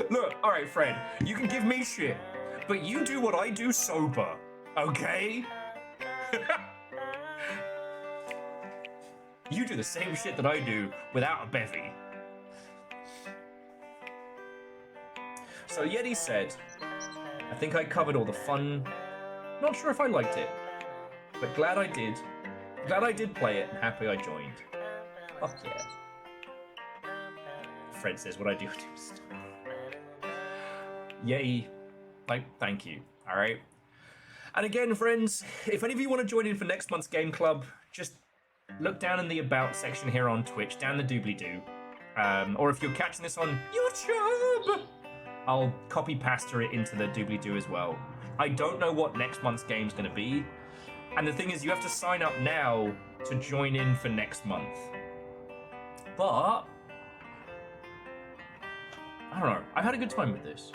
Look, all right, Fred, you can give me shit, but you do what I do sober, okay? You do the same shit that I do without a bevy. So Yeti said, I think I covered all the fun. Not sure if I liked it, but glad I did. Glad I did play it and happy I joined. Fuck yeah. Fred says, what I do stuff. Yay. Like, thank you. All right. And again, friends, if any of you want to join in for next month's Game Club, just look down in the About section here on Twitch, down the doobly-doo. Or if you're catching this on YouTube, I'll copy-paste it into the doobly-doo as well. I don't know what next month's game's going to be. And the thing is, you have to sign up now to join in for next month. But I don't know. I've had a good time with this.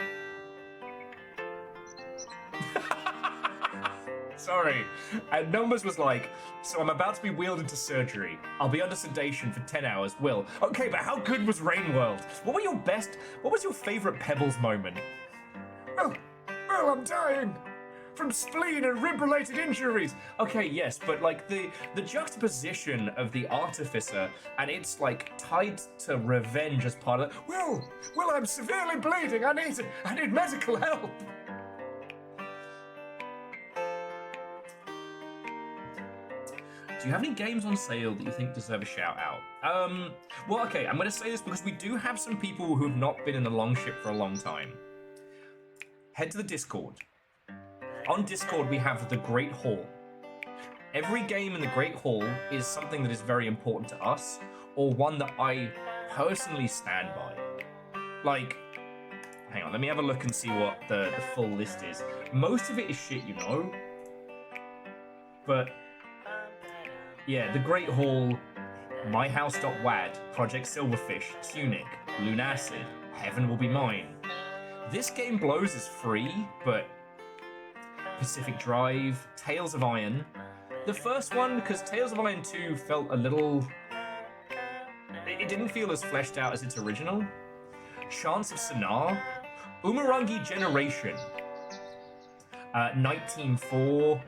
Sorry. And Numbers was like, so I'm about to be wheeled into surgery. I'll be under sedation for 10 hours. Will. Okay, but how good was Rain World? What was your favorite Pebbles moment? Well, I'm dying from spleen and rib-related injuries. Okay, yes, but like the juxtaposition of the Artificer and it's like tied to revenge as part of it. Well, I'm severely bleeding. I need medical help. Do you have any games on sale that you think deserve a shout out? Well, okay, I'm going to say this because we do have some people who have not been in the Longship for a long time. Head to the Discord. On Discord, we have the Great Hall. Every game in the Great Hall is something that is very important to us, or one that I personally stand by. Like, hang on, let me have a look and see what the full list is. Most of it is shit, you know? But, yeah, The Great Hall, My House.wad, Project Silverfish, Tunic, Lunacid, Heaven Will Be Mine. This Game Blows is free, but Pacific Drive, Tales of Iron. The first one, because Tales of Iron 2 felt a little... It didn't feel as fleshed out as its original. Chance of Sonar, Umurangi Generation, Night Team 4,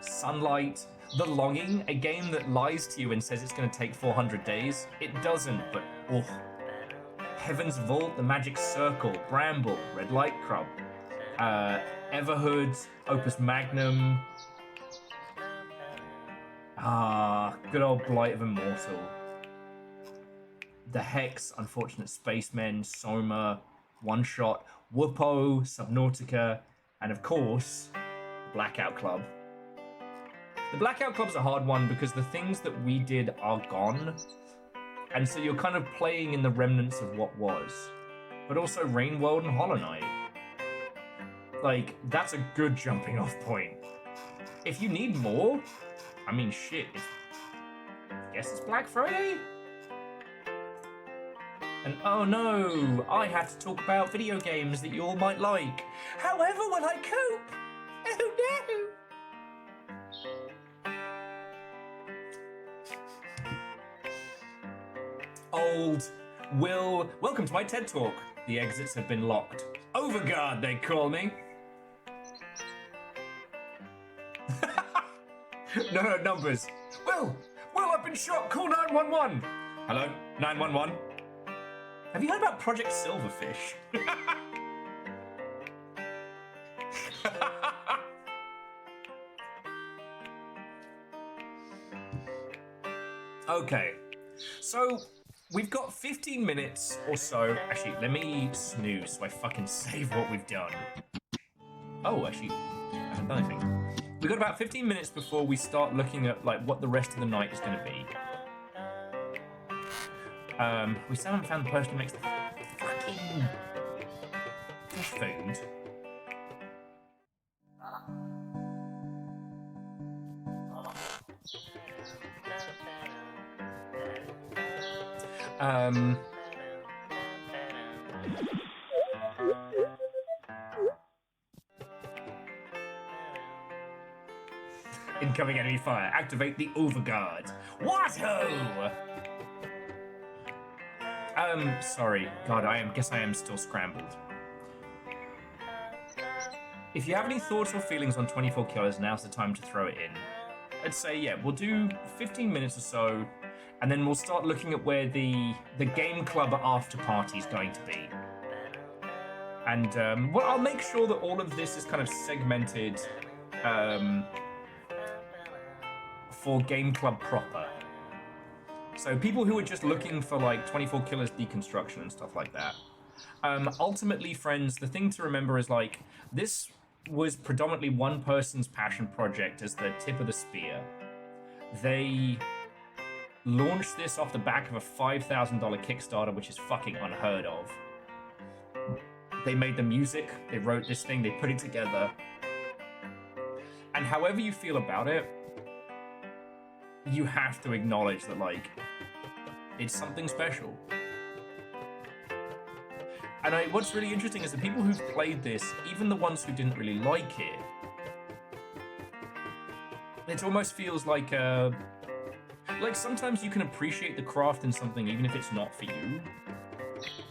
Sunlight, The Longing, a game that lies to you and says it's going to take 400 days. It doesn't, but oh. Heaven's Vault, The Magic Circle, Bramble, Red Light Club, Everhood, Opus Magnum, good old Blight of Immortal, The Hex, Unfortunate Spacemen, Soma, One Shot, Whoopo, Subnautica, and of course, Blackout Club. The Blackout Club's a hard one because the things that we did are gone, and so you're kind of playing in the remnants of what was. But also Rain World and Hollow Knight. Like, that's a good jumping off point. If you need more, I mean, shit, I guess it's Black Friday? And oh no, I have to talk about video games that you all might like. However will I cope? Oh no! Old Will, welcome to my TED Talk. The exits have been locked. Overguard, they call me. No, numbers. Will, I've been shot. Call 911. Hello, 911. Have you heard about Project Silverfish? Okay, so we've got 15 minutes or so. Actually, let me snooze so I fucking save what we've done. Oh, actually, I haven't done anything. We've got about 15 minutes before we start looking at like what the rest of the night is going to be. We still haven't found the person who makes the fucking fish food. Incoming enemy fire. Activate the overguard. What ho! Sorry. God, guess I am still scrambled. If you have any thoughts or feelings on 24 Killers, now's the time to throw it in. I'd say, yeah, we'll do 15 minutes or so, and then we'll start looking at where the Game Club after party is going to be. And, well, I'll make sure that all of this is kind of segmented, for Game Club proper. So people who are just looking for like 24 Killers deconstruction and stuff like that. Ultimately, friends, the thing to remember is like, this was predominantly one person's passion project as the tip of the spear. They launched this off the back of a $5,000 Kickstarter, which is fucking unheard of. They made the music, they wrote this thing, they put it together. And however you feel about it, you have to acknowledge that, like, it's something special. And what's really interesting is the people who've played this, even the ones who didn't really like it, it almost feels like sometimes you can appreciate the craft in something even if it's not for you.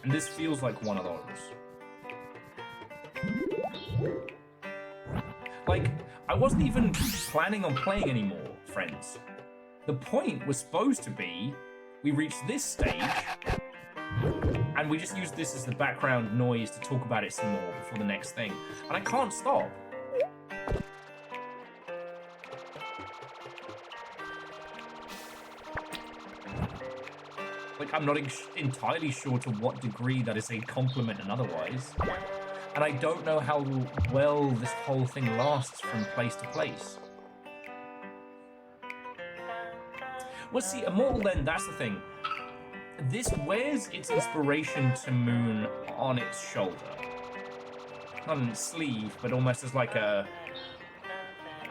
And this feels like one of those. Like, I wasn't even planning on playing anymore, friends. The point was supposed to be, we reached this stage, and we just used this as the background noise to talk about it some more before the next thing. And I can't stop. Like, I'm not entirely sure to what degree that is a compliment and otherwise. And I don't know how well this whole thing lasts from place to place. Well, see, Immortal then, that's the thing. this wears its inspiration to Moon on its shoulder. Not on its sleeve, but almost as like a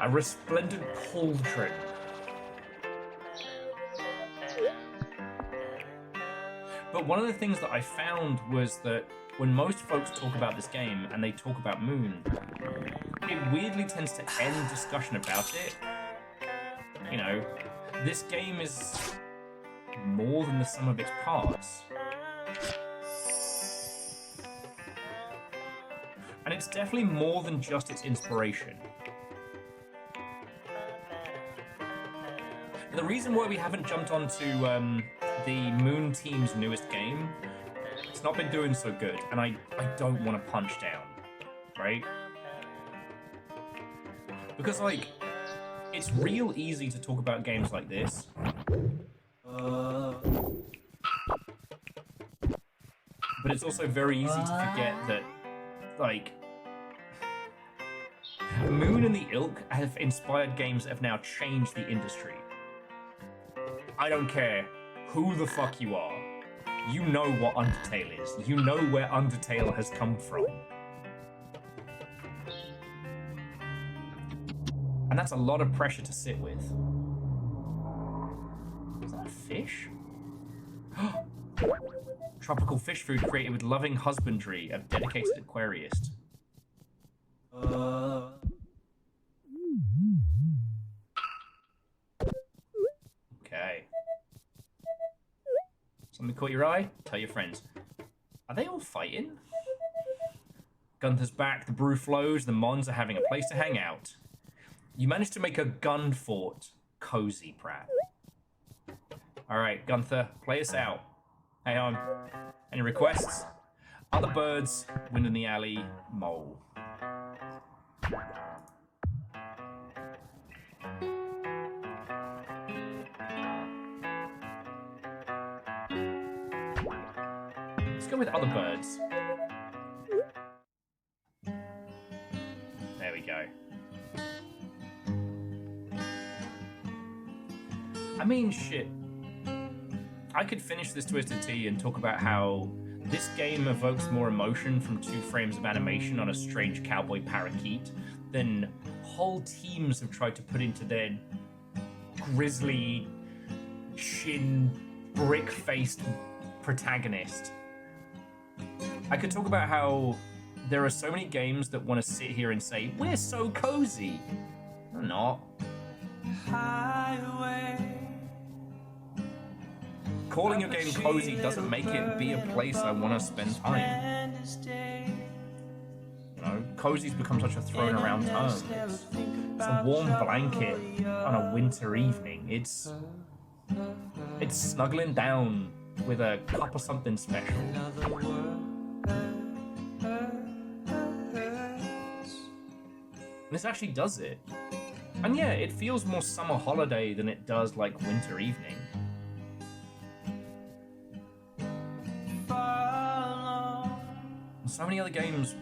resplendent pauldron. But one of the things that I found was that when most folks talk about this game and they talk about Moon, it weirdly tends to end discussion about it. You know, this game is more than the sum of its parts. And it's definitely more than just its inspiration. The reason why we haven't jumped onto the Moon team's newest game, it's not been doing so good, and I don't want to punch down, right? Because, like, it's real easy to talk about games like this. But it's also very easy to forget that, like, Moon and the Ilk have inspired games that have now changed the industry. I don't care who the fuck you are. You know what Undertale is. You know where Undertale has come from. And that's a lot of pressure to sit with. Is that a fish? Tropical fish food created with loving husbandry of dedicated aquarist. Okay. Something caught your eye? Tell your friends. Are they all fighting? Gunther's back, the brew flows, the Mons are having a place to hang out. You managed to make a gun fort cozy, Pratt. Alright, Gunther, play us out. Hey on. Any requests? Other birds, wind in the alley, mole. Let's go with other birds. There we go. I mean, shit. I could finish this Twisted Tea and talk about how this game evokes more emotion from 2 frames of animation on a strange cowboy parakeet than whole teams have tried to put into their grizzly, chin, brick-faced protagonist. I could talk about how there are so many games that want to sit here and say, we're so cozy. They're not. Highway. Calling your game cozy doesn't make it be a place I want to spend time. You know, cozy's become such a thrown around term. It's a warm blanket on a winter evening. It's snuggling down with a cup of something special. And this actually does it. And yeah, it feels more summer holiday than it does like winter evening. So many other games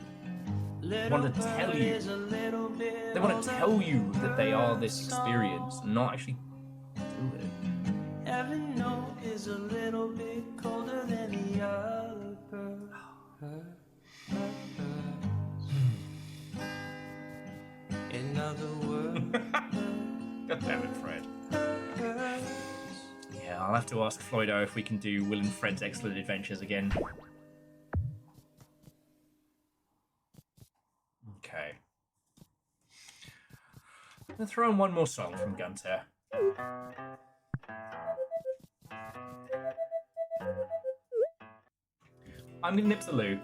want to tell you. They want to tell you that they are this experience, not actually do it. Every note is a little bit colder than the other bird. In other words. God damn it, Fred. Yeah, I'll have to ask Floydo if we can do Will and Fred's Excellent Adventures again. Okay. I'm gonna throw in one more song from Gunter. I'm gonna nip the loo.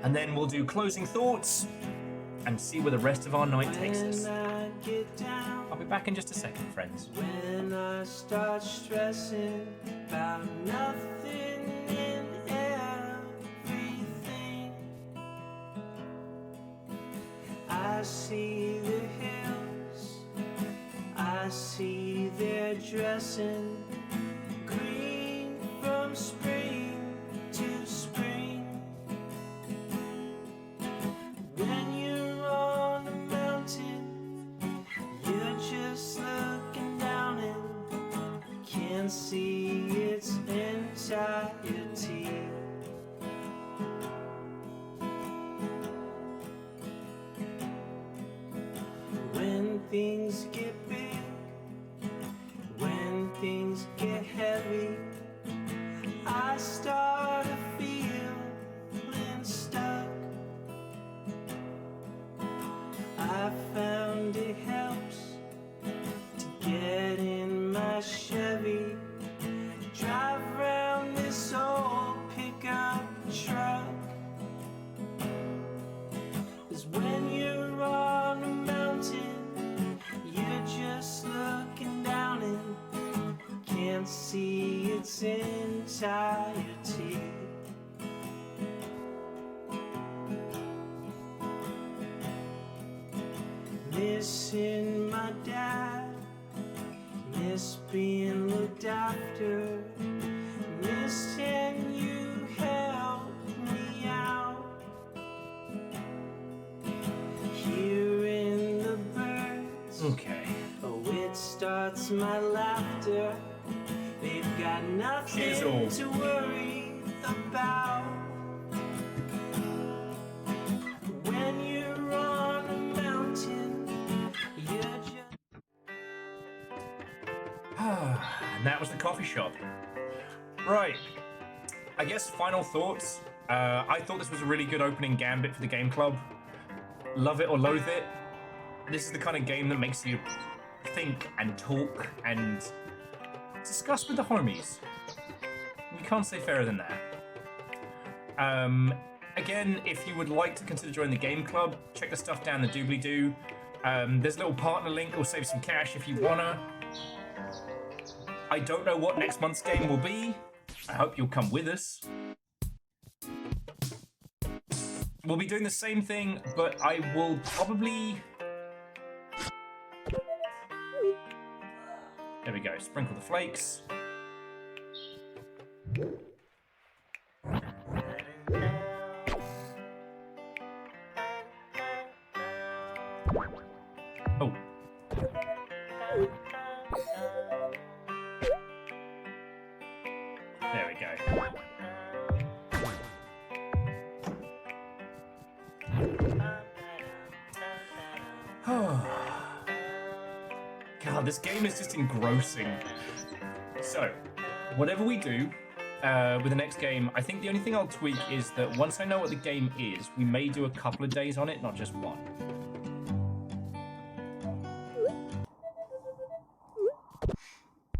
And then we'll do closing thoughts and see where the rest of our night takes us. I'll be back in just a second, friends. When I start stressing about nothing in everything, I see the hills, I see their dressing green from spring to spring. When you're on a mountain, you're just looking down and can't see it's things get big, when things get heavy, I start to feeling stuck. I found it helps to get in my Chevy, drive around this old pickup truck. 'Cause when you're on a mountain, you're just looking down and can't see its entirety. Missing my dad, miss being looked after, miss when you helped me out. Hearing the birds, Okay. oh, it starts my laughter. They've got Here's all. nothing to worry about. When you're on a mountain, you're just... And that was the coffee shop. Right. I guess final thoughts. I thought this was a really good opening gambit for the game club. Love it or loathe it. This is the kind of game that makes you think and talk and discuss with the homies. You can't say fairer than that. Again, if you would like to consider joining the game club, check the stuff down the doobly-doo. There's a little partner link, or save some cash if you wanna. I don't know what next month's game will be. I hope you'll come with us. We'll be doing the same thing, but I will probably... There we go, sprinkle the flakes. Oh. There we go. God, this game is just engrossing. So, whatever we do with the next game, I think the only thing I'll tweak is that once I know what the game is, we may do a couple of days on it, not just one.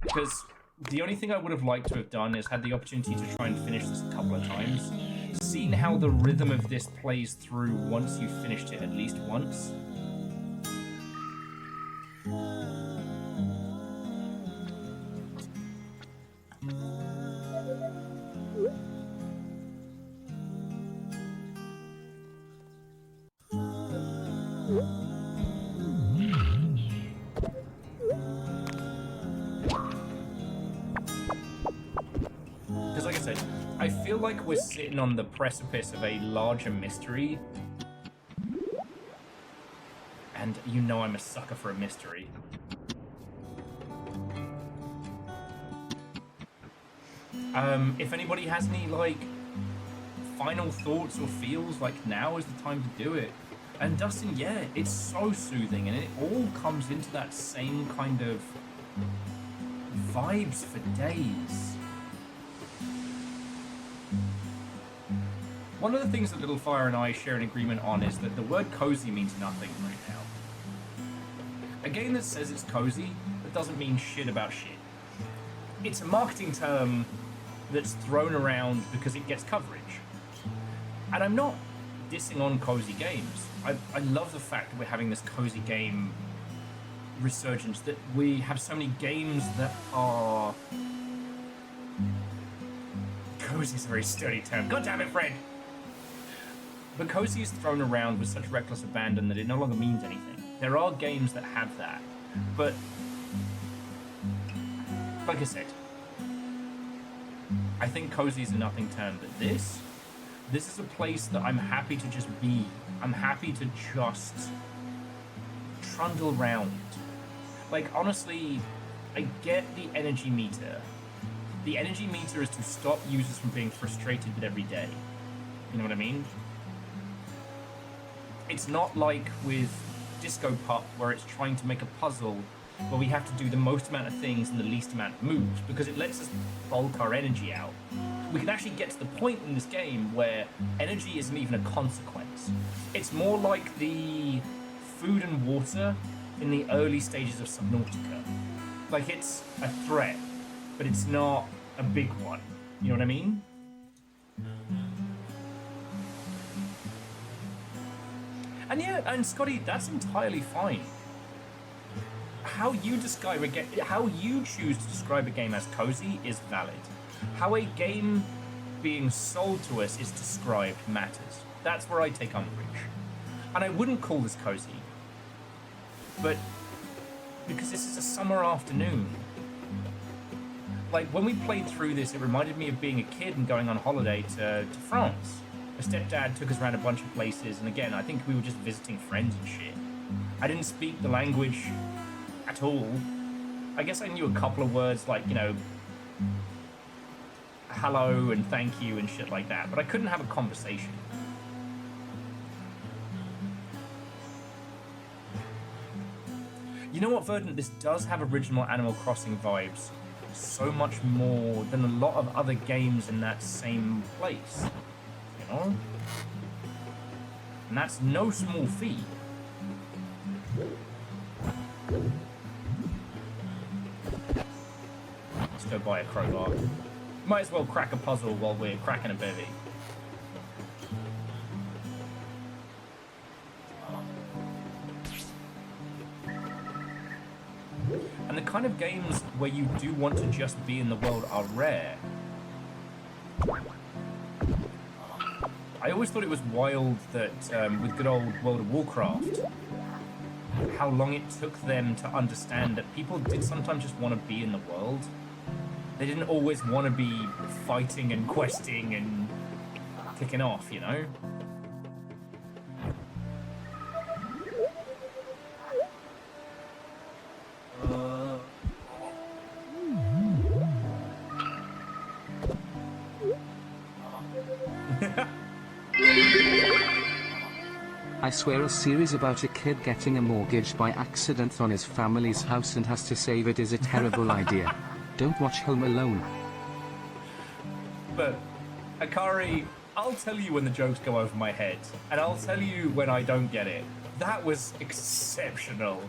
Because the only thing I would have liked to have done is had the opportunity to try and finish this a couple of times. Seeing how the rhythm of this plays through once you've finished it at least once. Because like I said, I feel like we're sitting on the precipice of a larger mystery. And you know I'm a sucker for a mystery. If anybody has any, like, final thoughts or feels, like, now is the time to do it. And Dustin, yeah, it's so soothing, and it all comes into that same kind of vibes for days. One of the things that Little Fire and I share an agreement on is that the word cozy means nothing right now. A game that says it's cozy, that doesn't mean shit about shit. It's a marketing term that's thrown around because it gets coverage. And I'm not dissing on cozy games. I love the fact that we're having this cozy game resurgence, that we have so many games that are... Cozy is a very sturdy term. God damn it, Fred! But cozy is thrown around with such reckless abandon that it no longer means anything. There are games that have that, but like I said, I think cozy is a nothing term, but this is a place that I'm happy to just be. I'm happy to just trundle around. Like, honestly, I get the energy meter. The energy meter is to stop users from being frustrated with every day. You know what I mean? It's not like with disco pop where it's trying to make a puzzle where we have to do the most amount of things in the least amount of moves, because it lets us bulk our energy out. We can actually get to the point in this game where energy isn't even a consequence. It's more like the food and water in the early stages of Subnautica. Like, it's a threat, but it's not a big one. You know what I mean? And yeah, and Scotty, that's entirely fine. How you describe a game, how you choose to describe a game as cozy is valid. How a game being sold to us is described matters. That's where I take umbrage. And I wouldn't call this cozy, but because this is a summer afternoon. Like, when we played through this, it reminded me of being a kid and going on holiday to France. My stepdad took us around a bunch of places, and again, I think we were just visiting friends and shit. I didn't speak the language at all. I guess I knew a couple of words like, you know, hello and thank you and shit like that, but I couldn't have a conversation. You know what, Verdant? This does have original Animal Crossing vibes, so much more than a lot of other games in that same place. You know? And that's no small feat. Let's go buy a crowbar. Might as well crack a puzzle while we're cracking a bevy. And the kind of games where you do want to just be in the world are rare. I always thought it was wild that with good old World of Warcraft, how long it took them to understand that people did sometimes just want to be in the world. They didn't always want to be fighting and questing and kicking off, you know? I swear a series about a kid getting a mortgage by accident on his family's house and has to save it is a terrible idea. Don't watch Home Alone. But, Akari, I'll tell you when the jokes go over my head, and I'll tell you when I don't get it. That was exceptional.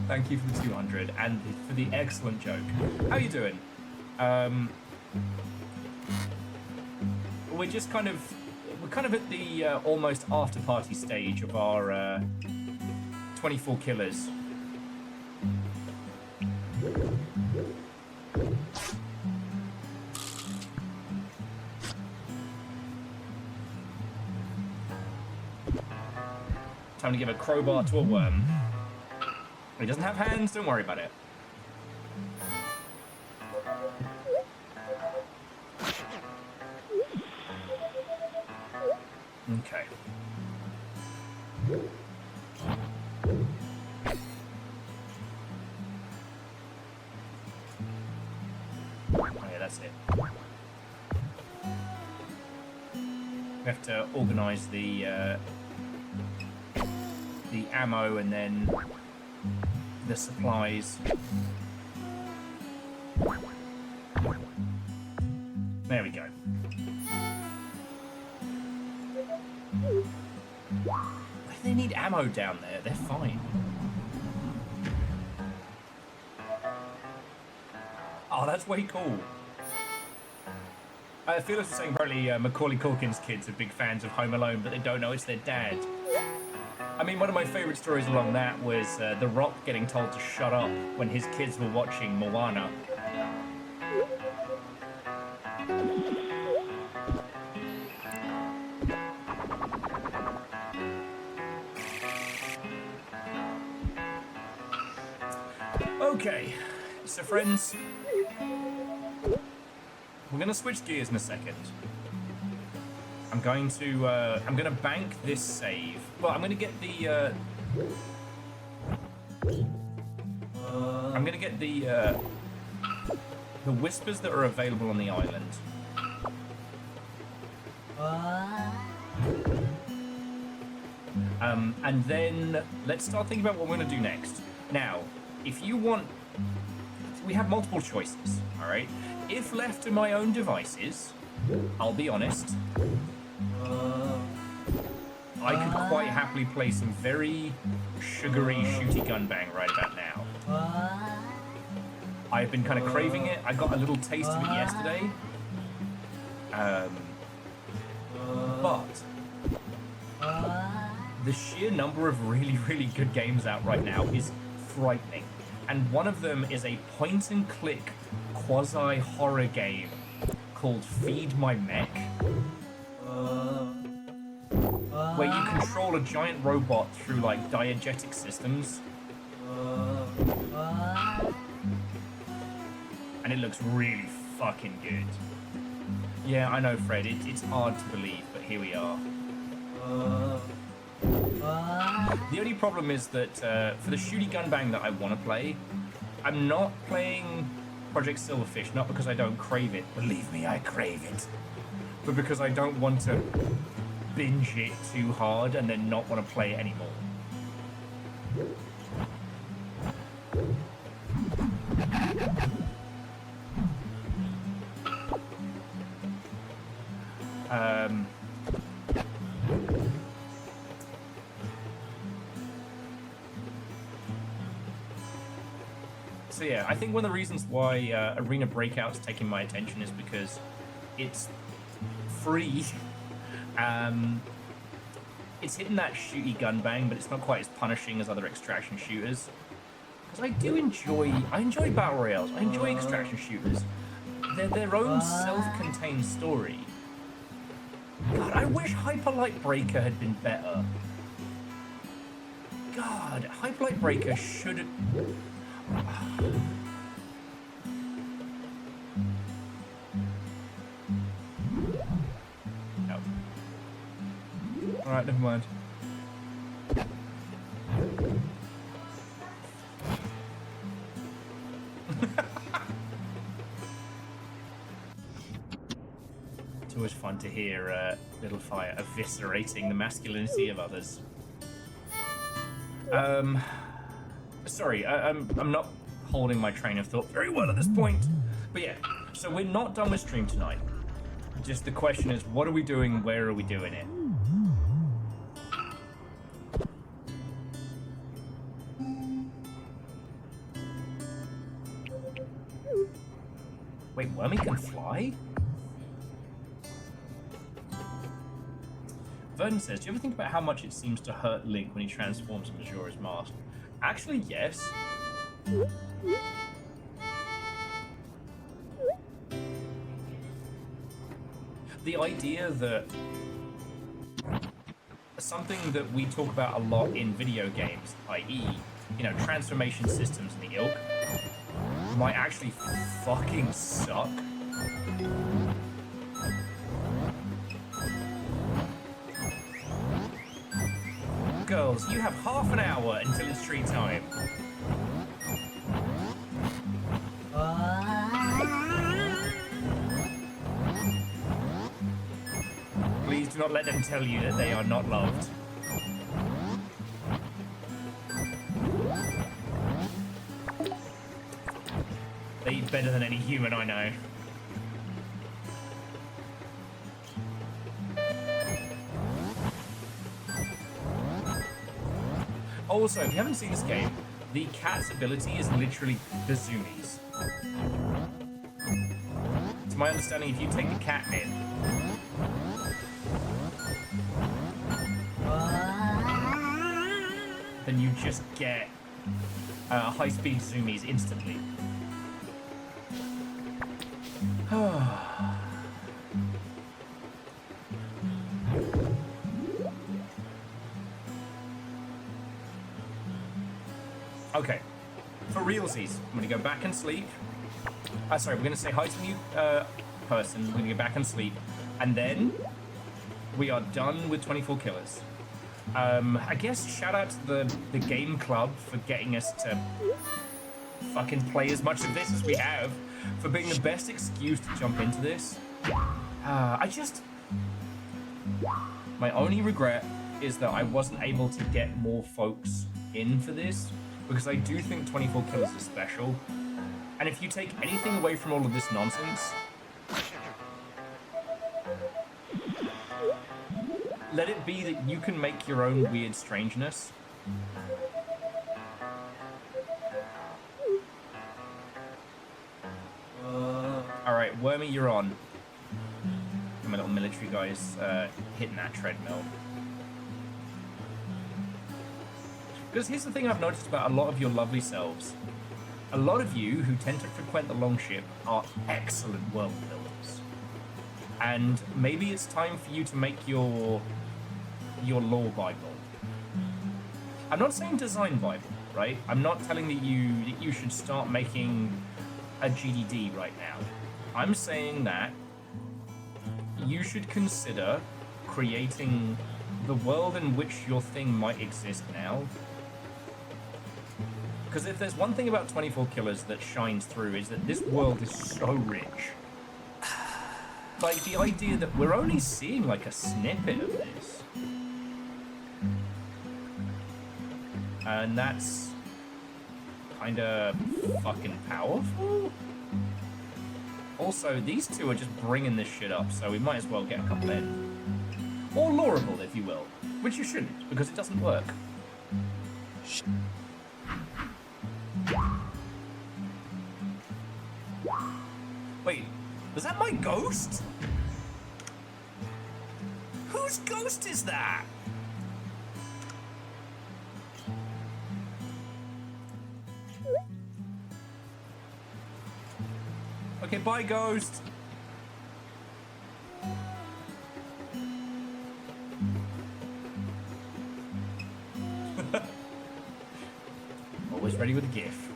Thank you for the 200 and for the excellent joke. How you doing? We're kind of at the almost after party stage of our 24 killers. Time to give a crowbar to a worm. He doesn't have hands, don't worry about it. Okay. Oh yeah, that's it. We have to organise the ammo and then the supplies. There we go. Why do they need ammo down there? They're fine. Oh, that's way cool. I feel as saying apparently Macaulay Culkin's kids are big fans of Home Alone, but they don't know it's their dad. I mean, one of my favourite stories along that was The Rock getting told to shut up when his kids were watching Moana. Okay, so friends, we're gonna switch gears in a second. I'm gonna bank this save. Well, I'm gonna get the whispers that are available on the island. And then let's start thinking about what we're going to do next. Now, if you want... We have multiple choices, all right? If left to my own devices, I'll be honest, I could quite happily play some very sugary shooty gun bang right about now. I've been kind of craving it. I got a little taste of it yesterday. But the sheer number of really, really good games out right now is frightening. And one of them is a point-and-click quasi-horror game called Feed My Mech, where you control a giant robot through, like, diegetic systems. And it looks really fucking good. Yeah, I know, Fred, it's hard to believe, but here we are. The only problem is that for the shooty gun bang that I want to play, I'm not playing Project Silverfish, not because I don't crave it. Believe me, I crave it. But because I don't want to binge it too hard and then not want to play it anymore. So yeah, I think one of the reasons why Arena Breakout's taking my attention is because it's free. It's hitting that shooty gun bang, but it's not quite as punishing as other extraction shooters. Because I enjoy battle royales, I enjoy extraction shooters. They're their own self-contained story. God, I wish Hyperlight Breaker had been better. God, Hyperlight Breaker should have... No. Alright, never mind. It's always fun to hear Little Fire eviscerating the masculinity of others. Sorry, I'm not holding my train of thought very well at this point. But yeah, so we're not done with stream tonight. Just the question is, what are we doing? Where are we doing it? Wait, Wormy can fly? Vernon says, do you ever think about how much it seems to hurt Link when he transforms in Majora's Mask? Actually, yes. The idea that something that we talk about a lot in video games, i.e., you know, transformation systems and the ilk, might actually fucking suck. Girls, you have half an hour until it's treat time. Please do not let them tell you that they are not loved. They eat better than any human I know. Also, if you haven't seen this game, the cat's ability is literally the zoomies. To my understanding, if you take the catnip, then you just get high-speed zoomies instantly. Okay, for realsies, I'm going to go back and sleep. Sorry, we're going to say hi to the new person. We're going to go back and sleep. And then we are done with 24 Killers. I guess shout out to the Game Club for getting us to fucking play as much of this as we have, for being the best excuse to jump into this. My only regret is that I wasn't able to get more folks in for this, because I do think 24 Killers is special. And if you take anything away from all of this nonsense, let it be that you can make your own weird strangeness. Alright, Wormy, you're on. My little military guy's hitting that treadmill. Because here's the thing I've noticed about a lot of your lovely selves. A lot of you who tend to frequent the Longship are excellent world builders. And maybe it's time for you to make your lore Bible. I'm not saying design Bible, right? I'm not telling that you should start making a GDD right now. I'm saying that you should consider creating the world in which your thing might exist now. Because if there's one thing about 24 Killers that shines through, is that this world is so rich. Like, the idea that we're only seeing like a snippet of this. And that's kind of fucking powerful. Also, these two are just bringing this shit up, so we might as well get a couple in. Or loreable, if you will. Which you shouldn't, because it doesn't work. Wait, was that my ghost? Whose ghost is that? Okay, bye, ghost. Always ready with a gif.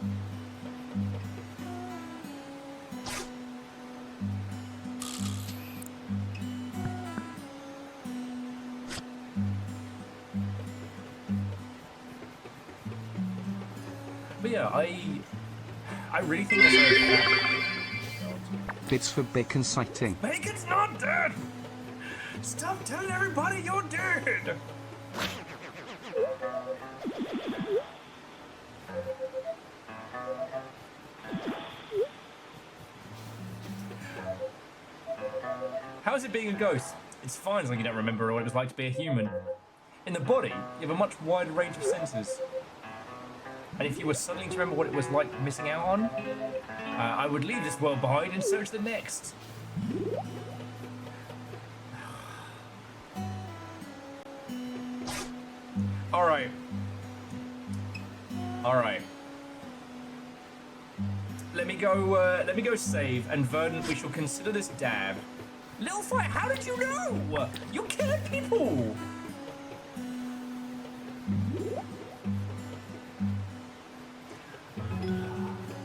But yeah, I really think there's a... Bits for bacon sighting. Bacon's not dead! Stop telling everybody you're dead! How is it being a ghost? It's fine as long as you don't remember what it was like to be a human. In the body, you have a much wider range of senses. And if you were suddenly to remember what it was like missing out on, I would leave this world behind and search the next. Alright. Alright. Let me go save, and Verdant, we shall consider this dab. Little fight, how did you know? You're killing people!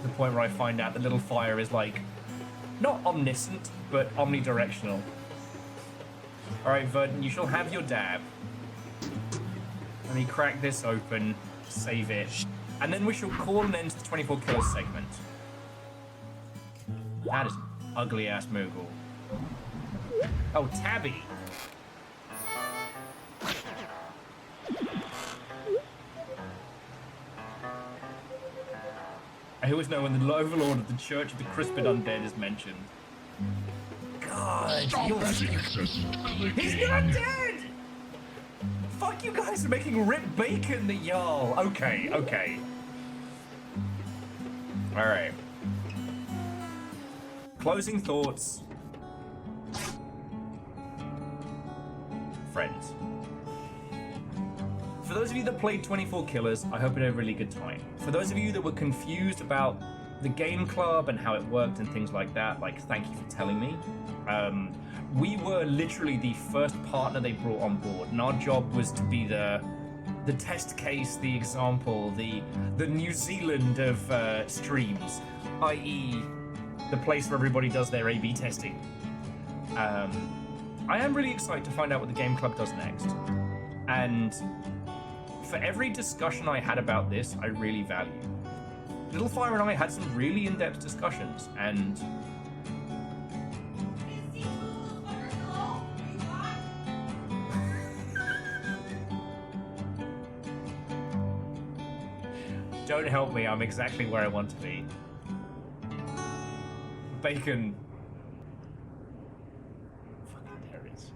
The point where I find out the little fire is like, not omniscient, but omnidirectional. Alright, Verdant, you shall have your dab. Let me crack this open, save it, and then we shall call an end to the 24 Killers segment. That is an ugly ass Moogle. Oh, Tabby! I always know when the Overlord of the Church of the Crispid Undead is mentioned. God, he's not dead! Fuck you guys for making Rip Bacon the Jarl. Okay, okay. Alright. Closing thoughts. Friends. For those of you that played 24 Killers, I hope you had a really good time. For those of you that were confused about the Game Club and how it worked and things like that, like, thank you for telling me. We were literally the first partner they brought on board, and our job was to be the test case, the example, the New Zealand of streams, i.e. the place where everybody does their A/B testing. I am really excited to find out what the Game Club does next. And for every discussion I had about this, I really value. Little Fire and I had some really in-depth discussions, and don't help me, I'm exactly where I want to be. Bacon. Fucking there it is.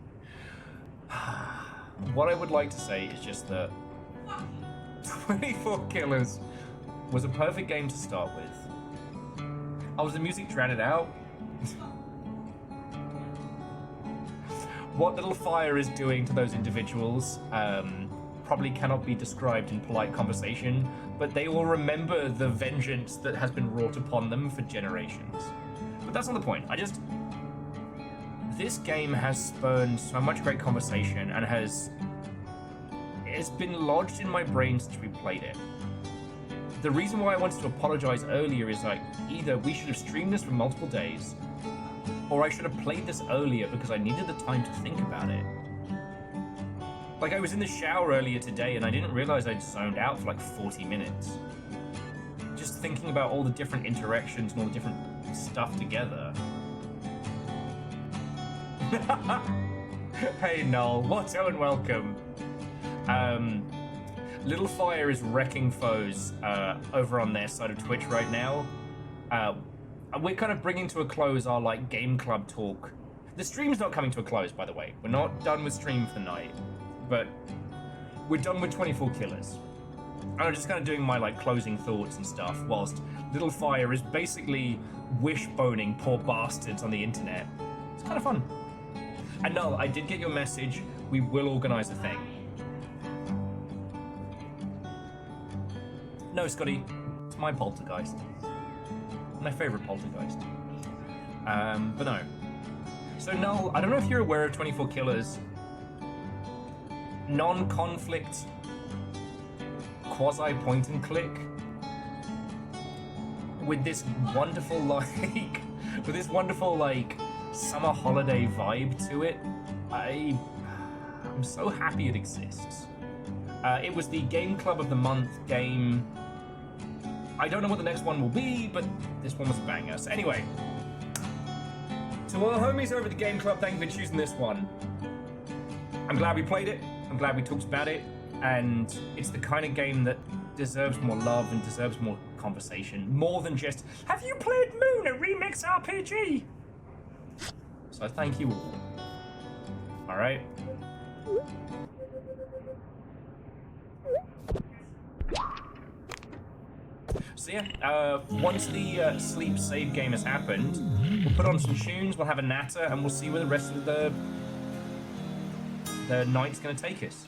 What I would like to say is just that 24 Killers was a perfect game to start with. Oh, was the music drown it out? What Little Fire is doing to those individuals probably cannot be described in polite conversation, but they will remember the vengeance that has been wrought upon them for generations. But that's not the point. This game has spurned so much great conversation and it's been lodged in my brain since we played it. The reason why I wanted to apologize earlier is like, either we should have streamed this for multiple days, or I should have played this earlier because I needed the time to think about it. Like, I was in the shower earlier today and I didn't realize I'd zoned out for like 40 minutes. Just thinking about all the different interactions and all the different stuff together. Hey Noel, what's and welcome. Little Fire is wrecking foes over on their side of Twitch right now. We're kind of bringing to a close our like Game Club talk. The stream's not coming to a close, by the way. We're not done with stream for the night, but we're done with 24 Killers. And I'm just kind of doing my like closing thoughts and stuff, whilst Little Fire is basically wishboning poor bastards on the internet. It's kind of fun. And no, I did get your message. We will organize a thing. No, Scotty, it's my poltergeist. My favorite poltergeist. But no. So Null, I don't know if you're aware of 24 Killers. Non-conflict quasi point and click with this wonderful like summer holiday vibe to it. I'm so happy it exists. It was the Game Club of the Month game. I don't know what the next one will be, but this one was a banger. So anyway, to all the homies over at the Game Club, thank you for choosing this one. I'm glad we played it. I'm glad we talked about it. And it's the kind of game that deserves more love and deserves more conversation. More than just, have you played Moon, a remix RPG? So thank you all. All right. So yeah, once the sleep save game has happened, we'll put on some tunes, we'll have a natter, and we'll see where the rest of the night's going to take us.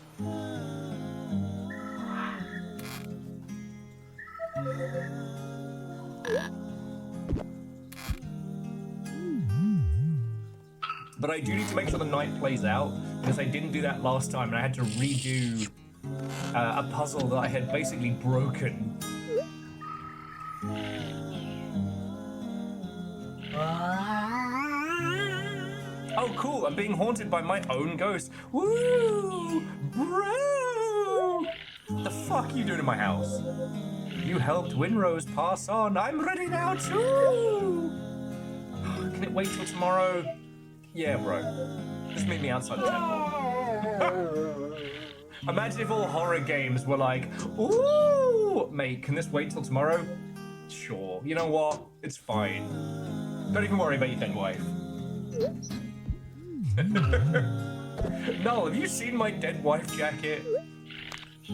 But I do need to make sure the night plays out, because I didn't do that last time, and I had to redo a puzzle that I had basically broken. Oh, cool, I'm being haunted by my own ghost. Woo! Bro! What the fuck are you doing in my house? You helped Winrose pass on. I'm ready now, too! Can it wait till tomorrow? Yeah, bro. Just meet me outside the temple. Imagine if all horror games were like, ooh! Mate, can this wait till tomorrow? Sure. You know what? It's fine. Don't even worry about your dead wife. No, have you seen my dead wife jacket? I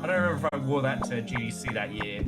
don't remember if I wore that to GDC that year.